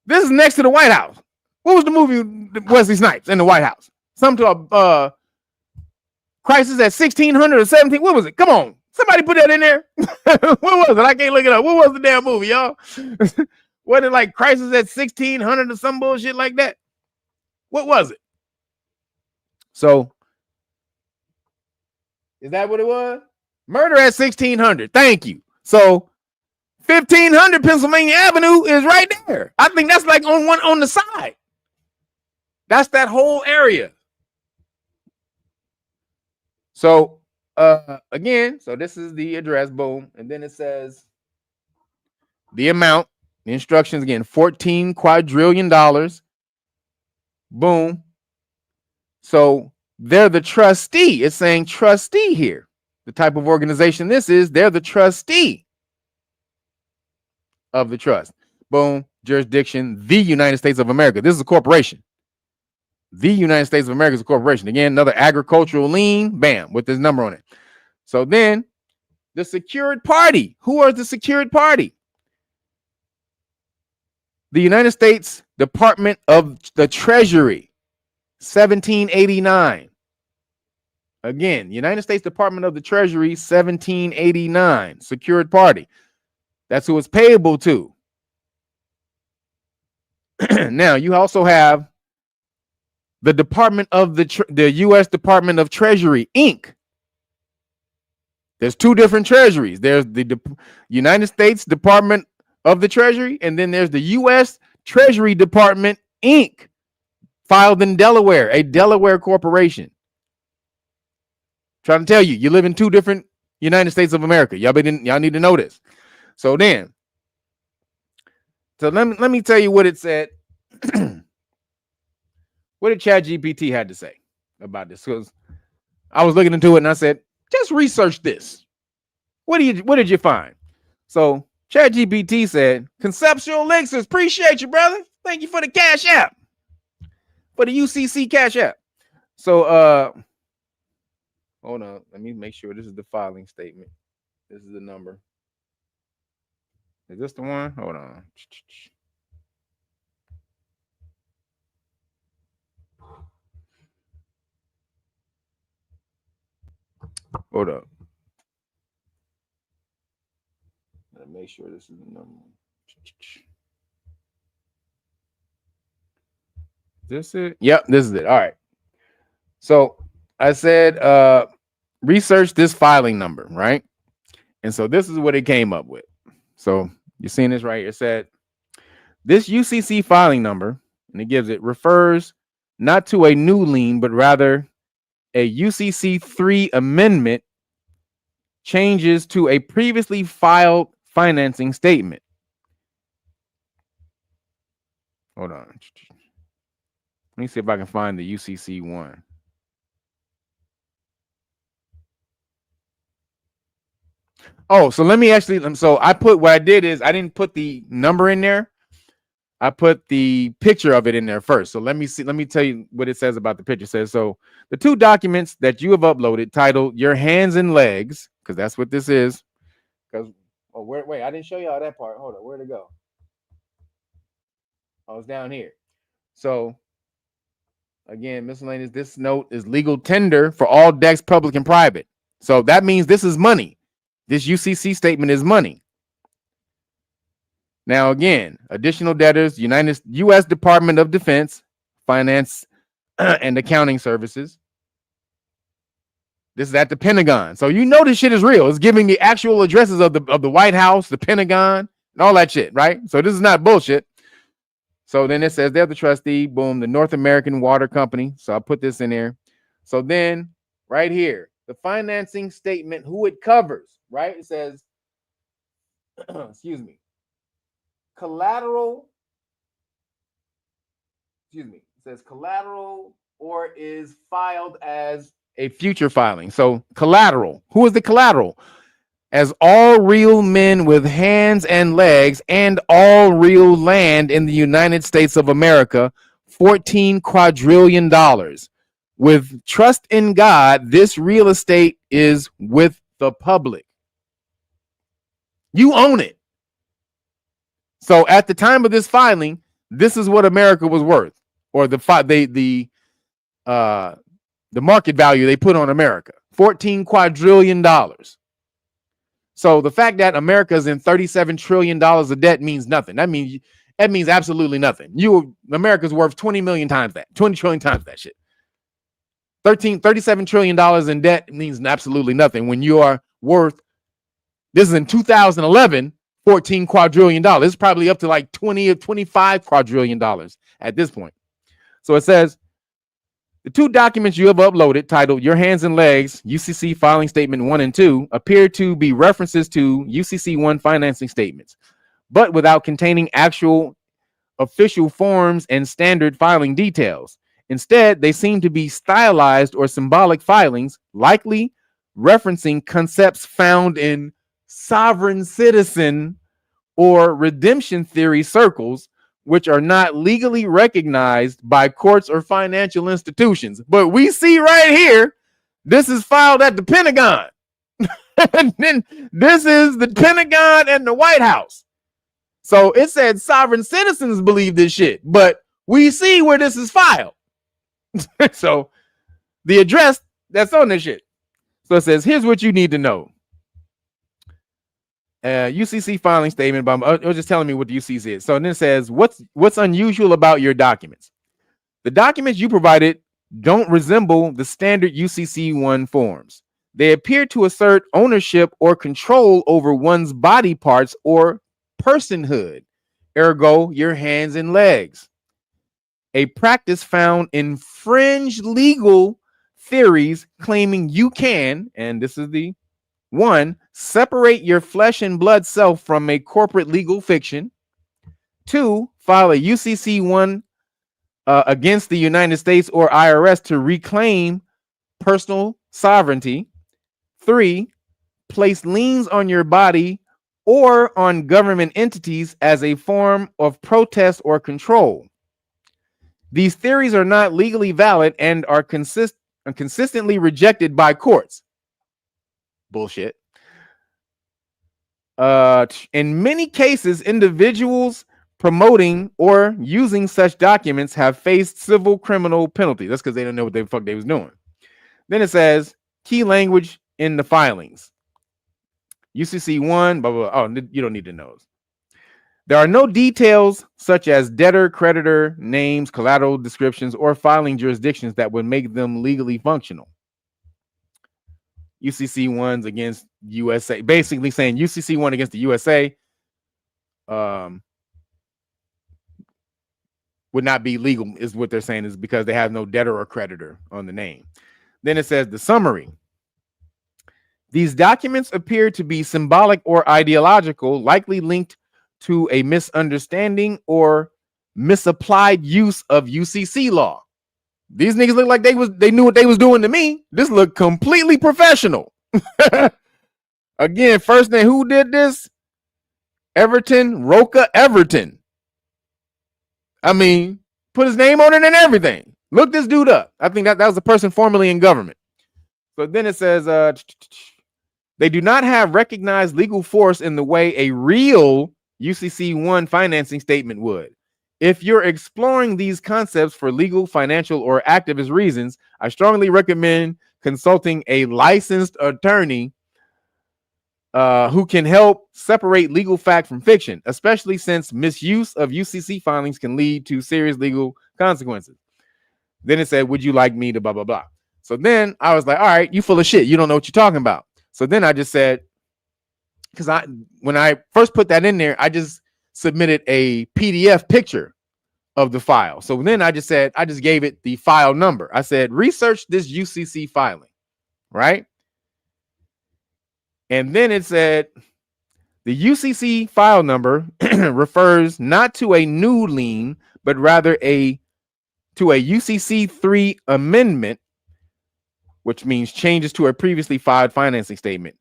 This is next to the White House. What was the movie with Wesley Snipes in the White House? Something to Crisis at 1600 or 17. What was it? Come on. Somebody put that in there. What was it? I can't look it up. What was the damn movie, y'all? Wasn't it like Crisis at 1600 or some bullshit like that? What was it? So, is that what it was? Murder at 1600. Thank you. So, 1500 Pennsylvania Avenue is right there. I think that's like on the side. That's that whole area. So, again, so this is the address, boom. And then it says the amount, the instructions again, $14 quadrillion. Boom. So they're the trustee. It's saying trustee here. The type of organization this is, they're the trustee of the trust. Boom. Jurisdiction, the United States of America. This is a corporation. The United States of America is a corporation. Again, another agricultural lien, bam, with this number on it. So then the secured party. Who are the secured party? The United States Department of the Treasury, 1789. Again, United States Department of the Treasury, 1789, secured party. That's who it's payable to. Now, you also have the Department of the U.S. Department of Treasury, Inc. There's two different treasuries. There's the United States Department of the Treasury, and then there's the U.S. Treasury Department, Inc., filed in Delaware, a Delaware corporation. Trying to tell you, you live in two different United States of America. Y'all need to know this. So then, let me tell you what it said. What did ChatGPT had to say about this? Because I was looking into it and I said, just research this. What did you find? So ChatGPT said, conceptual elixirs, appreciate you, brother. Thank you for the CashApp. For the UCC CashApp. So hold on, let me make sure this is the filing statement. This is the number. Is this the one? Hold on. Hold up. Let me make sure this is the number. This it? Yep, this is it. All right. So I said research this filing number, right? And so this is what it came up with. So you're seeing this right here. It said this UCC filing number, and it gives it, refers not to a new lien, but rather a UCC 3 amendment changes to a previously filed financing statement. Hold on. Let me see if I can find the UCC one. Oh, so let me actually, so I put, what I did is I didn't put the number in there. I put the picture of it in there first. So let me tell you what it says about the picture. It says, so the two documents that you have uploaded titled Your Hands and Legs, because that's what this is. Because, oh, wait, I didn't show y'all that part. Hold on, where'd it go? Oh, it's down here. So again, miscellaneous, this note is legal tender for all decks, public and private. So that means this is money. This UCC statement is money. Now, again, additional debtors, U.S. Department of Defense, Finance and Accounting Services. This is at the Pentagon. So you know this shit is real. It's giving the actual addresses of the White House, the Pentagon, and all that shit, right? So this is not bullshit. So then it says they're the trustee, boom, the North American Water Company. So I'll put this in there. So then right here, the financing statement, who it covers, right? It says, excuse me, collateral, it says collateral or is filed as a future filing. So collateral, who is the collateral? As all real men with hands and legs and all real land in the United States of America, $14 quadrillion. With trust in God, this real estate is with the public. You own it. So at the time of this filing, this is what America was worth, or the market value they put on America, $14 quadrillion. So the fact that America is in $37 trillion of debt means nothing. That means absolutely nothing. America's worth 20 million times that, 20 trillion times that shit. $37 trillion in debt means absolutely nothing when you are worth, this is in 2011, $14 quadrillion. It's probably up to like 20 or 25 quadrillion dollars at this point. So it says, the two documents you have uploaded titled Your Hands and Legs, UCC Filing Statement 1 and 2, appear to be references to UCC 1 financing statements, but without containing actual official forms and standard filing details. Instead, they seem to be stylized or symbolic filings, likely referencing concepts found in sovereign citizen or redemption theory circles, which are not legally recognized by courts or financial institutions. But we see right here, this is filed at the Pentagon. And then this is the Pentagon and the White House. So it said sovereign citizens believe this shit, but we see where this is filed. So the address that's on this shit. So it says, here's what you need to know. UCC filing statement, but it was just telling me what the UCC is. So then it says, what's unusual about your documents? The documents you provided don't resemble the standard UCC 1 forms. They appear to assert ownership or control over one's body parts or personhood, ergo your hands and legs. A practice found in fringe legal theories claiming you can, and this is the 1, separate your flesh and blood self from a corporate legal fiction. 2, file a UCC 1 against the United States or IRS to reclaim personal sovereignty. 3, place liens on your body or on government entities as a form of protest or control. These theories are not legally valid and are consistently rejected by courts. Bullshit. In many cases, individuals promoting or using such documents have faced civil criminal penalties. That's because they don't know what the fuck they was doing. Then it says key language in the filings. UCC 1, blah, blah, blah. Oh, you don't need to know. There are no details such as debtor, creditor, names, collateral descriptions, or filing jurisdictions that would make them legally functional. UCC 1's against USA, basically saying UCC 1 against the USA would not be legal, is what they're saying, is because they have no debtor or creditor on the name. Then it says the summary. These documents appear to be symbolic or ideological, likely linked to a misunderstanding or misapplied use of UCC law. These niggas look like they knew what they was doing to me. This looked completely professional. Again, first name, who did this? Roca Everton. I mean, put his name on it and everything. Look this dude up. I think that was a person formerly in government. So then it says, they do not have recognized legal force in the way a real UCC 1 financing statement would. If you're exploring these concepts for legal, financial, or activist reasons, I strongly recommend consulting a licensed attorney who can help separate legal fact from fiction, especially since misuse of UCC filings can lead to serious legal consequences. Then it said, would you like me to blah, blah, blah. So then I was like, all right, you full of shit. You don't know what you're talking about. So then I just said, because when I first put that in there, I just submitted a PDF picture of the file. So then I just gave it the file number. I said, research this UCC filing, right? And then it said, the UCC file number refers not to a new lien, but rather to a UCC 3 amendment, which means changes to a previously filed financing statement.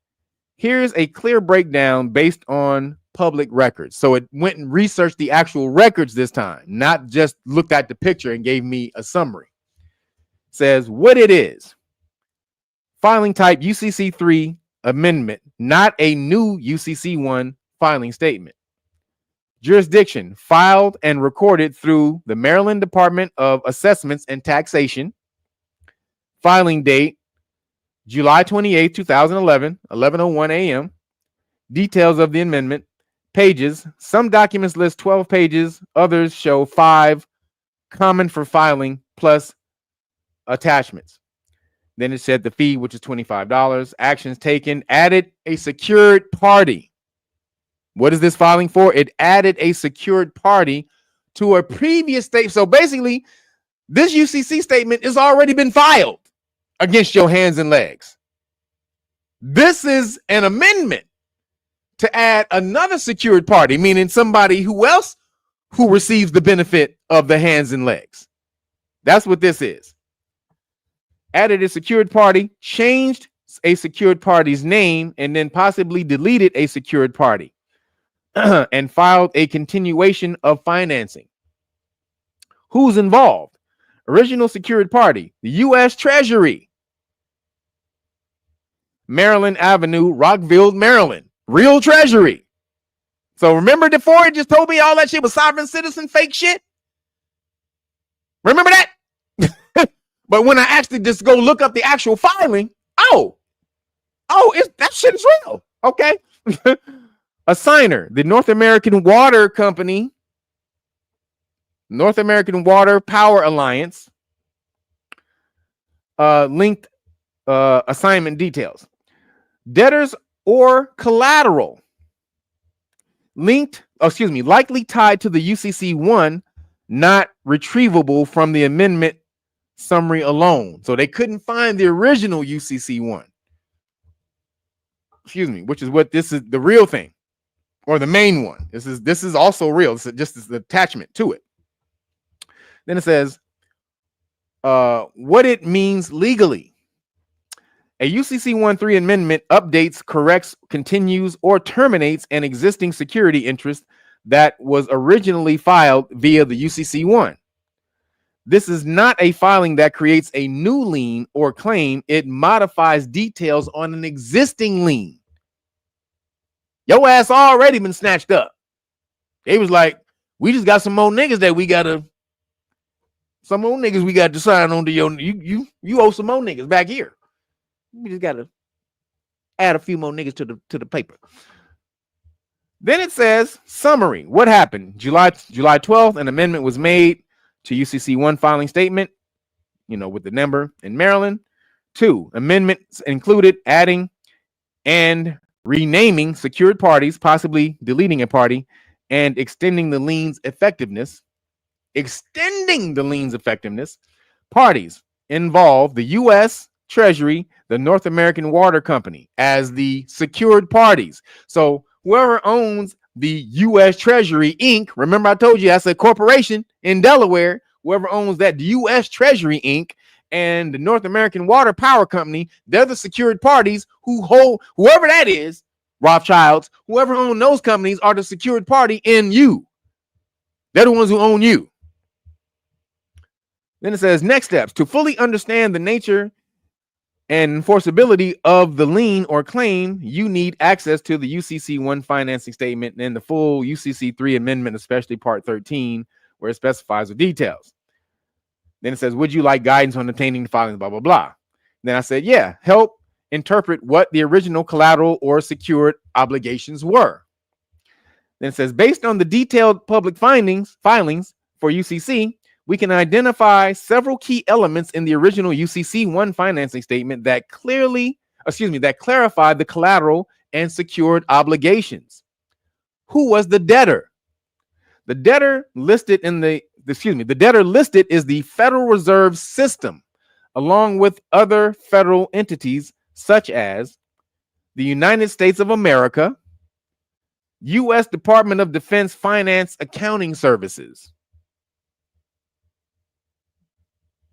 Here's a clear breakdown based on public records. So it went and researched the actual records this time, not just looked at the picture and gave me a summary. It says what it is. Filing type UCC 3 amendment, not a new UCC 1 filing statement. Jurisdiction, filed and recorded through the Maryland Department of Assessments and Taxation. Filing date, July 28, 2011, 11:01 a.m. Details of the amendment. Pages, some documents list 12 pages, others show 5, common for filing, plus attachments. Then it said the fee, which is $25. Actions taken, added a secured party. What is this filing for? It added a secured party to a previous statement. So basically, this UCC statement has already been filed against your hands and legs. This is an amendment to add another secured party, meaning somebody who receives the benefit of the hands and legs. That's what this is. Added a secured party, changed a secured party's name, and then possibly deleted a secured party and filed a continuation of financing. Who's involved? Original secured party, the U.S. Treasury. Maryland Avenue, Rockville, Maryland. Real Treasury. So remember before it just told me all that shit was sovereign citizen fake shit? Remember that? But when I actually just go look up the actual filing, that shit is real. Okay. A signer, the North American Water Company, North American Water Power Alliance, linked assignment details. Debtors or collateral likely tied to the UCC 1, not retrievable from the amendment summary alone. So they couldn't find the original UCC 1. Which is what this is, the real thing, or the main one. This is also real. It's just the attachment to it. Then it says what it means legally. A UCC 1.3 amendment updates, corrects, continues, or terminates an existing security interest that was originally filed via the UCC 1. This is not a filing that creates a new lien or claim. It modifies details on an existing lien. Your ass already been snatched up. They was like, we just got some more niggas that we gotta sign on to your, you owe some more niggas back here. We just gotta add a few more niggas to the paper. Then it says summary. What happened? July 12th, an amendment was made to UCC 1 filing statement, with the number in Maryland. 2, amendments included adding and renaming secured parties, possibly deleting a party, and extending the lien's effectiveness. Parties involve the U.S. Treasury, the North American Water Company as the secured parties. So whoever owns the U.S. Treasury Inc., remember I told you that's a corporation in Delaware, whoever owns that U.S. Treasury Inc. and the North American Water Power Company, they're the secured parties who hold, whoever that is, Rothschilds, whoever owns those companies are the secured party in you. They're the ones who own you. Then it says next steps. To fully understand the nature and enforceability of the lien or claim, you need access to the UCC 1 financing statement and the full UCC 3 amendment, especially part 13, where it specifies the details. Then it says, would you like guidance on obtaining the filings, blah, blah, blah. Then I said, yeah, help interpret what the original collateral or secured obligations were. Then it says, based on the detailed public filings for UCC, we can identify several key elements in the original UCC-1 financing statement that clarify the collateral and secured obligations. Who was the debtor? The debtor listed is the Federal Reserve System, along with other federal entities such as the United States of America, U.S. Department of Defense Finance Accounting Services.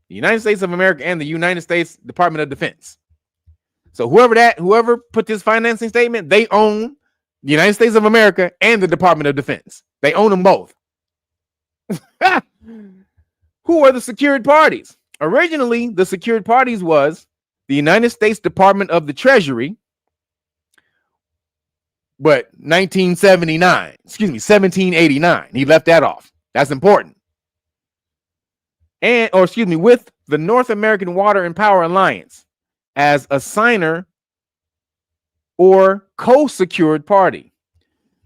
The United States of America and the United States Department of Defense. So whoever put this financing statement, they own the United States of America and the Department of Defense. They own them both. Who are the secured parties? Originally, the secured parties was the United States Department of the Treasury, but 1789. He left that off. That's important. With the North American Water and Power Alliance as a signer or co-secured party.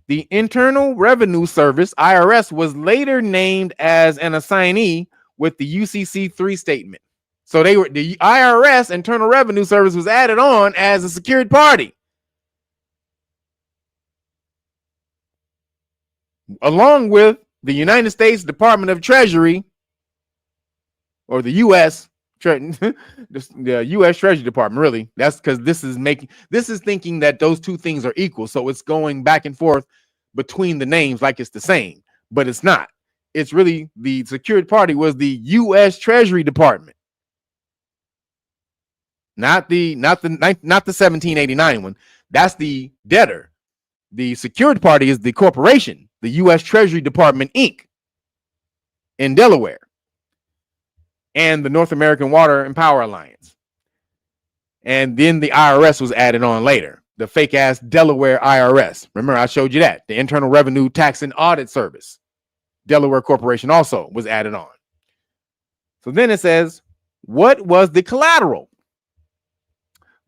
The Internal Revenue Service, IRS, was later named as an assignee with the UCC-3 statement. So the IRS, Internal Revenue Service, was added on as a secured party, along with the United States Department of Treasury, or the U.S. the U.S. Treasury Department. Really, that's because this is thinking that those two things are equal. So it's going back and forth between the names like it's the same, but it's not. It's really the secured party was the U.S. Treasury Department, not the 1789 one. That's the debtor. The secured party is the corporation, the U.S. Treasury Department, Inc. in Delaware, and the North American Water and Power Alliance. And then the IRS was added on later, the fake ass Delaware IRS. Remember, I showed you that. The Internal Revenue Tax and Audit Service, Delaware Corporation, also was added on. So then it says, what was the collateral?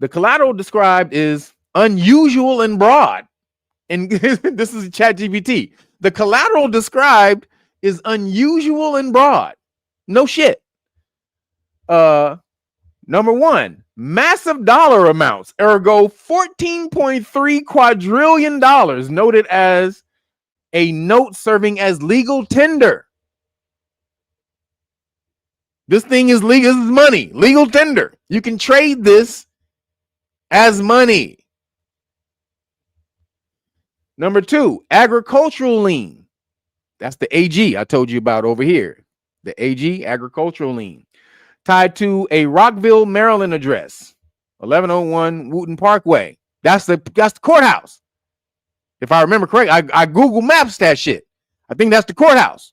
The collateral described is unusual and broad. And this is ChatGPT. The collateral described is unusual and broad. No shit. Number one, massive dollar amounts, ergo $14.3 quadrillion, noted as a note serving as legal tender. This thing is legal. This is money, legal tender. You can trade this as money. Number two, agricultural lien. That's the AG I told you about over here. The AG, agricultural lien, tied to a Rockville, Maryland address, 1101 Wooten Parkway. That's the courthouse. If I remember correct, I Google Maps that shit. I think that's the courthouse.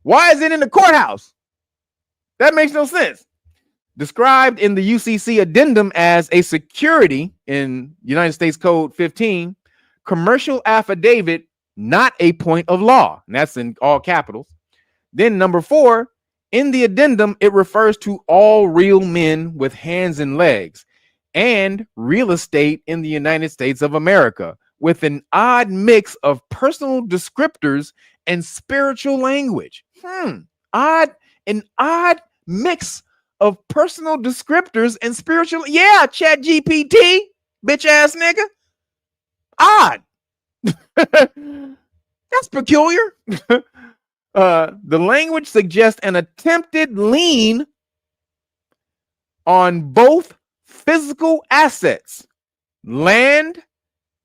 Why is it in the courthouse? That makes no sense. Described in the UCC addendum as a security in United States Code 15, commercial affidavit, not a point of law. And that's in all capitals. Then number four, in the addendum, it refers to all real men with hands and legs and real estate in the United States of America, with an odd mix of personal descriptors and spiritual language. An odd mix of personal descriptors and spiritual. Yeah, Chat GPT, bitch ass nigga. Odd. That's peculiar. The language suggests an attempted lien on both physical assets, land,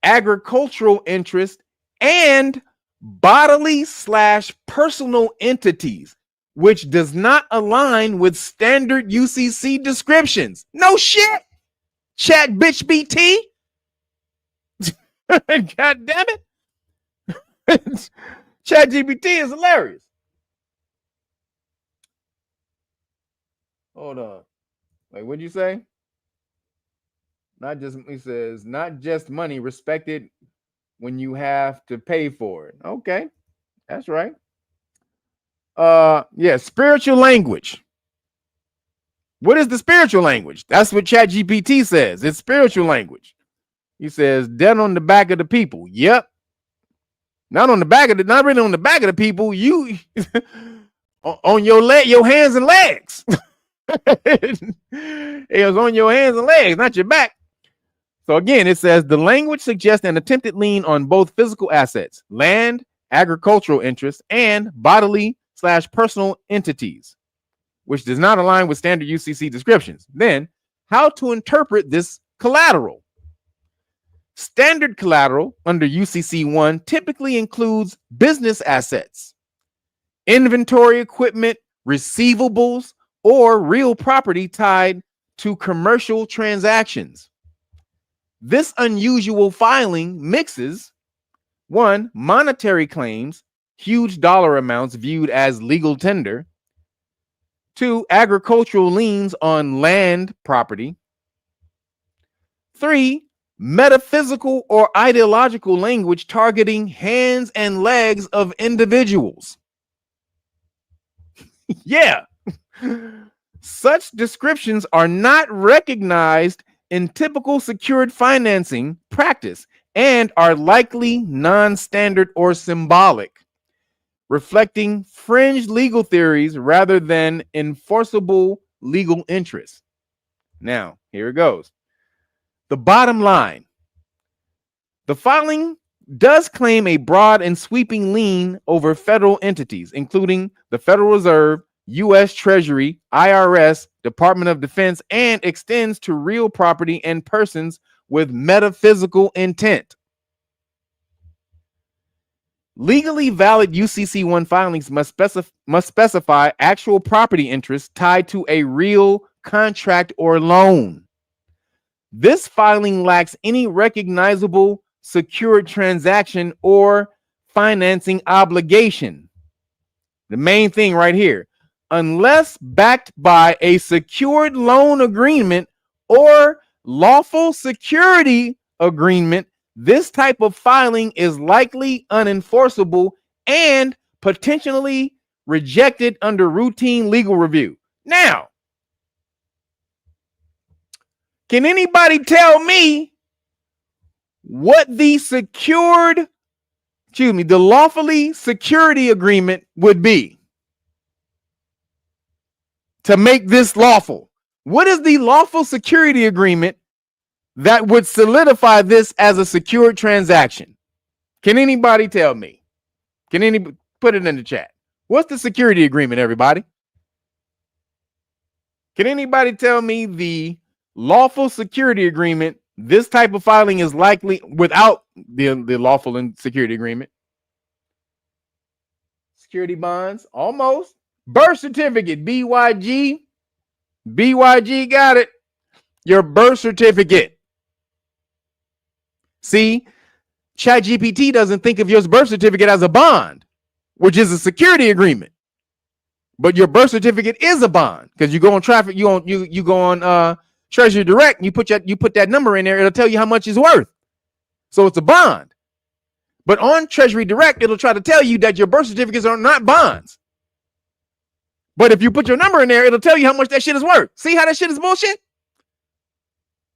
agricultural interest, and bodily/personal entities, which does not align with standard UCC descriptions. No shit, Chat bitch BT. God damn it. Chat GPT is hilarious. Hold on. Wait, what'd you say? He says, not just money, respected when you have to pay for it. Okay, that's right. Yeah, spiritual language. What is the spiritual language? That's what ChatGPT says. It's spiritual language. He says, debt on the back of the people. Yep. Not on the back of the, not really on the back of the people. You on your hands and legs. It was on your hands and legs, not your back. So again, it says the language suggests an attempted lien on both physical assets, land, agricultural interests, and bodily/personal entities, which does not align with standard UCC descriptions. Then, how to interpret this collateral? Standard collateral under UCC 1 typically includes business assets, inventory equipment, receivables, or real property tied to commercial transactions. This unusual filing mixes, 1, monetary claims, huge dollar amounts viewed as legal tender, 2, agricultural liens on land property, 3, metaphysical or ideological language targeting hands and legs of individuals. Yeah. Such descriptions are not recognized in typical secured financing practice and are likely non-standard or symbolic, reflecting fringe legal theories rather than enforceable legal interests. Now, here it goes. The bottom line, the filing does claim a broad and sweeping lien over federal entities, including the Federal Reserve, U.S. Treasury, IRS, Department of Defense, and extends to real property and persons with metaphysical intent. Legally valid UCC1 filings must specify actual property interests tied to a real contract or loan. This filing lacks any recognizable secured transaction or financing obligation. The main thing right here, unless backed by a secured loan agreement or lawful security agreement, this type of filing is likely unenforceable and potentially rejected under routine legal review. Now, can anybody tell me what the lawfully security agreement would be to make this lawful? What is the lawful security agreement that would solidify this as a secured transaction? Can anybody tell me? Can anybody put it in the chat? What's the security agreement, everybody? Can anybody tell me the lawful security agreement? This type of filing is likely without the lawful and security agreement. Security bonds, almost. Birth certificate, BYG. BYG got it. Your birth certificate. See, ChatGPT doesn't think of your birth certificate as a bond, which is a security agreement. But your birth certificate is a bond because you go on traffic, you go on Treasury Direct, and you put that number in there, it'll tell you how much it's worth. So it's a bond. But on Treasury Direct, it'll try to tell you that your birth certificates are not bonds. But if you put your number in there, it'll tell you how much that shit is worth. See how that shit is bullshit?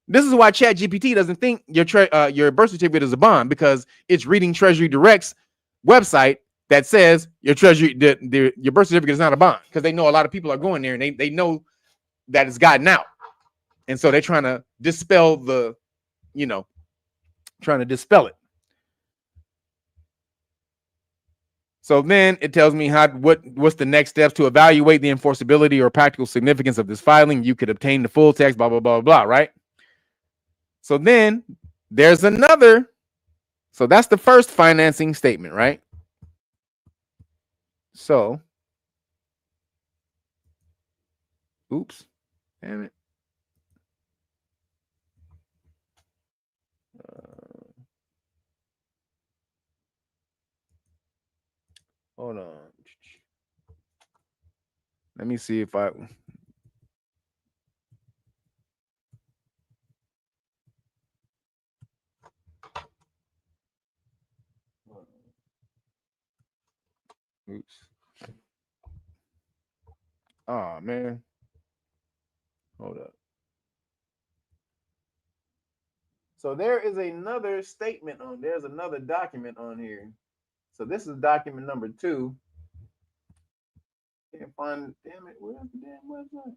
This is why ChatGPT doesn't think your birth certificate is a bond, because it's reading Treasury Direct's website that says your birth certificate is not a bond, because they know a lot of people are going there and they know that it's gotten out. And so they're trying to dispel trying to dispel it. So then it tells me what's the next steps to evaluate the enforceability or practical significance of this filing. You could obtain the full text, blah, blah, blah, blah, right? So then there's another. So that's the first financing statement, right? So, oops, damn it. Hold on. Let me see if I. Oops. Oh, man. Hold up. So there is another statement on. There's another document on here. So this is document number 2. Can't find. Damn it! Where's the damn website?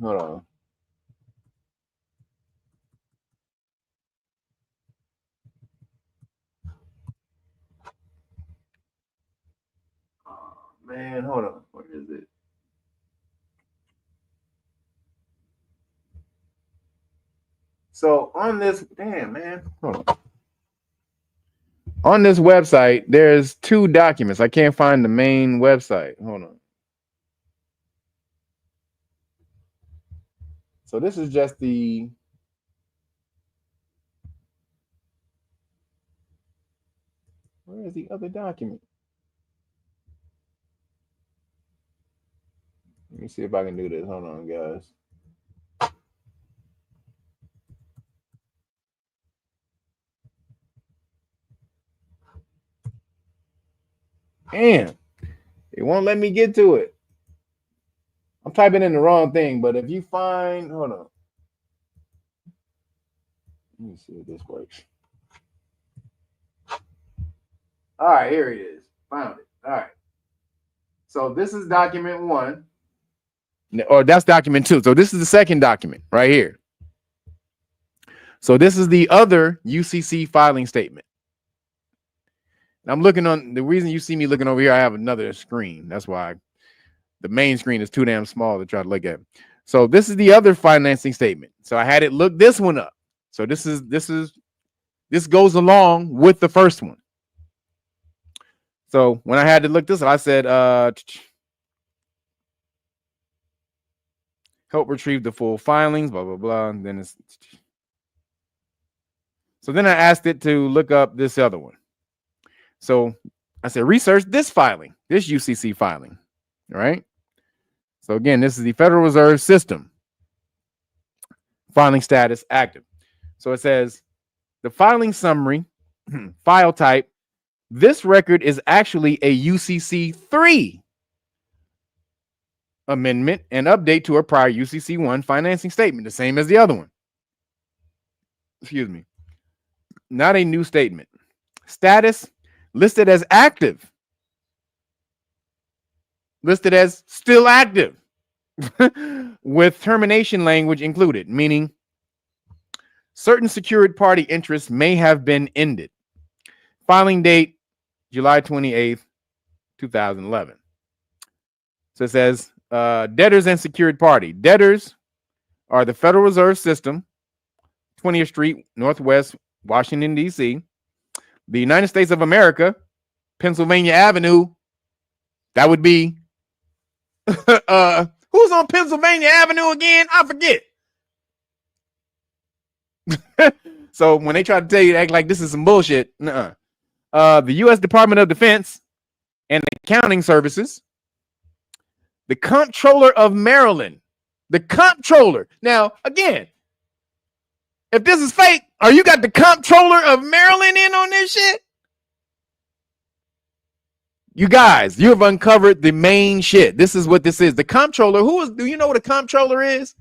Hold on. Oh, man, hold on. Where is it? So on this, damn man, hold on. On this website, there's 2 documents. I can't find the main website. Hold on. So this is just the. Where is the other document? Let me see if I can do this. Hold on, guys. Damn, it won't let me get to it. I'm typing in the wrong thing, but if you find, hold on. Let me see if this works. All right, here it is. Found it. All right. So this is document 1. Or that's document 2. So this is the second document right here. So this is the other UCC filing statement. And I'm looking on, the reason you see me looking over here, I have another screen. That's why the main screen is too damn small to try to look at. So this is the other financing statement. So I had it look this one up. So this goes along with the first one. So when I had to look this up, I said, help retrieve the full filings, blah, blah, blah. And then so then I asked it to look up this other one. So I said, research this filing, this UCC filing, right? So again, this is the Federal Reserve System. Filing status active. So it says the filing summary, file type. This record is actually a UCC 3 amendment and update to a prior UCC 1 financing statement, the same as the other one. Excuse me. Not a new statement. Status listed as active. Listed as still active. With termination language included, meaning certain secured party interests may have been ended. Filing date, July 28th, 2011. So it says, debtors and secured party. Debtors are the Federal Reserve System, 20th Street, Northwest, Washington, D.C., the United States of America, Pennsylvania Avenue. That would be, who's on Pennsylvania Avenue again? I forget. So when they try to tell you to act like this is some bullshit, the U.S. Department of Defense and Accounting Services, the Comptroller of Maryland, the Comptroller. Now, again, if this is fake, or you got the Comptroller of Maryland in on this shit, you guys, you have uncovered the main shit. This is what this is. The Comptroller, do you know what a Comptroller is?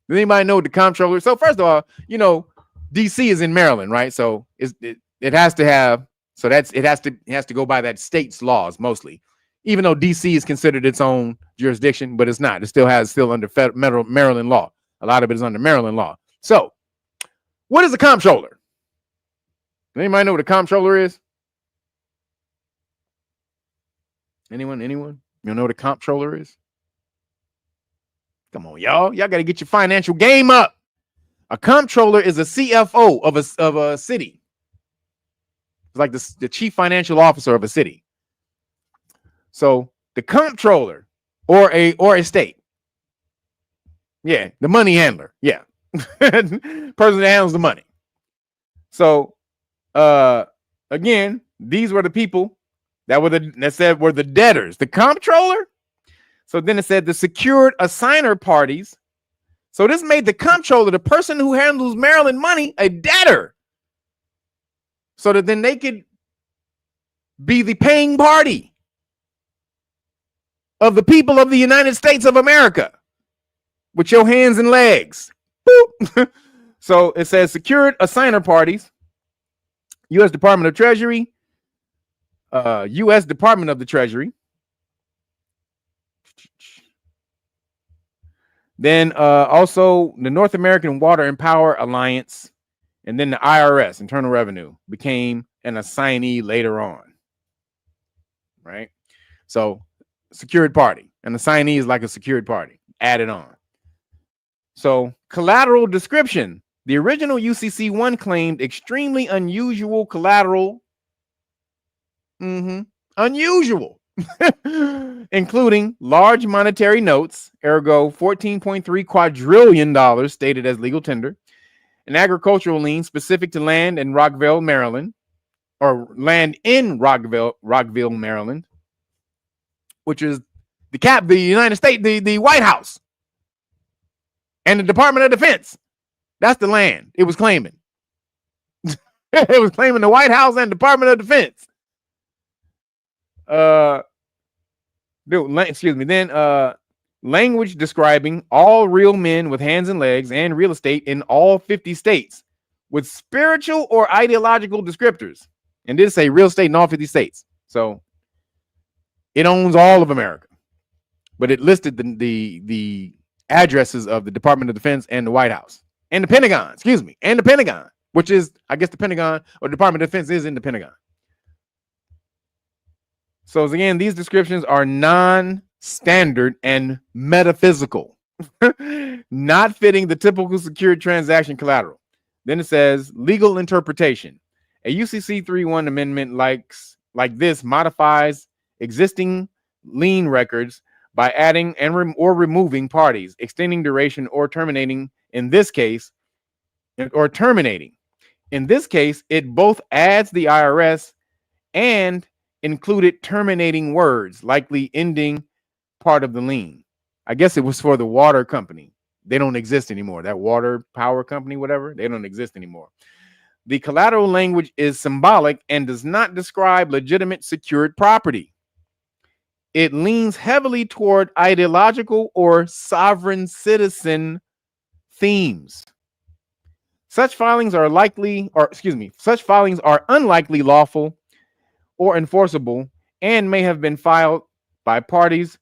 Does anybody know what the Comptroller is? So first of all, you know, DC is in Maryland, right? So it has to have, so that's, it has to go by that state's laws mostly, even though DC is considered its own jurisdiction, but it's not. It still under Maryland law. A lot of it is under Maryland law. So what is a Comptroller? Does anybody know what a Comptroller is? Anyone? You know what a Comptroller is? Come on, y'all. Y'all got to get your financial game up. A Comptroller is a CFO of a city. It's like the chief financial officer of a city. So the Comptroller or a state. Yeah, the money handler. Yeah. Person that handles the money. So again, these were the people that were the debtors, the Comptroller. So then it said the secured assigner parties. So this made the Comptroller, the person who handles Maryland money, a debtor. So that then they could be the paying party. of the people of the United States of America with your hands and legs. Boop. So it says secured assigner parties, U.S. Department of Treasury, U.S. Department of the Treasury. Then also the North American Water and Power Alliance, and then the IRS, Internal Revenue, became an assignee later on. Right? So secured party. An assignee is like a secured party added on. So collateral description. The original UCC 1 claimed extremely unusual collateral. Unusual. Including large monetary notes, ergo $14.3 quadrillion stated as legal tender, an agricultural lien specific to land in Rockville, Maryland, or land in Rockville, Maryland, which is the United States, the White House, and the Department of Defense. That's the land it was claiming. It was claiming the White House and Department of Defense. Then language describing all real men with hands and legs and real estate in all 50 states with spiritual or ideological descriptors. And did say real estate in all 50 states. So it owns all of America. But it listed the addresses of the Department of Defense and the White House. And the Pentagon, and the Pentagon, which is, I guess the Pentagon or Department of Defense is in the Pentagon. So again, these descriptions are non-standard and metaphysical, not fitting the typical secured transaction collateral. Then it says legal interpretation. A UCC 3.1 amendment like this modifies existing lien records by adding or removing parties, extending duration or terminating. In this case, it both adds the IRS and included terminating words, likely ending part of the lien. I guess it was for the water company. They don't exist anymore. That water power company, whatever, they don't exist anymore. The collateral language is symbolic and does not describe legitimate secured property. It leans heavily toward ideological or sovereign citizen themes. Such filings are unlikely lawful or enforceable and may have been filed by parties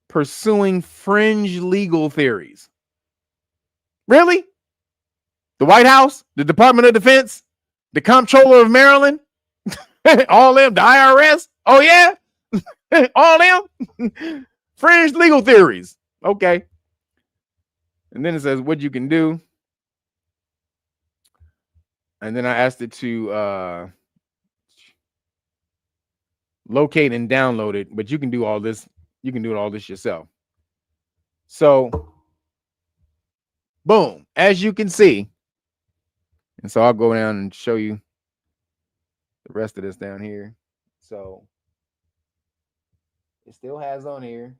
pursuing fringe legal theories. Really? The White House, the Department of Defense, the Comptroller of Maryland, all them, the IRS. Oh yeah, all them fringe legal theories. Okay. And then it says what you can do. And then I asked it to locate and download it, but you can do all this. You can do all this yourself. So, boom, as you can see. And so I'll go down and show you the rest of this down here. So it still has on here.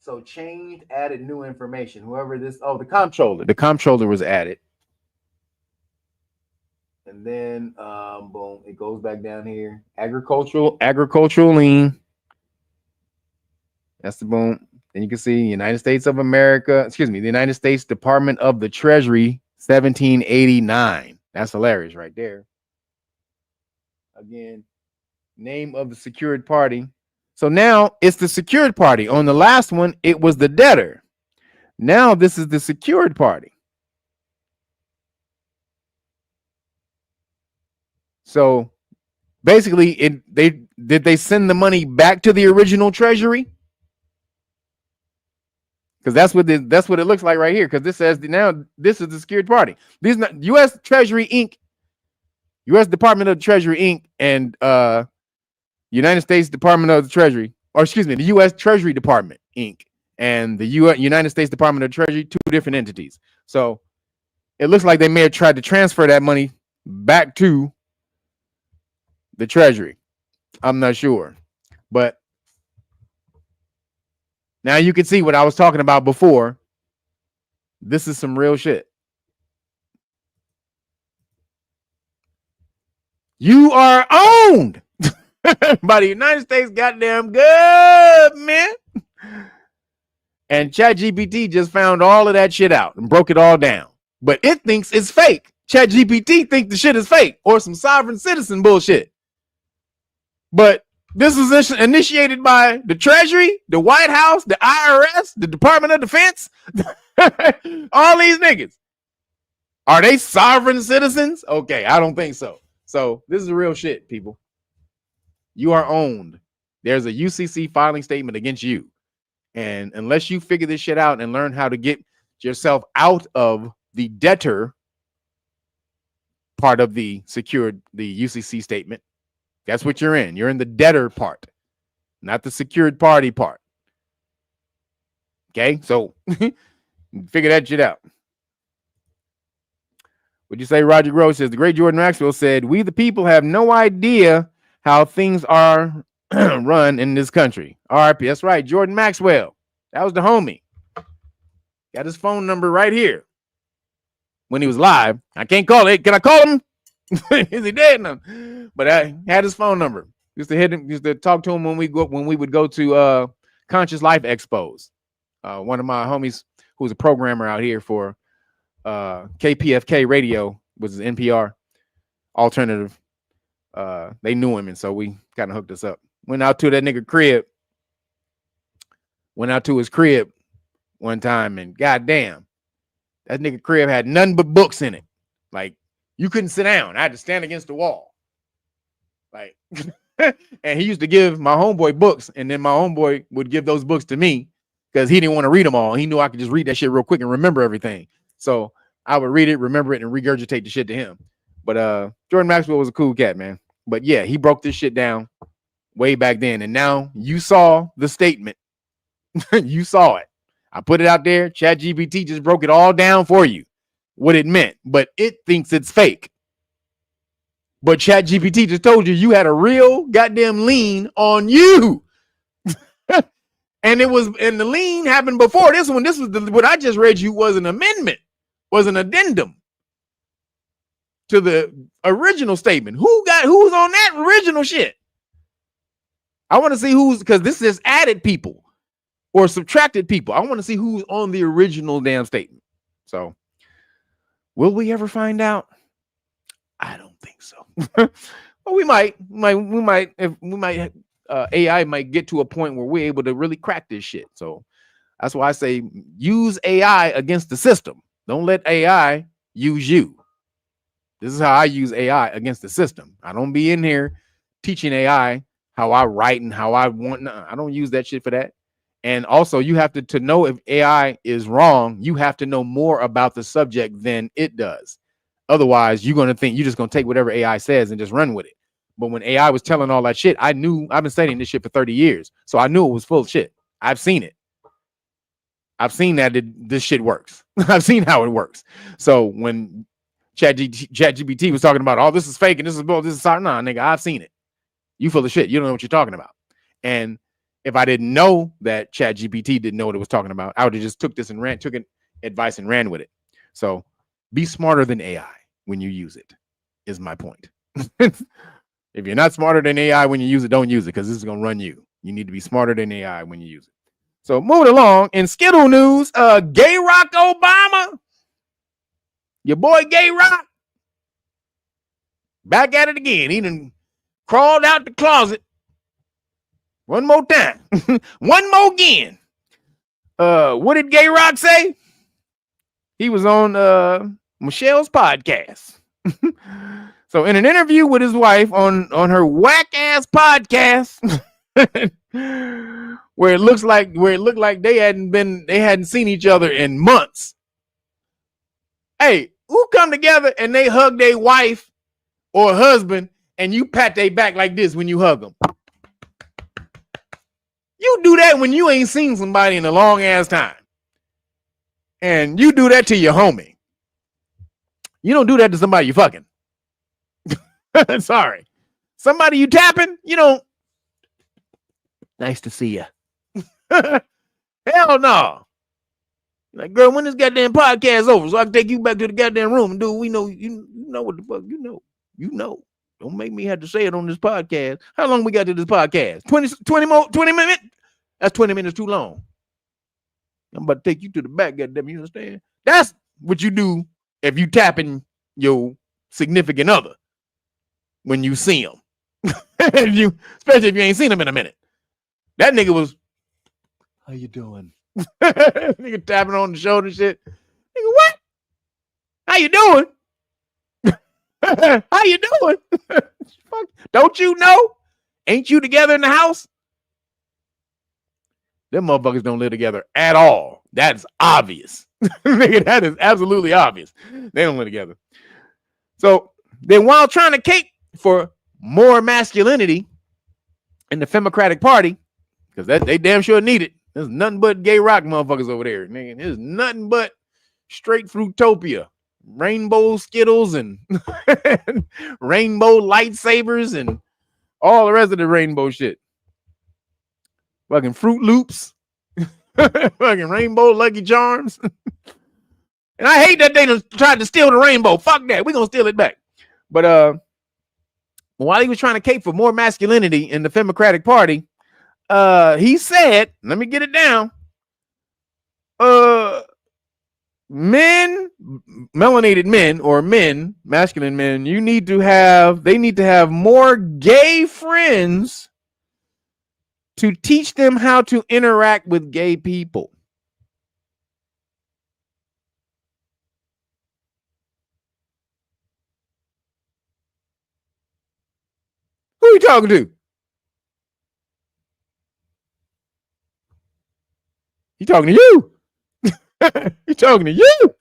So changed, added new information. Whoever this, the comptroller was added. And then boom, it goes back down here. Agricultural lien. That's the boom. Then you can see United States of America, the United States Department of the Treasury, 1789. That's hilarious right there. Again, name of the secured party. So now it's the secured party. On the last one, it was the debtor. Now this is the secured party. So basically, did they send the money back to the original treasury? Because that's what it looks like right here. Because this says now this is the secured party. These not U.S. Treasury Inc., U.S. Department of the Treasury Inc., and United States Department of the Treasury, the U.S. Treasury Department Inc. and the United States Department of Treasury, two different entities. So it looks like they may have tried to transfer that money back to the Treasury. I'm not sure, but now you can see what I was talking about before. This is some real shit. You are owned by the United States goddamn government. And ChatGPT just found all of that shit out and broke it all down. But it thinks it's fake. ChatGPT thinks the shit is fake or some sovereign citizen bullshit. But this was initiated by the Treasury, the White House, the IRS, the Department of Defense. All these niggas. Are they sovereign citizens? Okay, I don't think so. So this is real shit, people. You are owned. There's a UCC filing statement against you. And unless you figure this shit out and learn how to get yourself out of the debtor part of the UCC statement, that's what you're in. You're in the debtor part, not the secured party part. Okay, so figure that shit out. Would you say Roger Gross says the great Jordan Maxwell said, "We the people have no idea how things are run in this country." RIP. That's right, Jordan Maxwell. That was the homie. Got his phone number right here. When he was live, I can't call it. Can I call him? Is he dead now? But I had his phone number. Used to hit him. Used to talk to him when we would go to Conscious Life Expos. One of my homies who was a programmer out here for KPFK radio, was NPR alternative. They knew him, and so we kind of hooked us up. Went out to that nigga crib. Went out to his crib one time, and goddamn, that nigga crib had nothing but books in it. Like, you couldn't sit down. I had to stand against the wall. Like, and he used to give my homeboy books, and then my homeboy would give those books to me because he didn't want to read them all. He knew I could just read that shit real quick and remember everything. So I would read it, remember it, and regurgitate the shit to him. But Jordan Maxwell was a cool cat, man. But yeah, he broke this shit down way back then. And now you saw the statement. You saw it. I put it out there. ChatGPT just broke it all down for you, what it meant. But it thinks it's fake. But ChatGPT just told you had a real goddamn lien on you. And the lien happened before this one. This was what I just read you was an amendment, was an addendum to the original statement. Who's on that original shit? I want to see because this is added people or subtracted people. I want to see who's on the original damn statement. So will we ever find out? I don't think so. Well, we might AI might get to a point where we're able to really crack this shit. So that's why I say use AI against the system. Don't let AI use you. This is how I use AI against the system. I don't be in here teaching AI how I write and how I want. No, I don't use that shit for that. And also, you have to know if AI is wrong, you have to know more about the subject than it does. Otherwise, you're going to think you're just going to take whatever AI says and just run with it. But when AI was telling all that shit, I knew. I've been studying this shit for 30 years. So I knew it was full of shit. I've seen it. I've seen that this shit works. I've seen how it works. So when ChatGPT was talking about, oh, this is fake and this is bull, this is sorry. Nah, nigga, I've seen it. You full of shit. You don't know what you're talking about. And if I didn't know that ChatGPT didn't know what it was talking about, I would have just took advice and ran with it. So be smarter than AI when you use it, is my point. If you're not smarter than AI when you use it, don't use it, because this is going to run you. You need to be smarter than AI when you use it. So moving along, in Skittle news, Gay Rock Obama, your boy Gay Rock, back at it again. He done crawled out the closet one more time. One more again. What did Gay Rock say? He was on Michelle's podcast. So in an interview with his wife on her whack ass podcast, where it looked like they hadn't seen each other in months. Hey, who come together and they hug their wife or husband and you pat their back like this when you hug them? You do that when you ain't seen somebody in a long ass time. And you do that to your homie. You don't do that to somebody you fucking. Sorry. Somebody you tapping, you don't. Nice to see you. Hell no. Like, girl, when this goddamn podcast over, so I can take you back to the goddamn room and do we know you know what the fuck you know. Don't make me have to say it on this podcast. How long we got to this podcast? 20 minutes? That's 20 minutes too long. I'm about to take you to the back, goddamn, you understand? That's what you do if you tapping your significant other when you see him. Especially if you ain't seen him in a minute. That nigga was, how you doing? Nigga tapping on the shoulder and shit. Nigga, what? How you doing? How you doing? Fuck. Don't you know? Ain't you together in the house? Them motherfuckers don't live together at all. That's obvious. Nigga, that is absolutely obvious. They don't live together. So then while trying to cape for more masculinity in the Democratic Party, because that they damn sure need it. There's nothing but gay rock motherfuckers over there. Nigga, there's nothing but straight Fruitopia. Rainbow Skittles and rainbow lightsabers and all the rest of the rainbow shit. Fucking Fruit Loops. Fucking rainbow Lucky Charms. And I hate that they tried to steal the rainbow. Fuck that. We're gonna steal it back. But while he was trying to cape for more masculinity in the Democratic Party, he said, let me get it down. Men, melanated men or men, masculine men, they need to have more gay friends to teach them how to interact with gay people. Who are you talking to? He talking to you. He talking to you.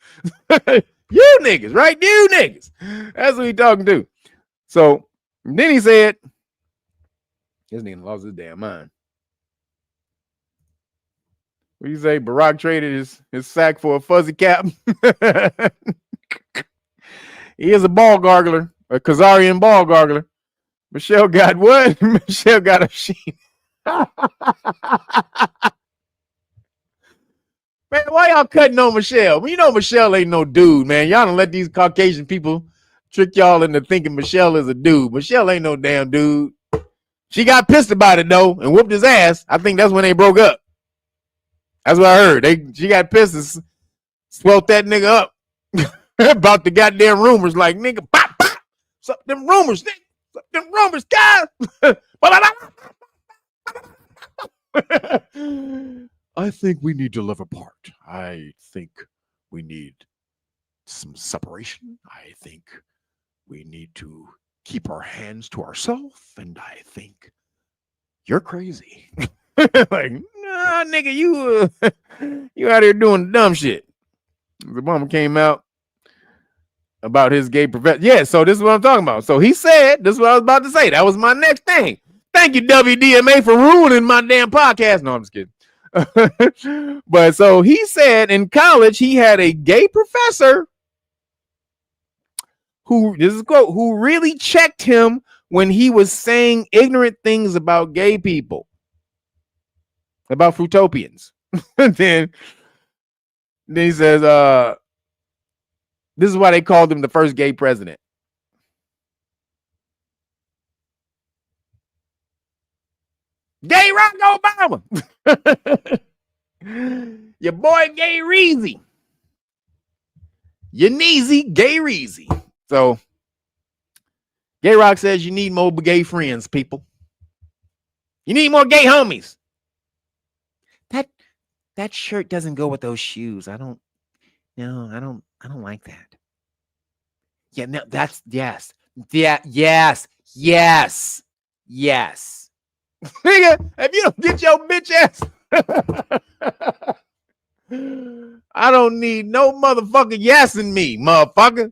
You niggas, right? You niggas. That's who he talking to. So then he said, this nigga lost his damn mind. What do you say? Barack traded his sack for a fuzzy cap. He is a ball gargler, a Khazarian ball gargler. Michelle got what? Michelle got a sheet. Man, why y'all cutting on Michelle? Well, you know Michelle ain't no dude, man. Y'all don't let these Caucasian people trick y'all into thinking Michelle is a dude. Michelle ain't no damn dude. She got pissed about it, though, and whooped his ass. I think that's when they broke up. That's what I heard. She got pissed and swelled that nigga up about the goddamn rumors. Like, nigga, pop, pop. Suck them rumors, nigga. Suck them rumors, guys. I think we need to live apart. I think we need some separation. I think we need to keep our hands to ourselves. And I think you're crazy. Like, nah, nigga, you out here doing dumb shit. The Obama came out about his gay professor. Yeah, so this is what I'm talking about. So he said, this is what I was about to say. That was my next thing. Thank you, WDMA, for ruining my damn podcast. No, I'm just kidding. But so he said in college he had a gay professor who, this is a quote, who really checked him when he was saying ignorant things about gay people, about Fruitopians. then he says, this is why they called him the first gay president. Gay Rock Obama. Your boy Gay Reezy. Your Neezy, Gay Reezy. So Gay Rock says you need more gay friends, people. You need more gay homies. That shirt doesn't go with those shoes. I don't like that. Yeah, no, that's yes. Yeah, yes. Nigga, if you don't get your bitch ass, I don't need no motherfucking yes in me, motherfucker.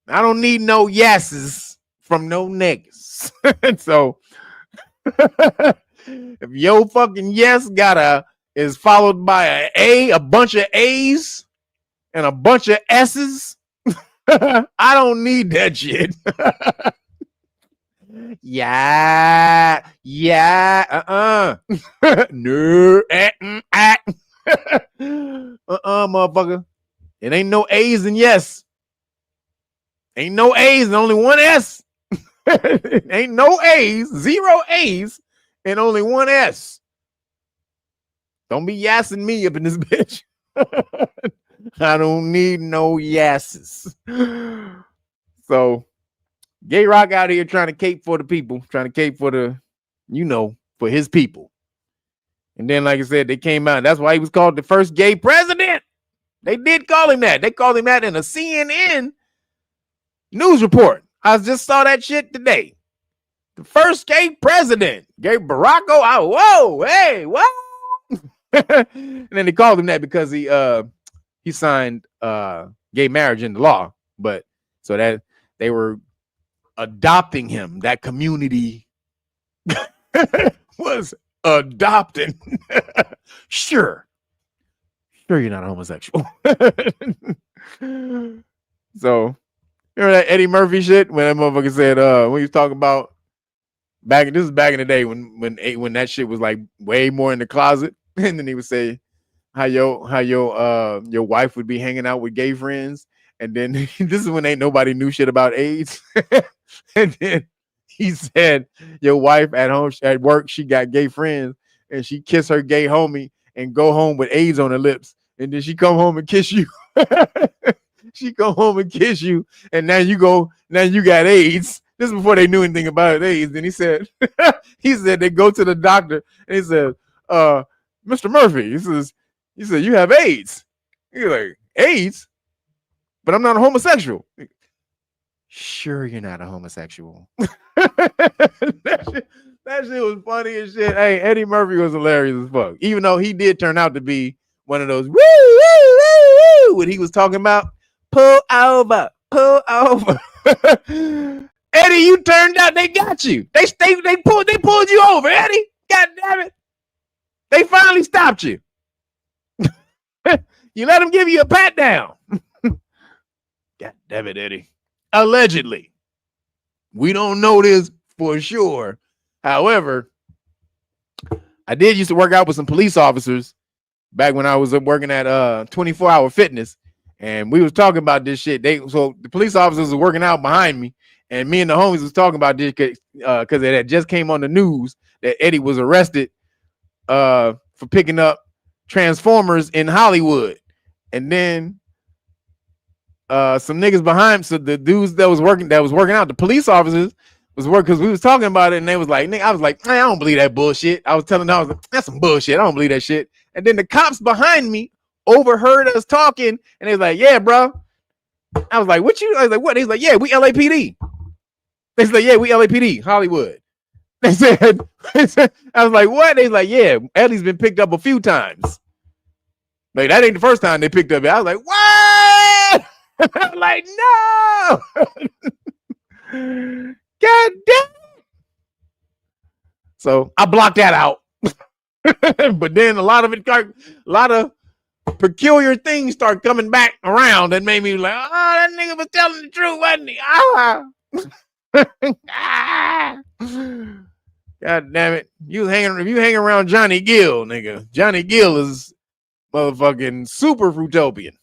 I don't need no yeses from no niggas. So if your fucking yes is followed by a bunch of A's and a bunch of S's, I don't need that shit. Yeah. No. Motherfucker. It ain't no A's and yes. Ain't no A's and only one S. Ain't no A's, 0 A's, and only 1 S. Don't be yassing me up in this bitch. I don't need no yasses. So, Gay Rock out here trying to cape for the people, trying to cape for the, for his people. And then, like I said, they came out. That's why he was called the first gay president. They did call him that. They called him that in a CNN news report. I just saw that shit today. The first gay president, gay Barack Obama. Whoa, hey, what? And then they called him that because he signed gay marriage into law. But so that they were adopting him. That community was adopting. Sure you're not a homosexual. So remember that Eddie Murphy shit when that motherfucker said when he was talking about back in the day when that shit was like way more in the closet, and then he would say how your wife would be hanging out with gay friends, and then this is when ain't nobody knew shit about AIDS. And then he said your wife at home at work, she got gay friends, and she kiss her gay homie and go home with AIDS on her lips, and then she come home and kiss you. She come home and kiss you, and now you got AIDS. This is before they knew anything about AIDS. Then he said they go to the doctor, and he said, Mr. Murphy, he said you have AIDS. He's like, AIDS? But I'm not a homosexual. Sure you're not a homosexual. That shit was funny as shit. Hey, Eddie Murphy was hilarious as fuck. Even though he did turn out to be one of those woo, woo, woo, woo, when he was talking about pull over. Eddie, you turned out, they got you. They pulled you over, Eddie. God damn it. They finally stopped you. You let them give you a pat down. God damn it, Eddie. Allegedly. We don't know this for sure. However, I did used to work out with some police officers back when I was working at 24-Hour Fitness, and we was talking about this shit. So the police officers were working out behind me, and me and the homies was talking about this because it had just came on the news that Eddie was arrested for picking up Transformers in Hollywood. And then some niggas behind, so the dudes that was working out, the police officers was working because we was talking about it, and they was like, I was like, man, I don't believe that bullshit. I was telling them, I was like, that's some bullshit. I don't believe that shit. And then the cops behind me overheard us talking, and they was like, yeah, bro. I was like, I was like, what? He's like, yeah, we LAPD. They was like, yeah, we LAPD, Hollywood. They said, I was like, what? They was like, yeah, Eddie's been picked up a few times. Like, that ain't the first time they picked up it. I was like, what? I'm like, no. God damn. So I blocked that out. But then a lot of peculiar things start coming back around that made me like, oh, that nigga was telling the truth, wasn't he? God damn it. If you hang around Johnny Gill, nigga. Johnny Gill is motherfucking super fruitopian.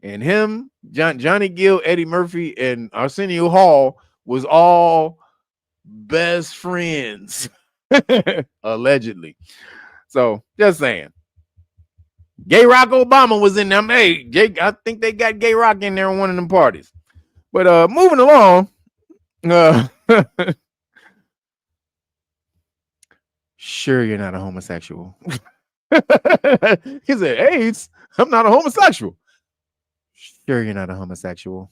And him, Johnny Gill, Eddie Murphy, and Arsenio Hall was all best friends. Allegedly. So just saying. Gay Rock Obama was in them. Hey, I think they got Gay Rock in there in one of them parties. But moving along. Sure, you're not a homosexual. He said, AIDS, I'm not a homosexual. Sure, you're not a homosexual.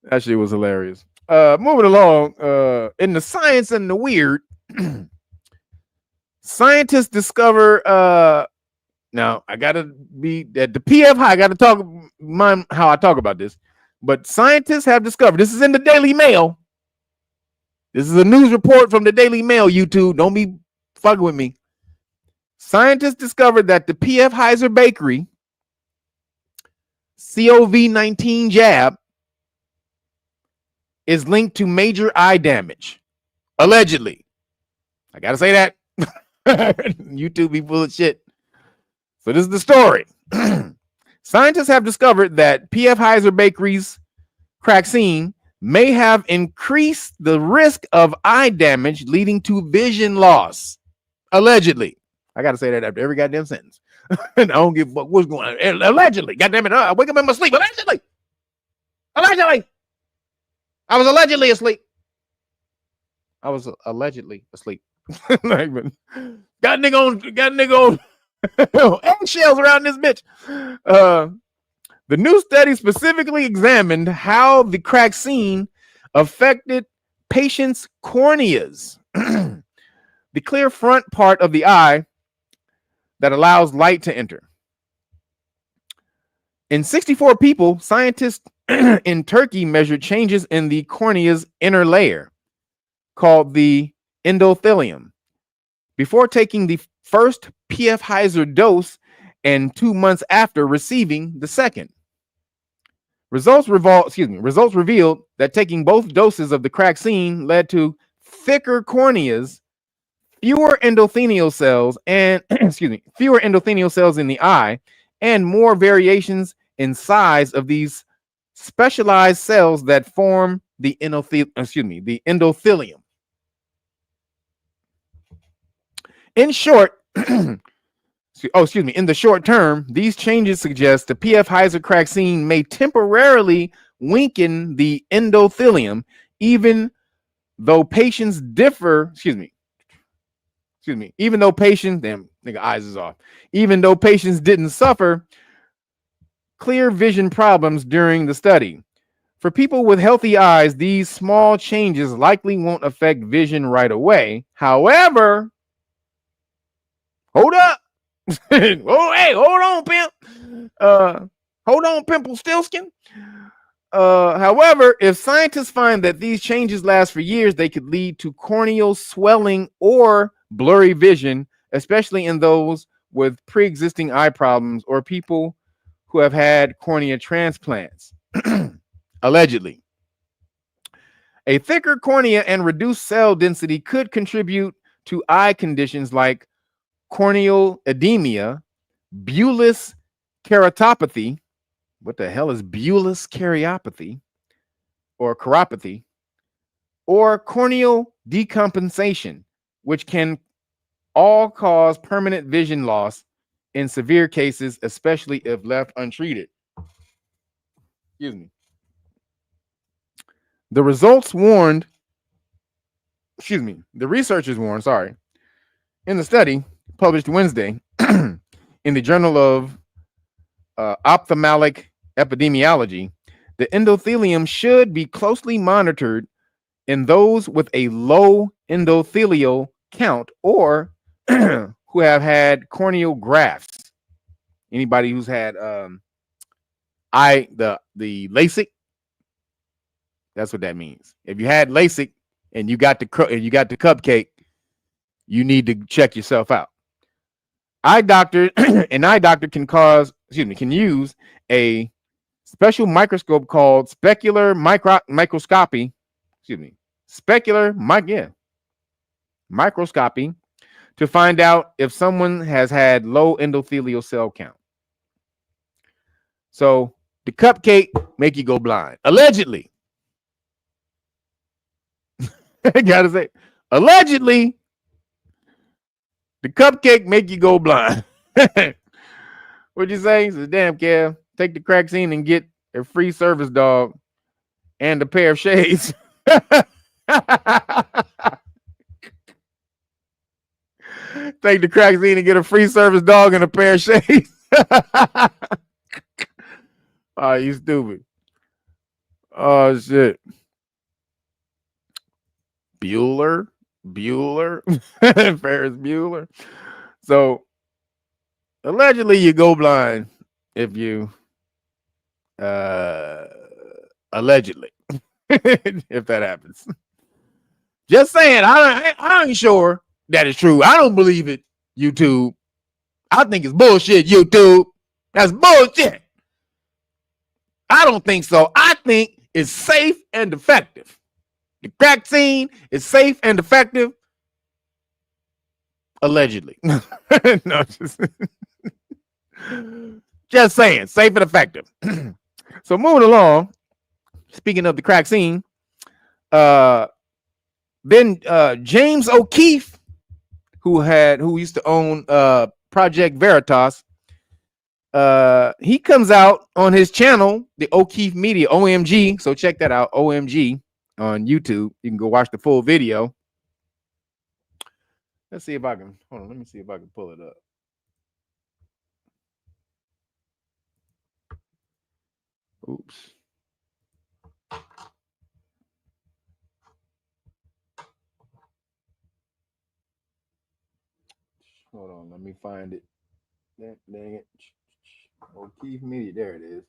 That shit was hilarious. Moving along, in the science and the weird, scientists discover. Now I gotta be at the PF high. I gotta talk how I talk about this. But scientists have discovered. This is in the Daily Mail. This is a news report from the Daily Mail. YouTube, don't be fucking with me. Scientists discovered that the PF Heiser Bakery COVID-19 jab is linked to major eye damage. Allegedly. I gotta say that. YouTube be full of shit. So this is the story. Scientists have discovered that PF Heiser Bakery's Craxine may have increased the risk of eye damage leading to vision loss. Allegedly. I got to say that after every goddamn sentence. And I don't give a fuck what's going on. Allegedly. Goddamn it. I wake up in my sleep. Allegedly. Allegedly. I was allegedly asleep. I was allegedly asleep. Got nigga on eggshells around this bitch. The new study specifically examined how the crack scene affected patients' corneas, the clear front part of the eye that allows light to enter. In 64 people, scientists in Turkey measured changes in the cornea's inner layer, called the endothelium, before taking the first Pfizer dose and 2 months after receiving the second. Results revealed that taking both doses of the vaccine led to thicker corneas, fewer endothelial cells, and fewer endothelial cells in the eye, and more variations in size of these specialized cells that form the endothelium. In short, in the short term, these changes suggest the Pfizer vaccine may temporarily weaken the endothelium, even though patients differ. Even though patients, damn nigga, eyes is off. Even though patients didn't suffer clear vision problems during the study. For people with healthy eyes, these small changes likely won't affect vision right away. However, hold up. Oh, hey, hold on, pimp. Hold on, Pimple Stillskin. However, if scientists find that these changes last for years, they could lead to corneal swelling or blurry vision, especially in those with pre-existing eye problems or people who have had cornea transplants. Allegedly. A thicker cornea and reduced cell density could contribute to eye conditions like corneal edema, bullous keratopathy. What the hell is bullous keratopathy or keratopathy? Or corneal decompensation, which can all cause permanent vision loss in severe cases, especially if left untreated. Excuse me. The researchers warned, in the study published Wednesday in the Journal of Ophthalmic Epidemiology, the endothelium should be closely monitored in those with a low endothelial count or who have had corneal grafts. Anybody who's had the LASIK, that's what that means. If you had LASIK and you got the cupcake, you need to check yourself out. An eye doctor can use a special microscope called specular microscopy. Microscopy to find out if someone has had low endothelial cell count. So the cupcake make you go blind. Allegedly. I gotta say, allegedly, the cupcake make you go blind. What'd you say? He says, damn, Kev, take the vaccine and get a free service dog and a pair of shades. Take the vaccine and get a free service dog and a pair of shades. Oh, you stupid. Oh, shit. Ferris Bueller. So allegedly you go blind if you allegedly if that happens. Just saying, I ain't sure that is true. I don't believe it, YouTube. I think it's bullshit, YouTube. That's bullshit. I don't think so. I think it's safe and effective. The vaccine is safe and effective. Allegedly. No, just saying, safe and effective. So moving along, speaking of the vaccine, Then James O'Keefe, who used to own Project Veritas, he comes out on his channel, the O'Keefe Media, OMG. So check that out, OMG on YouTube. You can go watch the full video. Let's see if I can, hold on, let me see if I can pull it up. Oops. Hold on, let me find it. Dang it. O'Keefe Media, there it is.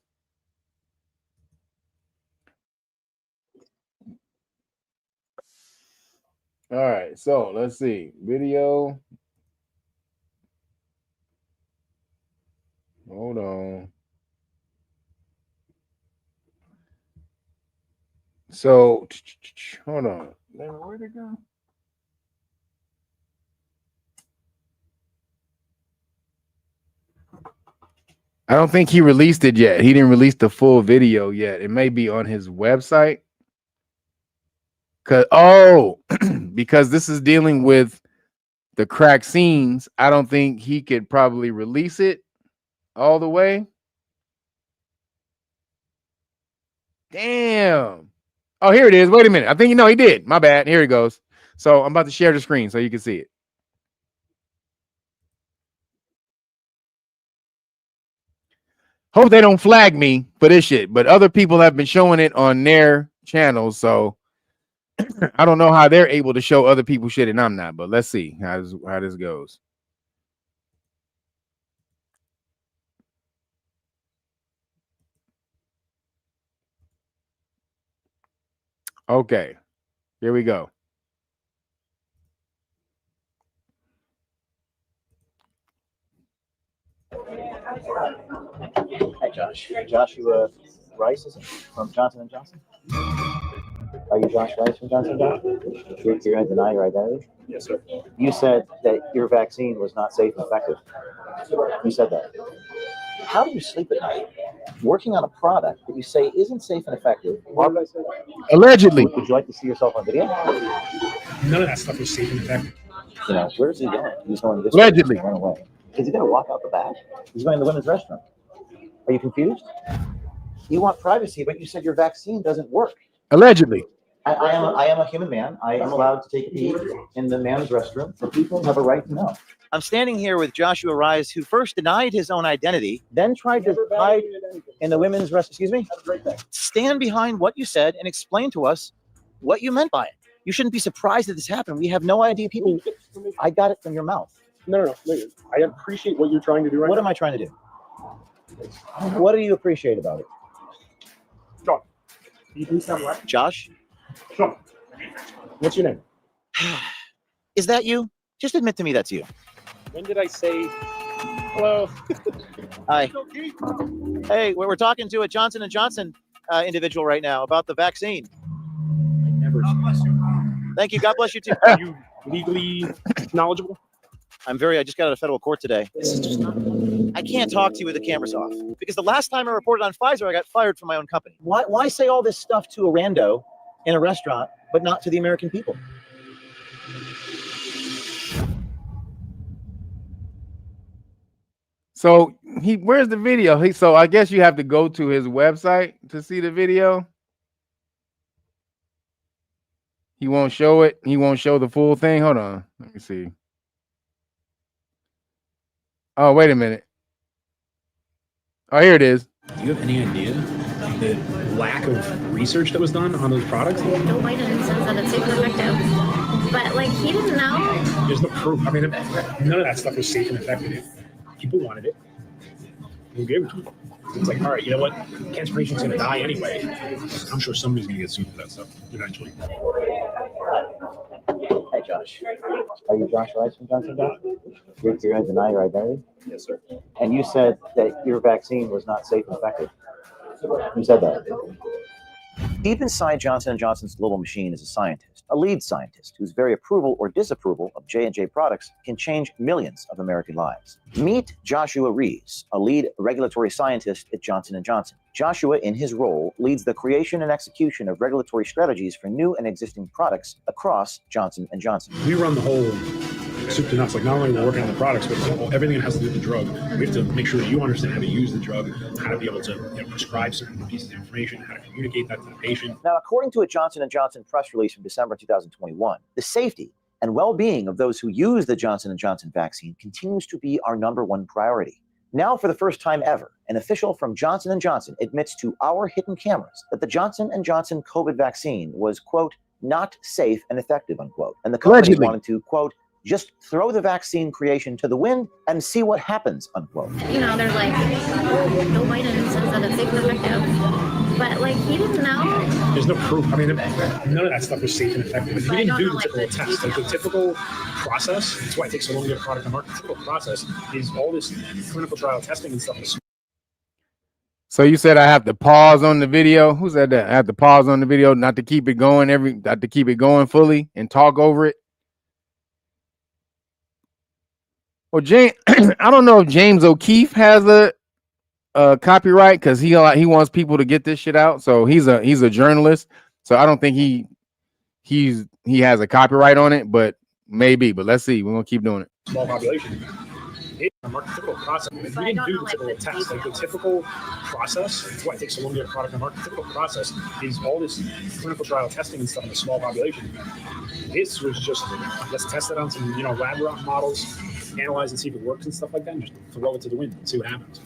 All right, so let's see. Video. Hold on. So, hold on. Where'd it go? I don't think he released it yet. He didn't release the full video yet. It may be on his website. Because this is dealing with the crack scenes, I don't think he could probably release it all the way. Damn. Oh, here it is. Wait a minute. I think he did. My bad. Here it goes. So I'm about to share the screen so you can see it. Hope they don't flag me for this shit, but other people have been showing it on their channels, so I don't know how they're able to show other people shit and I'm not, but let's see how this goes. Okay, here we go. Hi, Josh. Joshua Rice is it? From Johnson & Johnson? Are you Josh Rice from Johnson & Johnson? You're going to deny your identity? Yes, sir. You said that your vaccine was not safe and effective. You said that. How do you sleep at night working on a product that you say isn't safe and effective? Why did I say that? Allegedly. Would you like to see yourself on video? None of that stuff is safe and effective. You know, where's he going? He's going this Allegedly. way. Run away. Is he going to walk out the back? He's going to the women's restroom. Are you confused? You want privacy, but you said your vaccine doesn't work. Allegedly. I am a human man. I am allowed to take a peek in the men's restroom. So people have a right to know. I'm standing here with Joshua Rise, who first denied his own identity, then tried to hide in the women's restroom. Excuse me? Stand behind what you said and explain to us what you meant by it. You shouldn't be surprised that this happened. We have no idea. People, I got it from your mouth. No. I appreciate what you're trying to do right now. What am I trying to do? What do you appreciate about it? Sean, can you please tell me what? Josh? Sean, what's your name? Is that you? Just admit to me that's you. When did I say hello? Hi. Hey, we're talking to a Johnson & Johnson individual right now about the vaccine. Thank you. God bless you too. Are you legally knowledgeable? I just got out of federal court today. I can't talk to you with the cameras off because the last time I reported on Pfizer, I got fired from my own company. Why say all this stuff to a rando in a restaurant, but not to the American people? So where's the video? So I guess you have to go to his website to see the video. He won't show it. He won't show the full thing. Hold on. Let me see. Oh, wait a minute. Oh, here it is. Do you have any idea the lack of research that was done on those products? Joe Biden says that it's safe and effective, but like he didn't know. There's no proof. I mean, none of that stuff was safe and effective. People wanted it. Who gave it to them? It's like, all right, you know what? Cancer patient's going to die anyway. I'm sure somebody's going to get sued for that stuff eventually. Hey, Josh. Are you Josh Rice from Johnson & Johnson? You're going to deny your identity? Yes, sir. And you said that your vaccine was not safe and effective. You said that. Deep inside Johnson & Johnson's little machine is a scientist, a lead scientist, whose very approval or disapproval of J&J products can change millions of American lives. Meet Joshua Reeves, a lead regulatory scientist at Johnson & Johnson. Joshua, in his role, leads the creation and execution of regulatory strategies for new and existing products across Johnson & Johnson. We run the whole soup to nuts. Like, not only we're working on the products, but everything that has to do with the drug. We have to make sure that you understand how to use the drug, how to be able to prescribe certain pieces of information, how to communicate that to the patient. Now, according to a Johnson & Johnson press release from December 2021, the safety and well-being of those who use the Johnson & Johnson vaccine continues to be our #1 priority. Now, for the first time ever, an official from Johnson & Johnson admits to our hidden cameras that the Johnson & Johnson COVID vaccine was, quote, not safe and effective, unquote. And the company wanted to, quote, just throw the vaccine creation to the wind and see what happens, unquote. You know, they're like, Joe Biden says that it's safe and effective. But, like, he didn't know. There's no proof. I mean, none of that stuff was safe and effective. If you didn't do the typical test, like the typical process, that's why it takes so long to get a product on market. The typical process is all this clinical trial testing and stuff. So you said I have to pause on the video. Who said that? I have to pause on the video, not to keep it going not to keep it going fully and talk over it. Well, James, I don't know if James O'Keefe has a copyright because he wants people to get this shit out. So he's a journalist. So I don't think he has a copyright on it, but maybe. But let's see. We're gonna keep doing it. Small population. It's a typical process. If we didn't do the typical test, like the typical process, that's why it takes so long to get a product on market. The typical process is all this clinical trial testing and stuff in a small population. This was just, let's test it on some, lab models, analyze and see if it works and stuff like that, and just throw it to the wind and see what happens.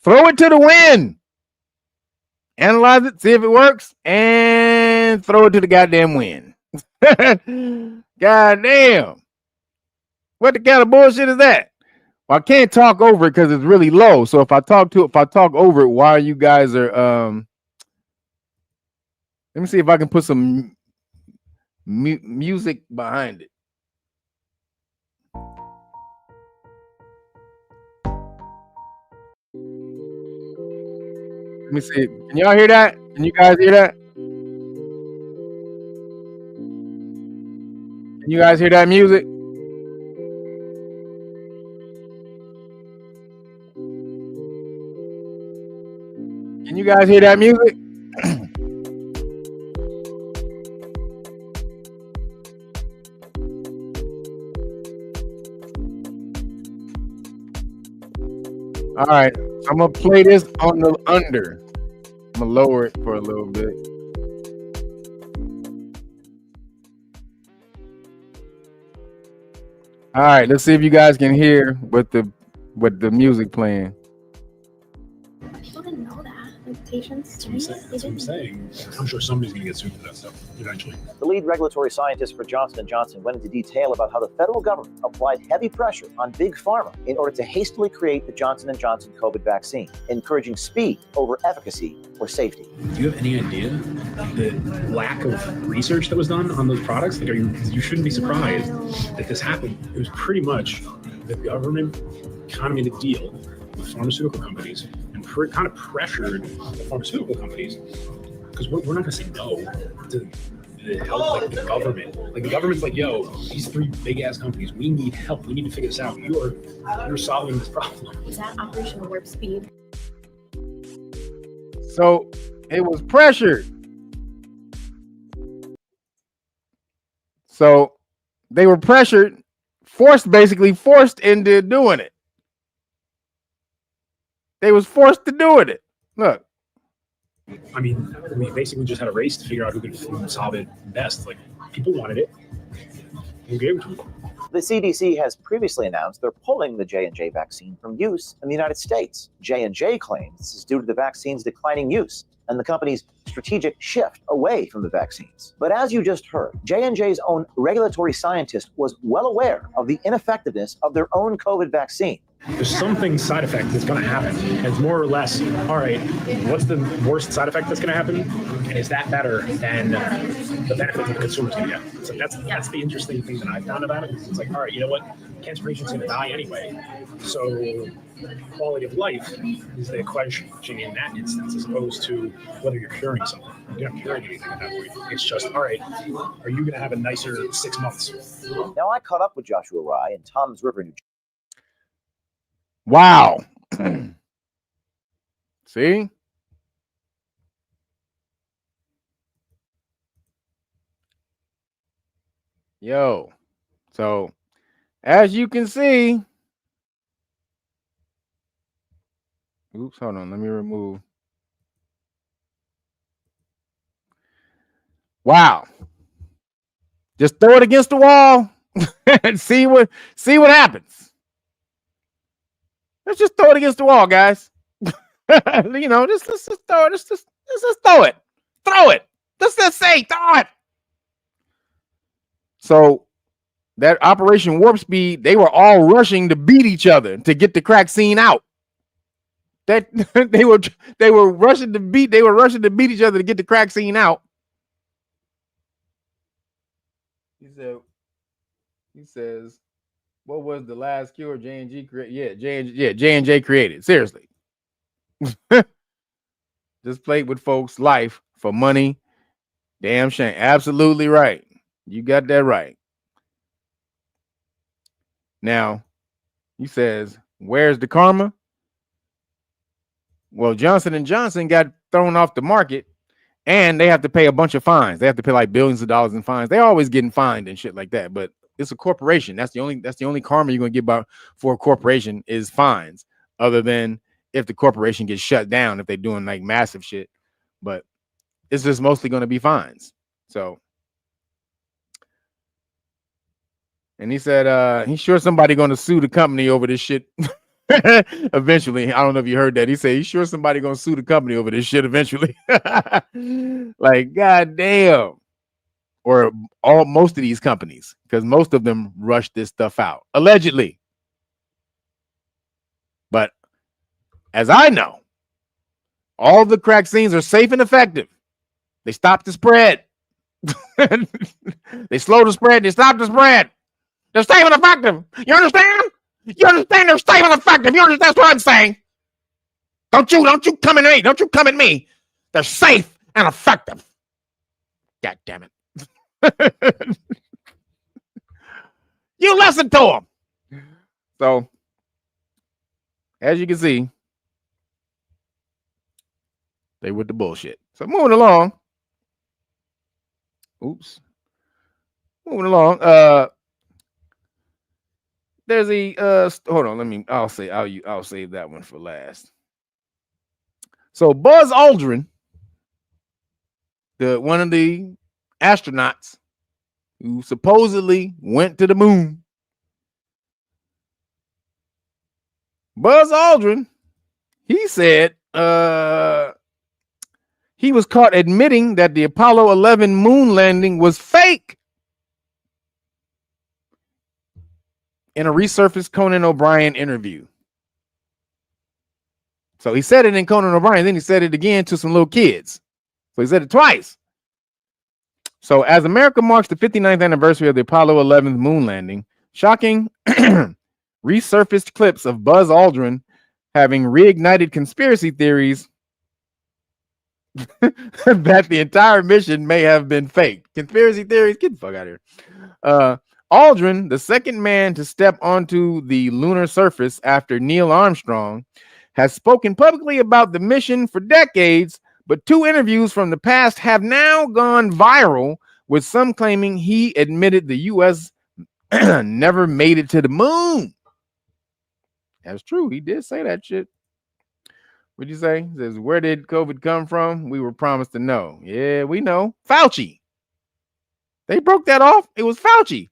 Throw it to the wind. Analyze it, see if it works, and throw it to the goddamn wind. Goddamn. What the kind of bullshit is that? Well, I can't talk over it because it's really low. So if I talk over it while you guys are let me see if I can put some music behind it. Let me see. Can y'all hear that? Can you guys hear that? Can you guys hear that music? Can you guys hear that music? All right, I'm gonna play this on the under. I'm gonna lower it for a little bit. All right, let's see if you guys can hear with the music playing. People didn't know that. Like, patients, That's what I'm saying. I'm sure somebody's going to get sued for that stuff eventually. The lead regulatory scientist for Johnson & Johnson went into detail about how the federal government applied heavy pressure on Big Pharma in order to hastily create the Johnson & Johnson COVID vaccine, encouraging speed over efficacy or safety. Do you have any idea the lack of research that was done on those products? Like, you shouldn't be surprised that this happened. It was pretty much the government kind of made a deal with pharmaceutical companies and kind of pressured the pharmaceutical companies, because we're not going to say no to the help, like the government. Like, the government's like, yo, these three big ass companies, we need help. We need to figure this out. You're solving this problem. Is that Operation Warp Speed? So it was pressured. So they were pressured, basically forced into doing it. They was forced to do it. Look. I mean, we basically just had a race to figure out who could solve it best. Like, people wanted it. We gave it to them. The CDC has previously announced they're pulling the J&J vaccine from use in the United States. J&J claims this is due to the vaccine's declining use and the company's strategic shift away from the vaccines. But as you just heard, J&J's own regulatory scientist was well aware of the ineffectiveness of their own COVID vaccine. There's something side effect that's going to happen. And it's more or less, all right, what's the worst side effect that's going to happen? And is that better than the benefit that the consumer's going to get? So that's the interesting thing that I found about it. It's like, all right, you know what? Cancer patients going to die anyway. So quality of life is the question in that instance, as opposed to whether you're curing something. You're not curing anything at that point. It's just, all right, are you going to have a nicer 6 months? Now I caught up with Joshua Rye in Toms River, New Jersey. Wow. See? Yo. So, as you can see, oops, hold on. Let me remove. Wow. Just throw it against the wall and see what happens. Let's just throw it against the wall, guys. You know, just throw it. Just throw it. Throw it. Just say throw it. So that Operation Warp Speed, they were all rushing to beat each other to get the crack scene out. That they were rushing to beat each other to get the crack scene out. He says, what was the last cure J&J created? Yeah, J&J created. Seriously. Just played with folks' life for money. Damn shame. Absolutely right. You got that right. Now, he says, where's the karma? Well, Johnson & Johnson got thrown off the market, and they have to pay a bunch of fines. They have to pay like billions of dollars in fines. They're always getting fined and shit like that. But it's a corporation. That's the only karma you're gonna get for a corporation is fines, other than if the corporation gets shut down, if they're doing like massive shit. But it's just mostly gonna be fines. So, and he said he's sure somebody gonna sue the company over this shit. Eventually. I don't know if you heard that. He said he's sure somebody gonna sue the company over this shit eventually. Like, goddamn. Or most of these companies, because most of them rush this stuff out, allegedly. But as I know, all the crack scenes are safe and effective. They stop the spread. They slow the spread. They stop the spread. They're safe and effective. You understand? You understand? They're safe and effective. You understand what I'm saying? Don't you come at me. Don't you come at me. They're safe and effective. God damn it. You listen to them. So, as you can see, they with the bullshit. So moving along. Oops. Moving along. There's a hold on. I'll save that one for last. So Buzz Aldrin, one of the astronauts who supposedly went to the moon. Buzz Aldrin, he said he was caught admitting that the Apollo 11 moon landing was fake in a resurfaced Conan O'Brien interview. So he said it in Conan O'Brien, then he said it again to some little kids. So he said it twice. So as America marks the 59th anniversary of the Apollo 11 moon landing, shocking resurfaced clips of Buzz Aldrin having reignited conspiracy theories that the entire mission may have been fake. Conspiracy theories? Get the fuck out of here. Aldrin, the second man to step onto the lunar surface after Neil Armstrong, has spoken publicly about the mission for decades, but two interviews from the past have now gone viral, with some claiming he admitted the U.S. never made it to the moon. That's true. He did say that shit. What'd you say? He says, where did COVID come from? We were promised to know. Yeah, we know. Fauci. They broke that off. It was Fauci.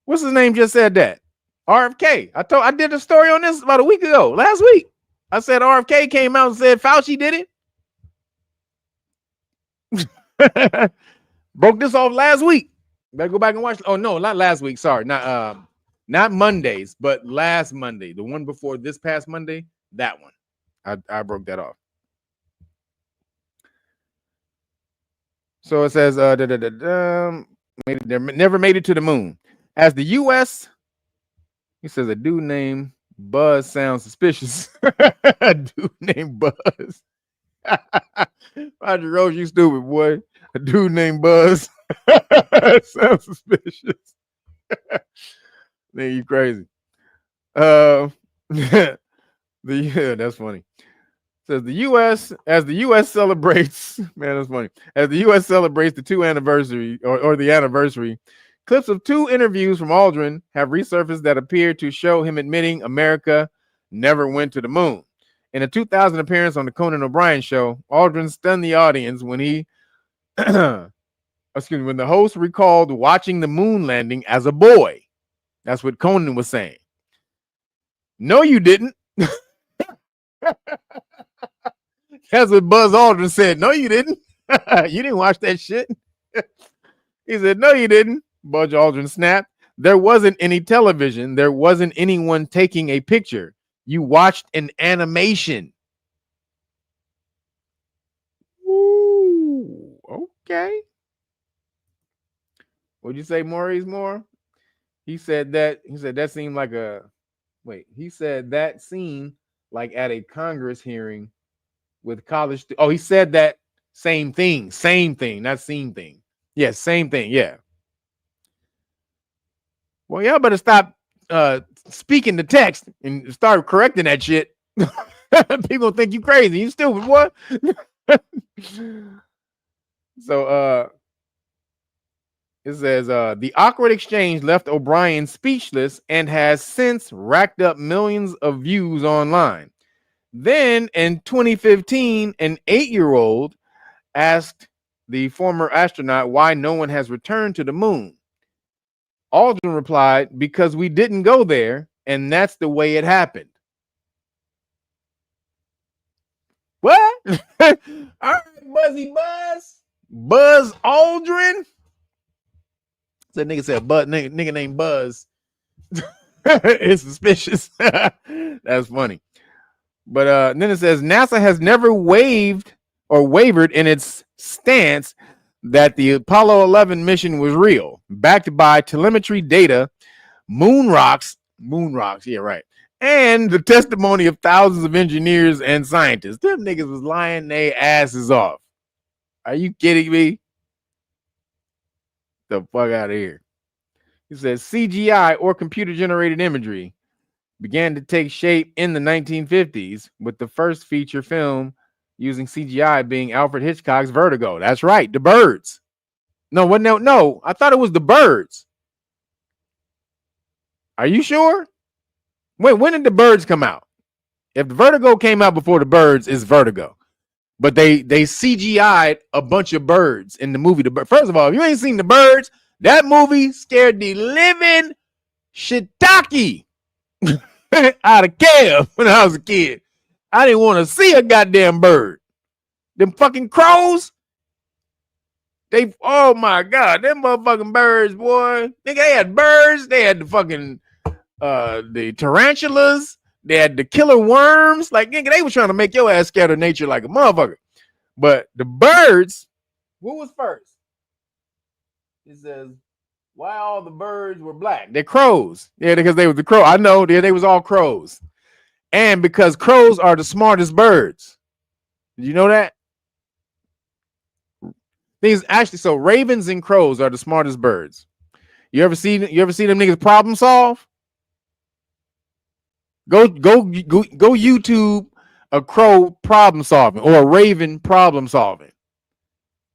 What's his name just said that? RFK. I did a story on this about a week ago, last week. I said RFK came out and said Fauci did it. Broke this off last week. Better go back and watch. Oh no, not last week. Sorry, not Mondays, but last Monday, the one before this past Monday. That one, I broke that off. So it says, never made it to the moon. As the U.S. He says a dude named Buzz sounds suspicious. A dude named Buzz. Roger Rose, you stupid boy. A dude named Buzz sounds suspicious. Man, you crazy. That's funny. Says the U.S. as the U.S. celebrates, man, that's funny. As the U.S. celebrates the the anniversary, clips of 2 interviews from Aldrin have resurfaced that appear to show him admitting America never went to the moon. In a 2000 appearance on the Conan O'Brien show, Aldrin stunned the audience when when the host recalled watching the moon landing as a boy. That's what Conan was saying. No, you didn't. That's what Buzz Aldrin said. No, you didn't. You didn't watch that shit. He said, no, you didn't. Buzz Aldrin snapped. There wasn't any television. There wasn't anyone taking a picture. You watched an animation. Ooh, okay. What'd you say, Maurice Moore? He said that seemed like he said that seemed like at a Congress hearing with college. He said that same thing, not same thing. Yeah, same thing. Yeah. Well, y'all better stop speaking the text and start correcting that shit. People think you crazy. You stupid, what? So it says the awkward exchange left O'Brien speechless and has since racked up millions of views online. Then in 2015, an 8-year-old asked the former astronaut why no one has returned to the moon. Aldrin replied, because we didn't go there, and that's the way it happened. What? All right, Buzzy Buzz. Buzz Aldrin. That nigga said nigga named Buzz. It's suspicious. That's funny. But then it says NASA has never wavered in its stance that the Apollo 11 mission was real, backed by telemetry data, moon rocks, yeah, right, and the testimony of thousands of engineers and scientists. Them niggas was lying their asses off. Are you kidding me? The fuck out of here. He says CGI or computer-generated imagery began to take shape in the 1950s, with the first feature film using CGI being Alfred Hitchcock's Vertigo. That's right, The Birds. No, I thought it was The Birds. Are you sure? Wait, when did The Birds come out? If the Vertigo came out before The Birds, it's Vertigo. But they CGI'd a bunch of birds in the movie. First of all, if you ain't seen The Birds, that movie scared the living shiitake out of Kev when I was a kid. I didn't want to see a goddamn bird. Them fucking crows. Oh my God, them motherfucking birds, boy. Nigga, they had birds. They had the fucking the tarantulas. They had the killer worms. Like, nigga, they were trying to make your ass scared of nature like a motherfucker. But the birds, what was first? It says, why all the birds were black? They're crows. Yeah, because they were the crow. I know, they was all crows. And because crows are the smartest birds. Did you know that? These actually, so ravens and crows are the smartest birds. You ever see them niggas problem solve? Go YouTube a crow problem solving or a raven problem solving.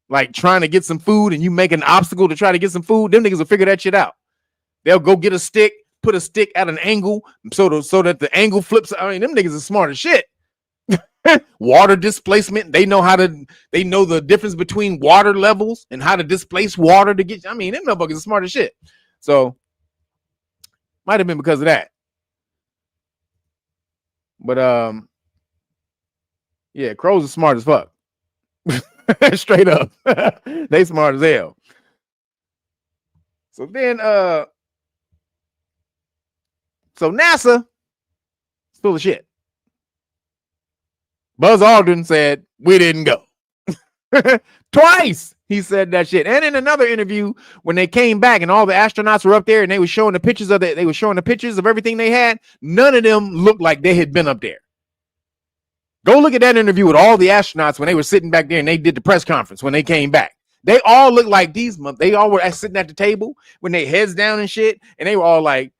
Like trying to get some food and you make an obstacle to try to get some food. Them niggas will figure that shit out. They'll go get a stick, put a stick at an angle so that the angle flips. I mean, them niggas are smart as shit. Water displacement. They know the difference between water levels and how to displace water to get. I mean, them motherfuckers are smart as shit. So might have been because of that. But yeah, crows are smart as fuck. Straight up. They smart as hell. So then so NASA is full of shit. Buzz Aldrin said we didn't go. Twice. He said that shit. And in another interview, when they came back and all the astronauts were up there and they were showing the pictures of everything they had, none of them looked like they had been up there. Go look at that interview with all the astronauts when they were sitting back there and they did the press conference when they came back. They all looked like they all were sitting at the table when they heads down and shit. And they were all like,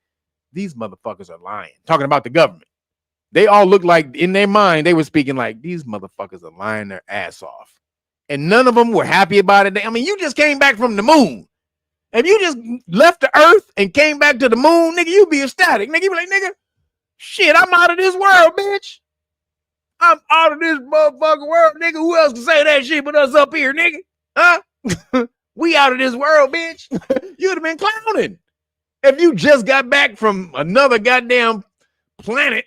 these motherfuckers are lying. Talking about the government. They all looked like in their mind, they were speaking like these motherfuckers are lying their ass off. And none of them were happy about it. I mean, you just came back from the moon. If you just left the earth and came back to the moon, nigga, you'd be ecstatic. Nigga, you be like, nigga, shit, I'm out of this world, bitch. I'm out of this motherfucking world, nigga. Who else can say that shit but us up here, nigga? Huh? We out of this world, bitch. You'd have been clowning. If you just got back from another goddamn planet.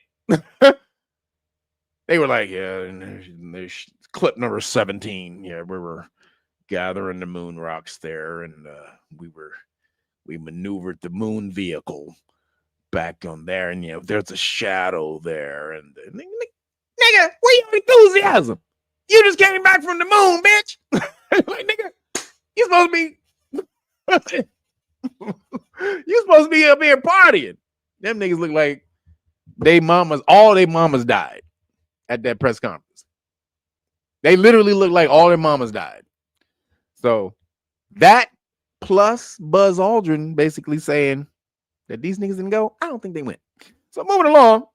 They were like, yeah, there's clip number 17. Yeah, we were gathering the moon rocks there, and we maneuvered the moon vehicle back on there, and there's a shadow there, and nigga, where your enthusiasm? You just came back from the moon, bitch. Like, nigga, you supposed to be up here partying. Them niggas look like all they mamas died at that press conference. They literally look like all their mamas died. So that plus Buzz Aldrin basically saying that these niggas didn't go, I don't think they went. So moving along,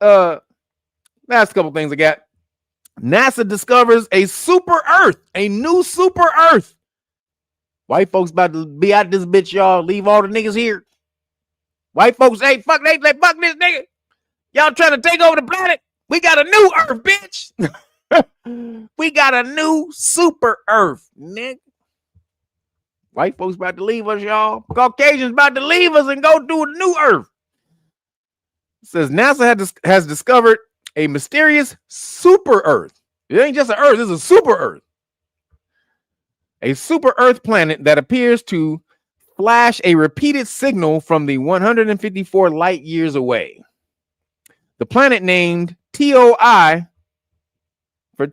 last couple things I got. NASA discovers a super Earth, a new super Earth. White folks about to be out this bitch, y'all. Leave all the niggas here. White folks, hey, fuck this nigga. Y'all trying to take over the planet? We got a new Earth, bitch. We got a new super Earth, nigga. White folks about to leave us, y'all. Caucasians about to leave us and go do a new Earth. It says NASA has discovered a mysterious super Earth. It ain't just an Earth, it's a super Earth. A super Earth planet that appears to flash a repeated signal from the 154 light years away. The planet named TOI for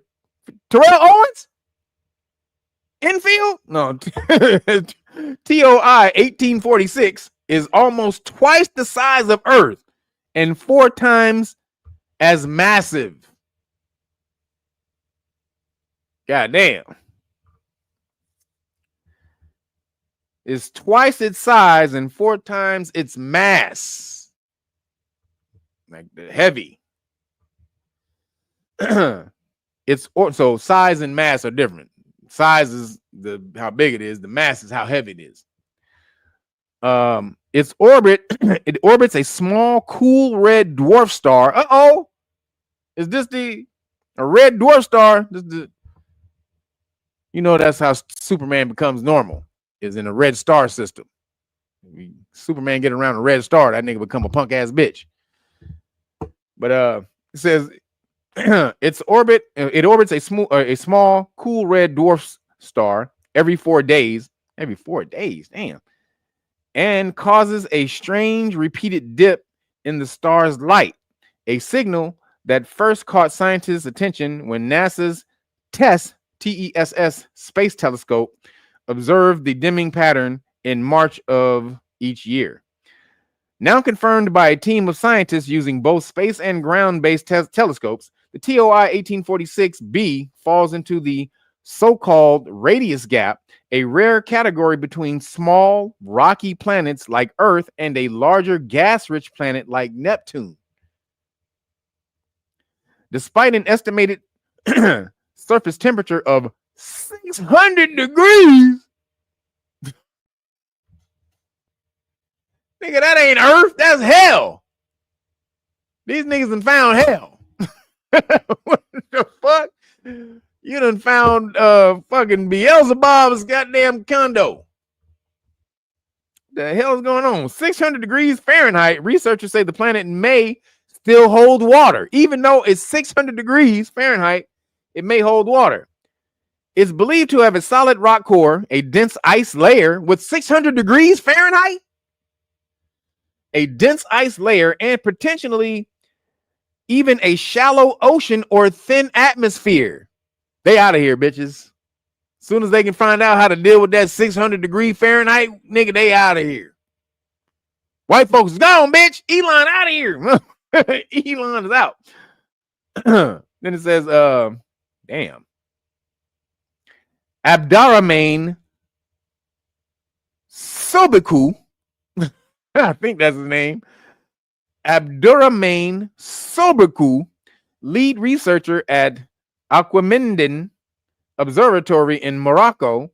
Terrell Owens? Infield? No. TOI 1846 is almost twice the size of Earth and 4 times as massive. God damn. It's twice its size and 4 times its mass. Like the heavy. So size and mass are different. Size is how big it is. The mass is how heavy it is. Its orbit, it orbits a small, cool red dwarf star. Uh-oh. Is this a red dwarf star? That's how Superman becomes normal, is in a red star system. Superman get around a red star, that nigga become a punk ass bitch. But it says it orbits a small, cool red dwarf star every 4 days. Every 4 days, damn. And causes a strange repeated dip in the star's light, a signal that first caught scientists' attention when NASA's TESS space telescope observed the dimming pattern in March of each year. Now confirmed by a team of scientists using both space and ground-based telescopes, the TOI 1846b falls into the so-called radius gap, a rare category between small, rocky planets like Earth and a larger gas-rich planet like Neptune. Despite an estimated surface temperature of 600 degrees, nigga, that ain't Earth, that's hell. These niggas done found hell. What the fuck? You done found fucking Beelzebub's goddamn condo. The hell is going on? 600 degrees Fahrenheit. Researchers say the planet may still hold water. Even though it's 600 degrees Fahrenheit, it may hold water. It's believed to have a solid rock core, a dense ice layer with 600 degrees Fahrenheit. A dense ice layer and potentially even a shallow ocean or thin atmosphere. They out of here, bitches. Soon as they can find out how to deal with that 600-degree Fahrenheit, nigga, they out of here. White folks gone, bitch. Elon out of here. Elon is out. Then it says, damn. Abdurrahman Sobiku. I think that's his name. Abdurrahman Sobiku, lead researcher at Aquamendin Observatory in Morocco,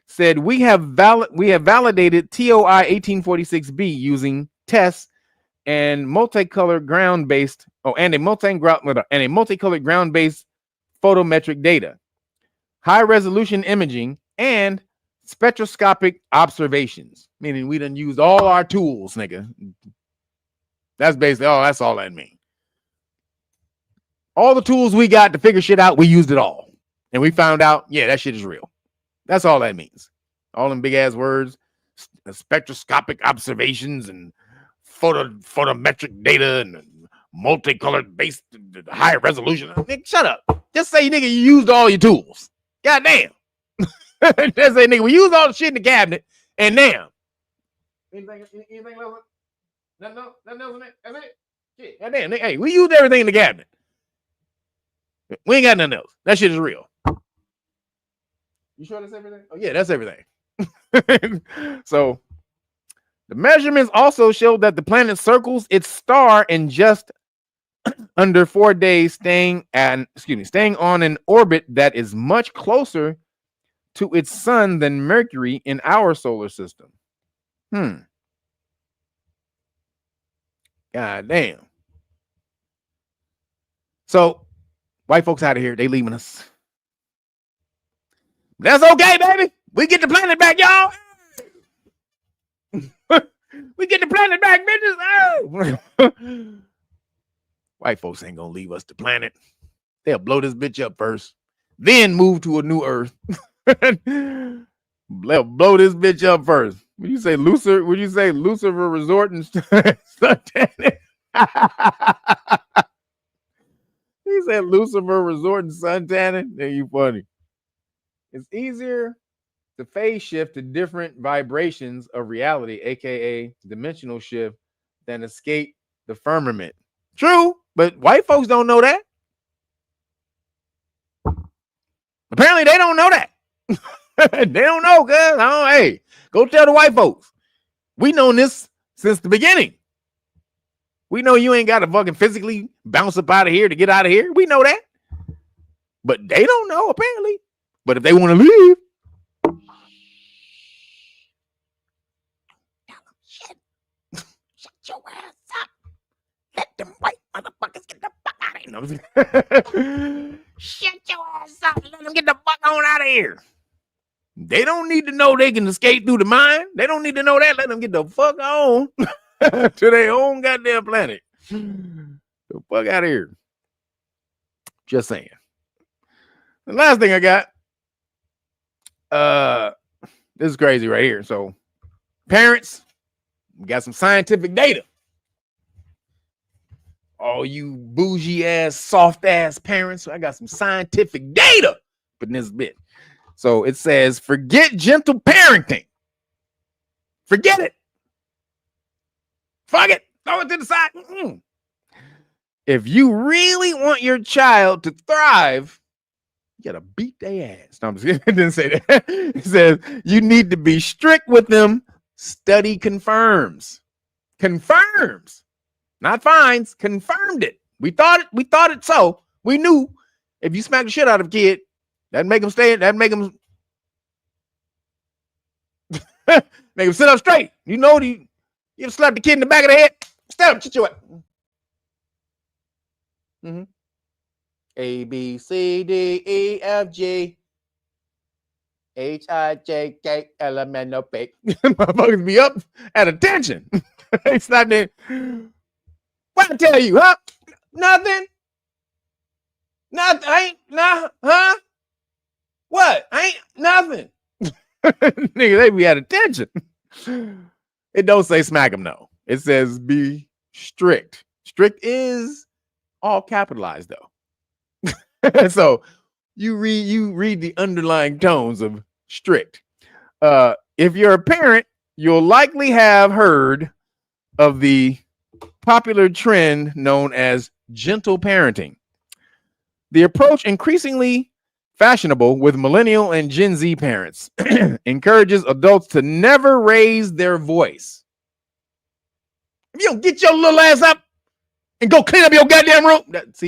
said we have validated TOI 1846b using tests and multicolored ground-based multicolored photometric data, high resolution imaging, and spectroscopic observations. Meaning we done used all our tools, nigga. That's basically that's all that means. All the tools we got to figure shit out, we used it all. And we found out, yeah, that shit is real. That's all that means. All them big ass words, spectroscopic observations and photometric data and multicolored based high resolution. Nigga, shut up. Just say, nigga, you used all your tools. God damn. Just say, nigga, we used all the shit in the cabinet, and damn. Anything else? Nothing else in it? That's it? Shit. God damn, nigga, hey, we used everything in the cabinet. We ain't got nothing else. That shit is real. You sure that's everything? Oh, yeah, that's everything. So, the measurements also showed that the planet circles its star in just under 4 days, staying on an orbit that is much closer to its sun than Mercury in our solar system. God damn. So, white folks out of here, they leaving us. That's okay, baby. We get the planet back, y'all. We get the planet back, bitches. Oh. White folks ain't gonna leave us the planet. They'll blow this bitch up first, then move to a new Earth. They'll blow this bitch up first. Would you say Lucifer Resort and Suntanning? He said Lucifer Resort and Suntanning. There, you funny. It's easier to phase shift to different vibrations of reality, aka dimensional shift, than escape the firmament. True, but white folks don't know that. Apparently, they don't know that. They don't know, cuz. Hey, go tell the white folks. We known this since the beginning. We know you ain't got to fucking physically bounce up out of here to get out of here. We know that. But they don't know, apparently. But if they want to leave, shut your ass up. Let them white motherfuckers get the fuck out of here. Shut your ass up. Let them get the fuck on out of here. They don't need to know they can escape through the mind. They don't need to know that. Let them get the fuck on to their own goddamn planet. The fuck out of here. Just saying. The last thing I got. This is crazy right here. So, parents, we got some scientific data. All you bougie ass, soft ass parents, I got some scientific data in this bit. So it says, forget gentle parenting. Forget it. Fuck it. Throw it to the side. If you really want your child to thrive, you gotta beat their ass. No, I'm just kidding. It didn't say that. It says you need to be strict with them. Study confirms. Confirms. Not fines. Confirmed it. We thought it so. We knew if you smack the shit out of a kid, that'd make them stay. That'd make them make them sit up straight. You know, you ever slap the kid in the back of the head? Stand up, shut your ass. A, B, C, D, E, F, G, H, I, J, K, L, M, N, O, P. Motherfuckers be up at attention. They slap there. What I tell you, huh? Nothing. Nothing. Huh? What? Ain't nothing. Nigga, they be at attention. It don't say smack them, no. It says be strict. Strict is all capitalized, though. So You read the underlying tones of strict. If you're a parent, you'll likely have heard of the popular trend known as gentle parenting. The approach, increasingly fashionable with millennial and Gen Z parents, encourages adults to never raise their voice. If you don't get your little ass up and go clean up your goddamn room. That's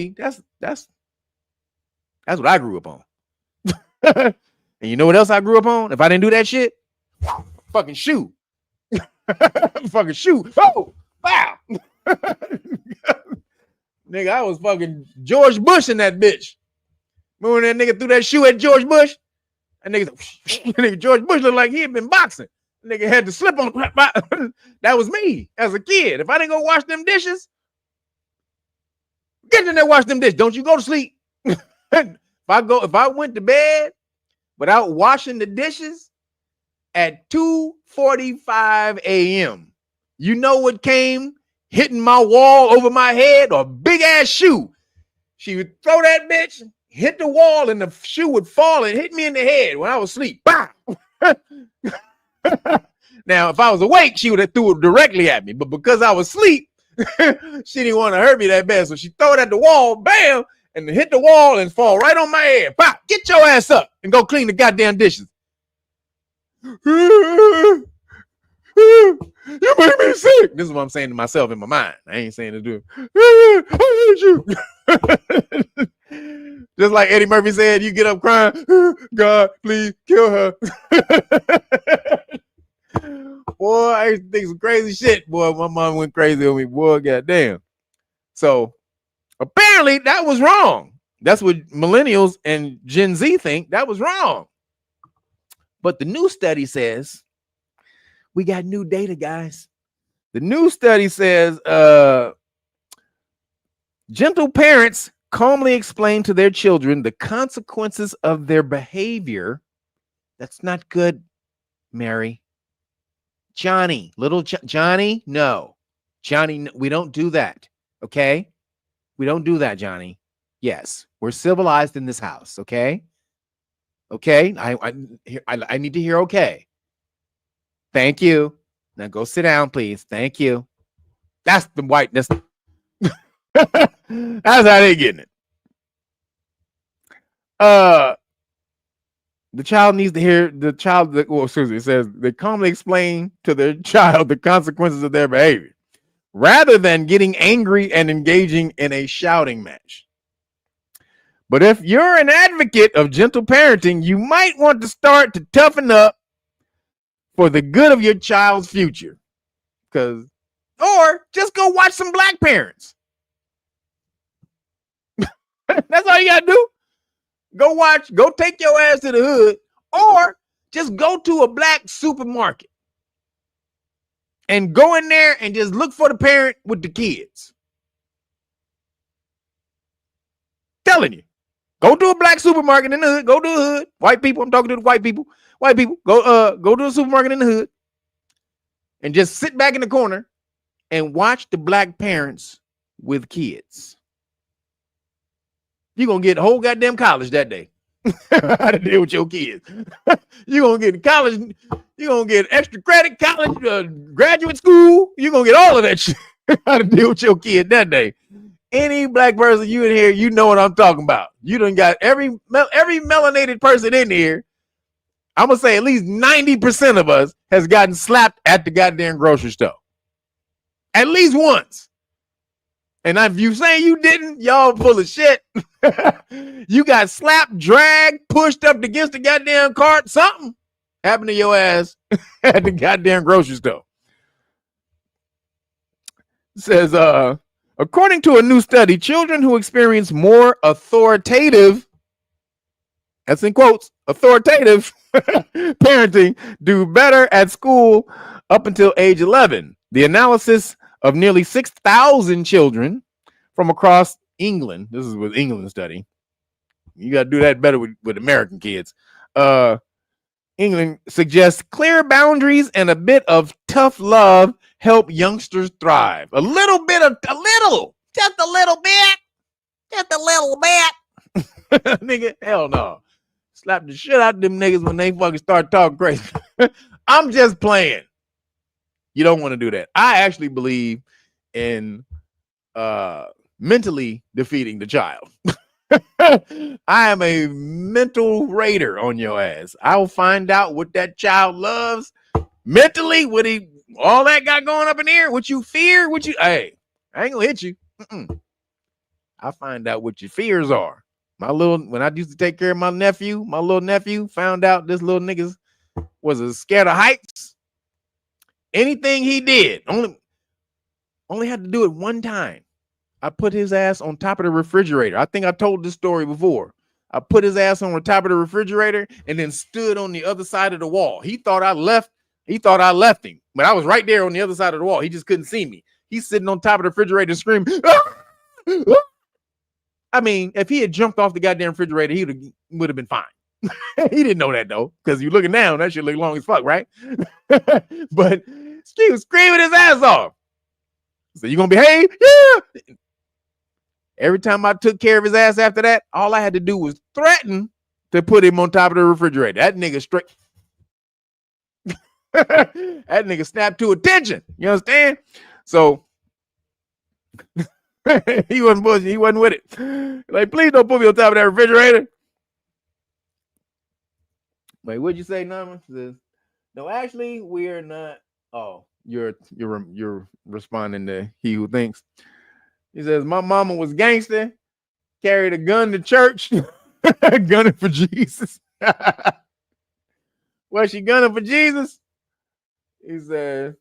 what I grew up on. And you know what else I grew up on? If I didn't do that shit, fucking shoot. Fucking shoot. Oh, wow. Nigga, I was fucking George Bush in that bitch. Remember when that nigga threw that shoe at George Bush? That nigga George Bush looked like he had been boxing. That nigga had to slip on. That was me as a kid. If I didn't go wash them dishes, get in there, wash them dishes. Don't you go to sleep. If I went to bed without washing the dishes at 2:45 a.m., you know what came hitting my wall over my head? A big ass shoe. She would throw that bitch, hit the wall, and the shoe would fall and hit me in the head when I was asleep. Bah! Now, if I was awake, she would have threw it directly at me. But because I was asleep, she didn't want to hurt me that bad. So she throw it at the wall, bam, and hit the wall and fall right on my head. Bah! Get your ass up and go clean the goddamn dishes. You make me sick. This is what I'm saying to myself in my mind. I ain't saying to do it. I hate you. Just like Eddie Murphy said, you get up crying, God, please kill her. Boy, I used to think some crazy shit. Boy, my mom went crazy on me. Boy, goddamn. So apparently that was wrong. That's what millennials and Gen Z think. That was wrong. But the new study says, we got new data, guys. The new study says gentle parents calmly explain to their children the consequences of their behavior. That's not good, Mary. Johnny, little Johnny, no. Johnny, we don't do that, okay? We don't do that, Johnny. Yes, we're civilized in this house, okay? Okay, I need to hear okay. Thank you. Now go sit down, please. Thank you. That's the whiteness. That's how they getting it. The child needs to hear it says they calmly explain to their child the consequences of their behavior rather than getting angry and engaging in a shouting match. But if you're an advocate of gentle parenting, you might want to start to toughen up for the good of your child's future. Or just go watch some black parents. That's all you gotta do. Go take your ass to the hood, or just go to a black supermarket and go in there and just look for the parent with the kids. Telling you. Go to a black supermarket in the hood. Go to the hood. White people. I'm talking to the white people. White people. Go to a supermarket in the hood and just sit back in the corner and watch the black parents with kids. You're going to get a whole goddamn college that day. How to deal with your kids. You're going to get college. You're going to get extra credit, college, graduate school. You're going to get all of that shit. How to deal with your kid that day. Any black person you in here, you know what I'm talking about. You done got every melanated person in here. I'm going to say at least 90% of us has gotten slapped at the goddamn grocery store. At least once. And if you say you didn't, y'all full of shit. You got slapped, dragged, pushed up against the goddamn cart. Something happened to your ass at the goddamn grocery store. It says, according to a new study, children who experience more authoritative, that's in quotes, authoritative parenting do better at school up until age 11. The analysis of nearly 6,000 children from across England. This is with England study. You got to do that better with American kids. England suggests clear boundaries and a bit of tough love help youngsters thrive. Just a little bit. Nigga, hell no. Slap the shit out of them niggas when they fucking start talking crazy. I'm just playing. You don't want to do that. I actually believe in mentally defeating the child. I am a mental raider on your ass. I'll find out what that child loves mentally, what he all that got going up in here, what you fear, what you hey, I ain't gonna hit you. I find out what your fears are. When I used to take care of my little nephew found out this little nigga was scared of heights. Anything he did, only had to do it one time. I put his ass on top of the refrigerator. I think I told this story before. I put his ass on the top of the refrigerator and then stood on the other side of the wall. He thought I left him, but I was right there on the other side of the wall. He just couldn't see me. He's sitting on top of the refrigerator screaming. I mean, if he had jumped off the goddamn refrigerator, he would have been fine. He didn't know that though, because you looking down, that shit look long as fuck, right? But he was screaming his ass off. So you gonna behave? Yeah. Every time I took care of his ass after that, all I had to do was threaten to put him on top of the refrigerator. That nigga straight. That nigga snapped to attention. You understand? So he wasn't bullshit. He wasn't with it. Like, please don't put me on top of that refrigerator. Wait, what'd you say, Norman? No, actually, we're not. Oh, you're responding to he who thinks. He says, my mama was gangster, carried a gun to church, gunning for Jesus. Was she gunning for Jesus? He said,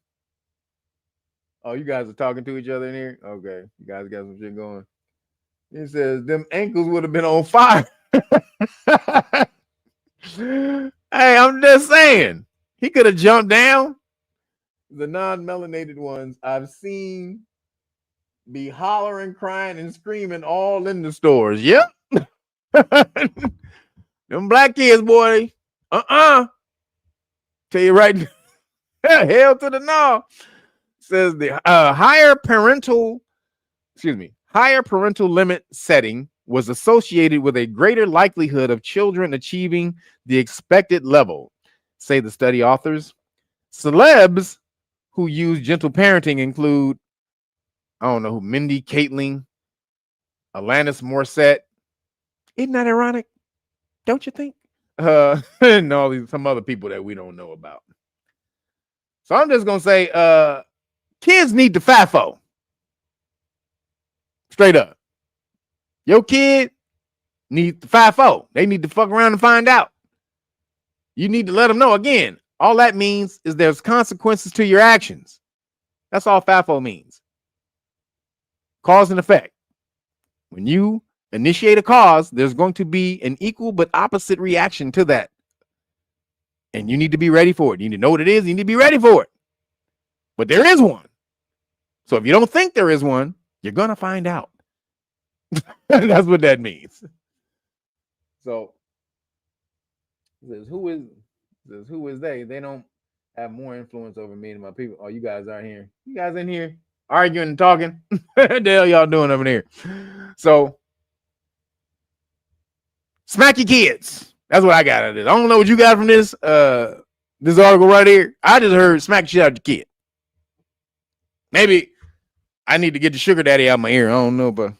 oh, you guys are talking to each other in here? Okay, you guys got some shit going. He says, them ankles would have been on fire. Hey, I'm just saying, he could have jumped down. The non-melanated ones I've seen be hollering, crying, and screaming all in the stores. Yep. Them black kids, boy. Tell you right now. Hell to the no. Says the higher parental limit setting was associated with a greater likelihood of children achieving the expected level, say the study authors. Celebs who use gentle parenting include, I don't know who, Mindy Kaling, Alanis Morissette. Isn't that ironic? Don't you think? And all these some other people that we don't know about. So I'm just gonna say, kids need the FAFO. Straight up. Your kid needs the FAFO. They need to fuck around and find out. You need to let them know. Again, all that means is there's consequences to your actions. That's all FAFO means. Cause and effect. When you initiate a cause, there's going to be an equal but opposite reaction to that. And you need to be ready for it. You need to know what it is. You need to be ready for it. But there is one. So if you don't think there is one, you're going to find out. That's what that means. So, who is they? They don't have more influence over me than my people. Oh, you guys aren't here. You guys in here arguing and talking? What the hell y'all doing over there? So, smack your kids. That's what I got out of this. I don't know what you got from this this article right here. I just heard smack shit out your kid. Maybe I need to get the sugar daddy out of my ear. I don't know, but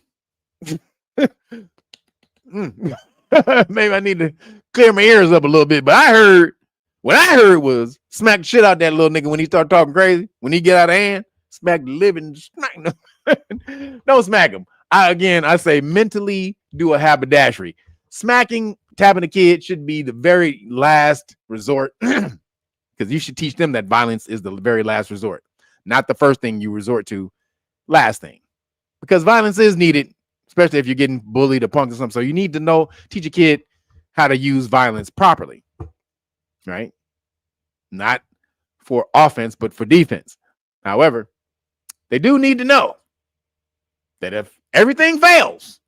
maybe I need to clear my ears up a little bit. But what I heard was smack the shit out that little nigga when he start talking crazy. When he get out of hand, smack the living, smack him. Don't smack him. I say mentally do a haberdashery. Smacking, tapping a kid should be the very last resort, because you should teach them that violence is the very last resort, not the first thing you resort to, last thing, because violence is needed, especially if you're getting bullied or punked or something. So you need to teach a kid how to use violence properly, right? Not for offense, but for defense. However, they do need to know that if everything fails,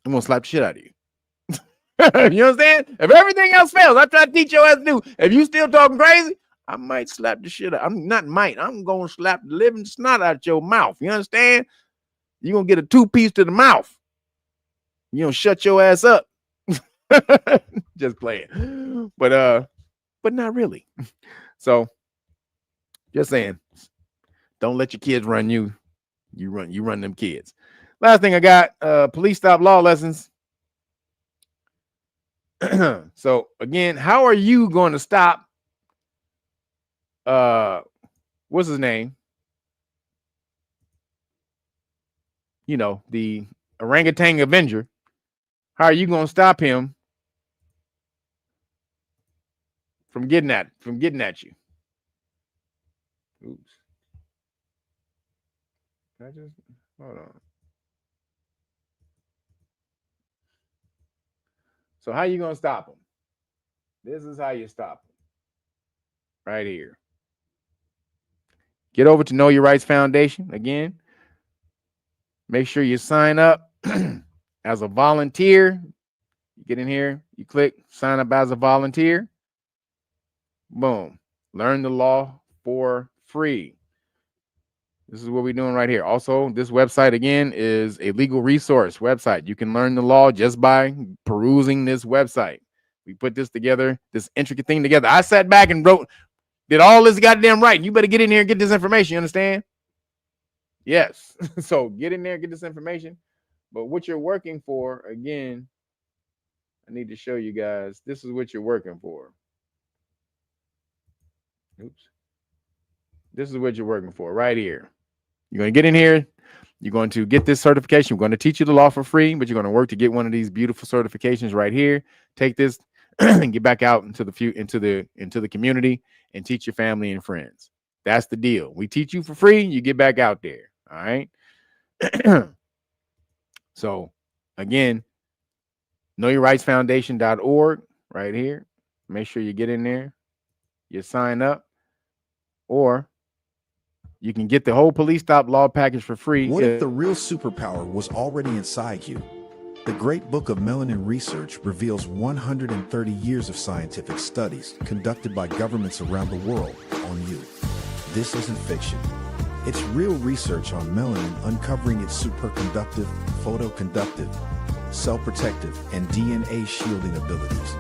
I'm gonna slap the shit out of you. You understand? If everything else fails, I try to teach your ass to do. If you still talking crazy, I might slap the shit out. I'm gonna slap the living snot out your mouth. You understand? You're gonna get a 2-piece to the mouth. You don't shut your ass up. Just playing. But not really. So just saying, don't let your kids run you. You run them kids. Last thing I got, police stop law lessons. So again, how are you going to stop what's his name? You know, the orangutan Avenger. How are you going to stop him from getting at you? Oops. I just hold on. So how you gonna stop him? This is how you stop him. Right here. Get over to Know Your Rights Foundation again. Make sure you sign up as a volunteer. You get in here, you click sign up as a volunteer. Boom. Learn the law for free. This is what we're doing right here. Also, this website again is a legal resource website. You can learn the law just by perusing this website. We put this together, this intricate thing together. I sat back and did all this goddamn right. You better get in here and get this information. You understand? Yes. So get in there and get this information. But what you're working for, again, I need to show you guys. This is what you're working for. Oops. This is what you're working for right here. You're going to get in here. You're going to get this certification. We're going to teach you the law for free, but you're going to work to get one of these beautiful certifications right here. Take this and get back out into the community and teach your family and friends. That's the deal. We teach you for free. You get back out there. All right. So again, knowyourrightsfoundation.org right here. Make sure you get in there. You sign up, or you can get the whole police stop law package for free. What if the real superpower was already inside you? The Great Book of Melanin Research reveals 130 years of scientific studies conducted by governments around the world on you. This isn't fiction. It's real research on melanin uncovering its superconductive, photoconductive, cell-protective, and DNA shielding abilities.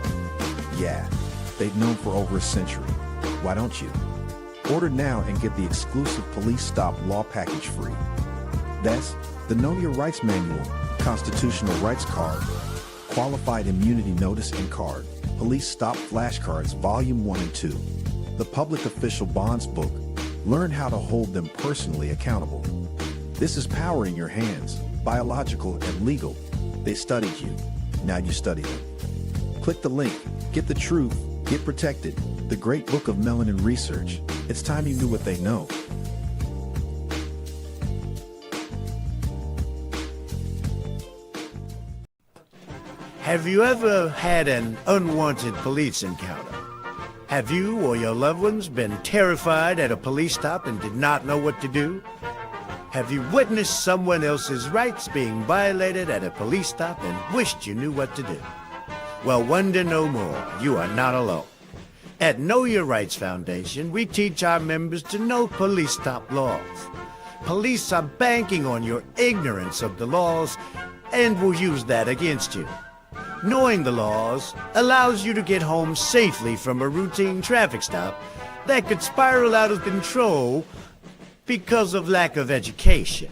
Yeah, they've known for over a century. Why don't you? Order now and get the exclusive Police Stop Law Package free. That's the Know Your Rights Manual, Constitutional Rights Card, Qualified Immunity Notice and Card, Police Stop Flashcards Volume 1 and 2, the Public Official Bonds Book. Learn how to hold them personally accountable. This is power in your hands, biological and legal. They studied you. Now you study them. Click the link. Get the truth. Get protected. The Great Book of Melanin Research. It's time you knew what they know. Have you ever had an unwanted police encounter? Have you or your loved ones been terrified at a police stop and did not know what to do? Have you witnessed someone else's rights being violated at a police stop and wished you knew what to do? Well, wonder no more. You are not alone. At Know Your Rights Foundation, we teach our members to know police stop laws. Police are banking on your ignorance of the laws and will use that against you. Knowing the laws allows you to get home safely from a routine traffic stop that could spiral out of control because of lack of education.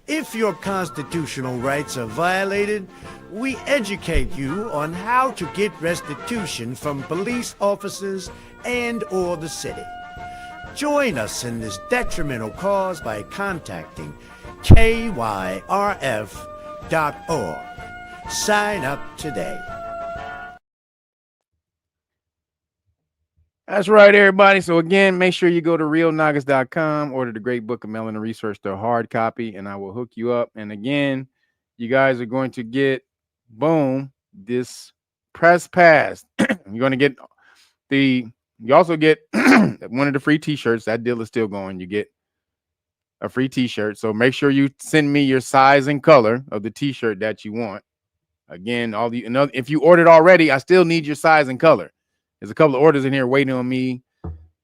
If your constitutional rights are violated, we educate you on how to get restitution from police officers and/or the city. Join us in this detrimental cause by contacting KYRF.org. Sign up today. That's right, everybody. So again, make sure you go to realnagas.com, order the Great Book of Melanin Research, their hard copy, and I will hook you up. And again, you guys are going to get, boom, this press pass. You're going to get you also get one of the free t-shirts. That deal is still going. You get a free t-shirt. So make sure you send me your size and color of the t-shirt that you want. Again, if you ordered already, I still need your size and color. There's a couple of orders in here waiting on me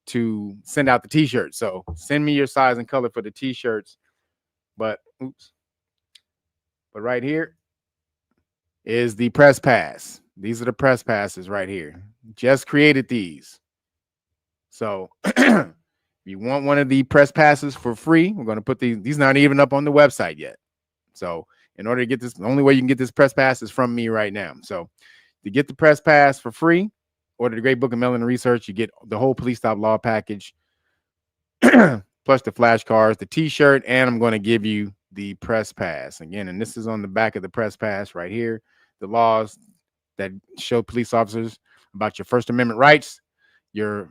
to send out the t-shirts. So send me your size and color for the t-shirts. But right here, is the press pass. These are the press passes right here. Just created these. So if you want one of the press passes for free, we're going to put these not even up on the website yet. So in order to get this, the only way you can get this press pass is from me right now. So to get the press pass for free, order the Great Book of Melanin Research. You get the whole police stop law package, plus the flashcards, the t-shirt, and I'm going to give you the press pass again. And this is on the back of the press pass right here. The laws that show police officers about your First Amendment rights, your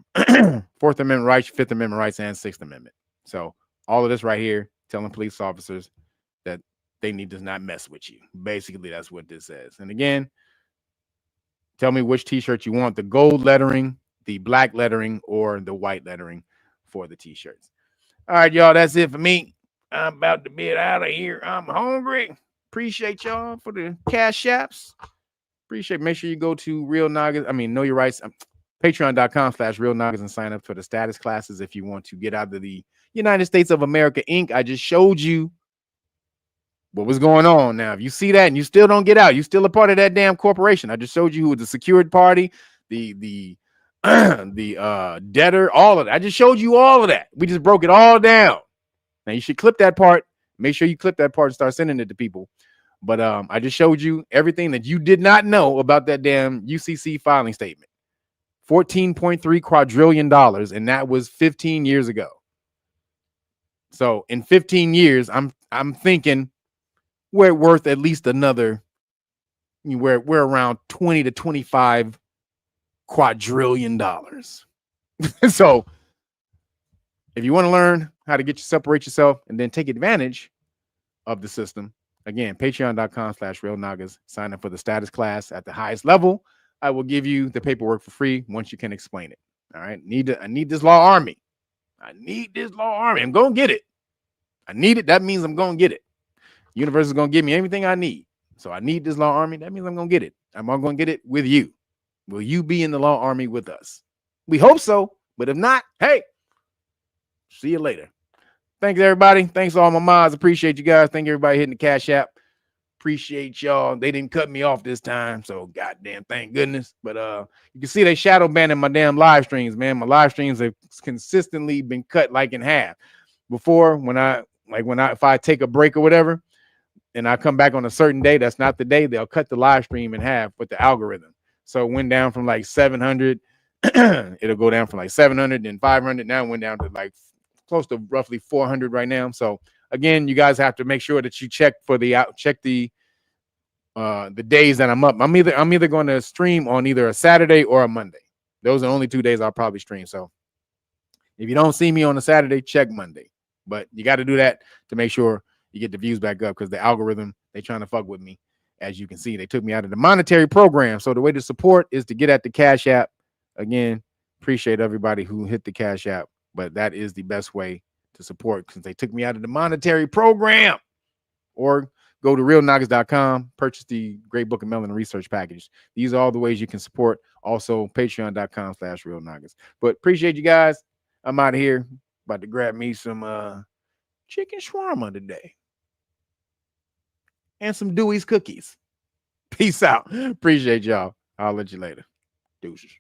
Fourth Amendment rights, Fifth Amendment rights, and Sixth Amendment. So all of this right here, telling police officers that they need to not mess with you. Basically, that's what this says. And again, tell me which t-shirt you want, the gold lettering, the black lettering, or the white lettering for the t-shirts. All right, y'all, that's it for me. I'm about to get out of here. I'm hungry. Appreciate y'all for the cash apps. Appreciate. Make sure you go to Real Nagas. Know Your Rights. Patreon.com/Real Nagas and sign up for the status classes if you want to get out of the United States of America, Inc. I just showed you what was going on. Now, if you see that and you still don't get out, you still a part of that damn corporation. I just showed you who was the secured party, the debtor, all of that. I just showed you all of that. We just broke it all down. Now you should clip that part. Make sure you clip that part and start sending it to people. But I just showed you everything that you did not know about that damn UCC filing statement. $14.3 quadrillion, and that was 15 years ago. So in 15 years, I'm thinking we're worth at least another. We're around 20 to 25 quadrillion dollars. So if you want to learn how to separate yourself and then take advantage of the system, again, patreon.com/Real Nagas. Sign up for the status class at the highest level. I will give you the paperwork for free once you can explain it. All right. I need this law army. I need this law army. I'm going to get it. I need it. That means I'm going to get it. Universe is going to give me everything I need. So I need this law army. That means I'm going to get it. I'm going to get it with you. Will you be in the law army with us? We hope so. But if not, hey, see you later. Thanks, everybody. Thanks to all my mods. Appreciate you guys. Thank everybody hitting the Cash App. Appreciate y'all. They didn't cut me off this time. So goddamn, thank goodness. But you can see they shadow banning my damn live streams, man. My live streams have consistently been cut like in half. Before, if I take a break or whatever, and I come back on a certain day, that's not the day, they'll cut the live stream in half with the algorithm. So it went down from like 700. It'll go down from like 700, then 500. Now it went down to like close to roughly 400 right now. So again, you guys have to make sure that you check the days that I'm up. I'm either going to stream on either a Saturday or a Monday. Those are the only 2 days I'll probably stream. So if you don't see me on a Saturday, check Monday. But you got to do that to make sure you get the views back up, because the algorithm, they trying to fuck with me. As you can see, they took me out of the monetary program. So the way to support is to get at the Cash App. Again, appreciate everybody who hit the Cash App, but that is the best way to support, since they took me out of the monetary program. Or go to realnagas.com, purchase the Great Book of Melanin Research package. These are all the ways you can support. Also, patreon.com/Real Nagas. But appreciate you guys. I'm out of here. About to grab me some chicken shawarma today. And some Dewey's cookies. Peace out. Appreciate y'all. I'll let you later. Deuces.